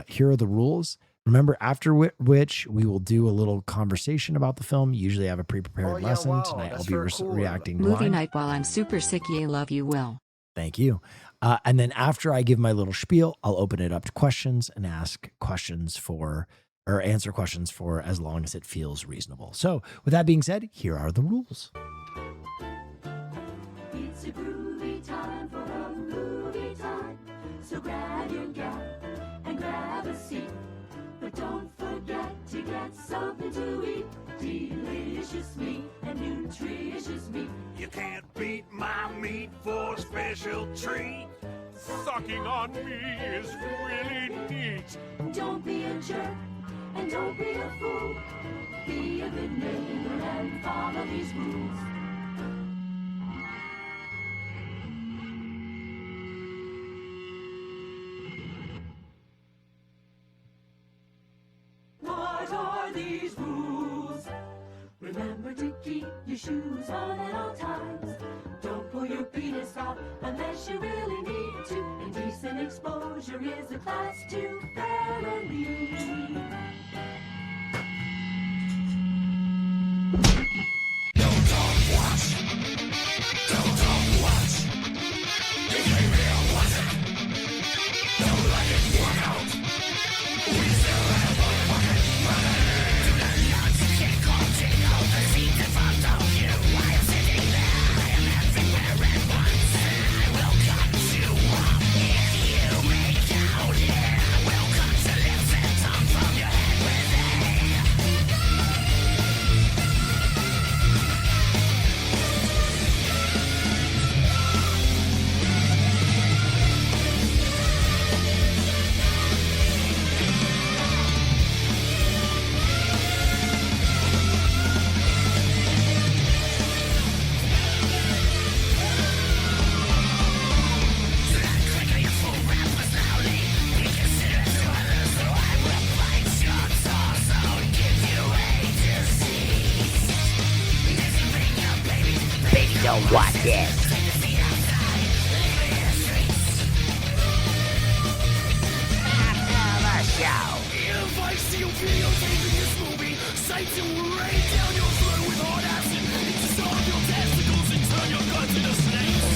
here are the rules. Remember, after which we will do a little conversation about the film. Usually I have a pre-prepared lesson. Tonight I'll be reacting Movie blind. night while I'm super sick. Yeah, love you, Will. Thank you. And then after I give my little spiel, I'll open it up to questions and answer questions for as long as it feels reasonable. So with that being said, here are the rules. It's a groovy time for a movie time. So grab your gap and grab a seat. But don't forget to get something to eat. Delicious meat and nutritious meat. You can't beat my meat for a special treat. Sucking on me is really neat. Don't be a jerk and don't be a fool. Be a good neighbor and follow these rules. What are these rules? Remember to keep your shoes on at all times. Don't pull your penis out unless you really need to. Indecent exposure is a class 2 felony. Don't talk, watch. Don't talk, watch. It may be a pleasant. Don't let it work out. We still have a fucking money. Do not kick or take out the seat in front of you. While sitting there, I am everywhere at once. And I will cut you off if you make out. Yeah, I will cut your lips and tongue from your head with a Don't watch this. If I see you videotaping this movie, sights will rain down your throat with hard acid. Dissolve your testicles and turn your guts into snakes.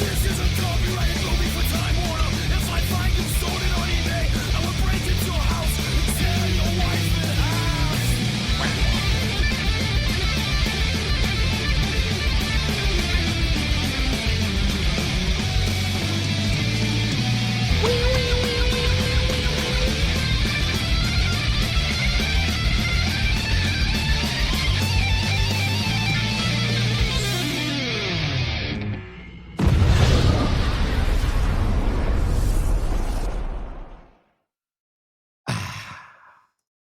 This is a copyrighted movie for Time Warner. If I find you sold it on eBay, I will break into your house and tear your wife in half.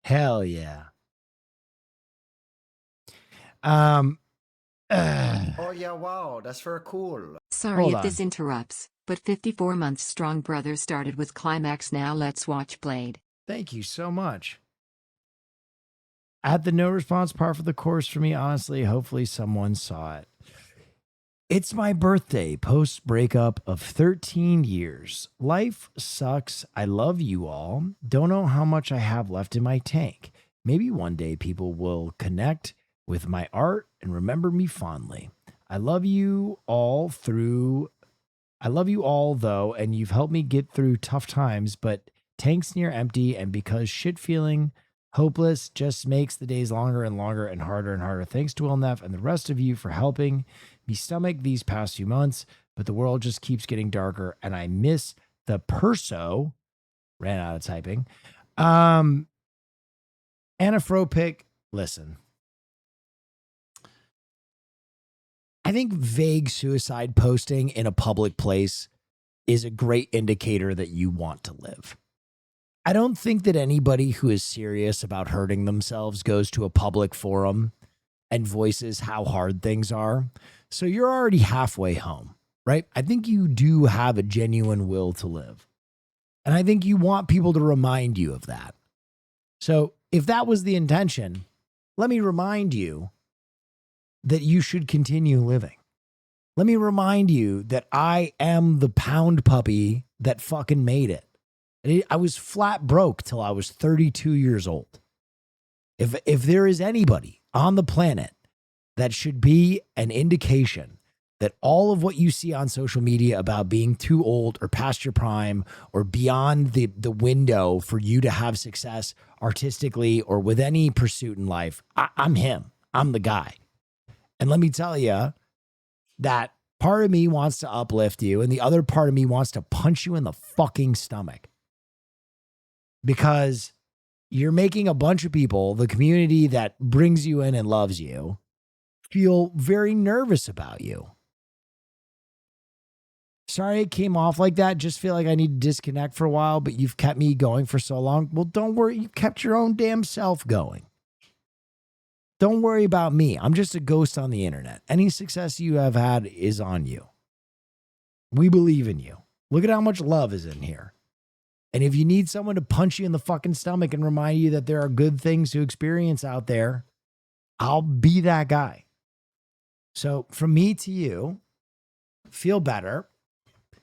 Hell yeah. Oh yeah, wow, that's very cool. Sorry Hold if on. this interrupts, but 54 months strong brother started with climax. Now let's watch Blade. Thank you so much. At the no response part for the course for me, honestly, hopefully someone saw it. It's my birthday post breakup of 13 years. Life sucks. I love you all. Don't know how much I have left in my tank. Maybe one day people will connect with my art and remember me fondly. I love you all though, and you've helped me get through tough times, but tank's near empty, and because shit feeling hopeless just makes the days longer and longer and harder. Thanks to Wilnef and the rest of you for helping me stomach these past few months, but the world just keeps getting darker, and I miss the perso. Ran out of typing. Anaphropic, listen. I think vague suicide posting in a public place is a great indicator that you want to live. I don't think that anybody who is serious about hurting themselves goes to a public forum and voices how hard things are. So you're already halfway home, right? I think you do have a genuine will to live. And I think you want people to remind you of that. So if that was the intention, let me remind you that you should continue living. Let me remind you that I am the pound puppy that fucking made it. And I was flat broke till I was 32 years old. If there is anybody on the planet that should be an indication that all of what you see on social media about being too old or past your prime or beyond the window for you to have success artistically or with any pursuit in life, I'm him. I'm the guy. And let me tell you that part of me wants to uplift you and the other part of me wants to punch you in the fucking stomach. Because you're making a bunch of people, the community that brings you in and loves you, feel very nervous about you. Sorry it came off like that. Just feel like I need to disconnect for a while, but you've kept me going for so long. Well, don't worry. You kept your own damn self going. Don't worry about me. I'm just a ghost on the internet. Any success you have had is on you. We believe in you. Look at how much love is in here. And if you need someone to punch you in the fucking stomach and remind you that there are good things to experience out there, I'll be that guy. So from me to you, feel better.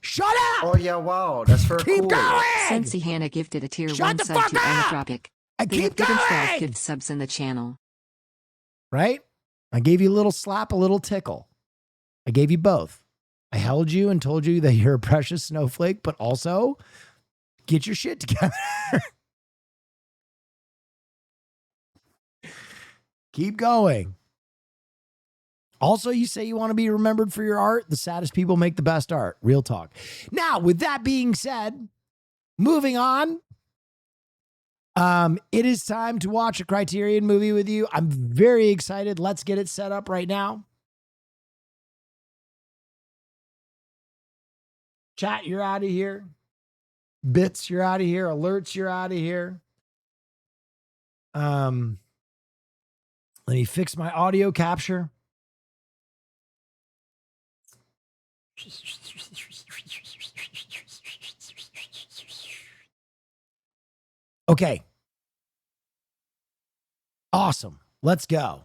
Shut up! Oh yeah, wow, that's for Keep cool. going! Sensi Hannah gifted a tier Shut 1 the sub fuck to up! Anatropic. I They keep have given 12 going! gift subs in the channel. Right? I gave you a little slap, a little tickle. I gave you both. I held you and told you that you're a precious snowflake, but also get your shit together. Keep going. Also, you say you want to be remembered for your art. The saddest people make the best art. Real talk. Now, with that being said, moving on. It is time to watch a Criterion movie with you. I'm very excited. Let's get it set up right now. Chat, you're out of here. Bits, you're out of here. Alerts, you're out of here. Let me fix my audio capture. Okay. Awesome. Let's go.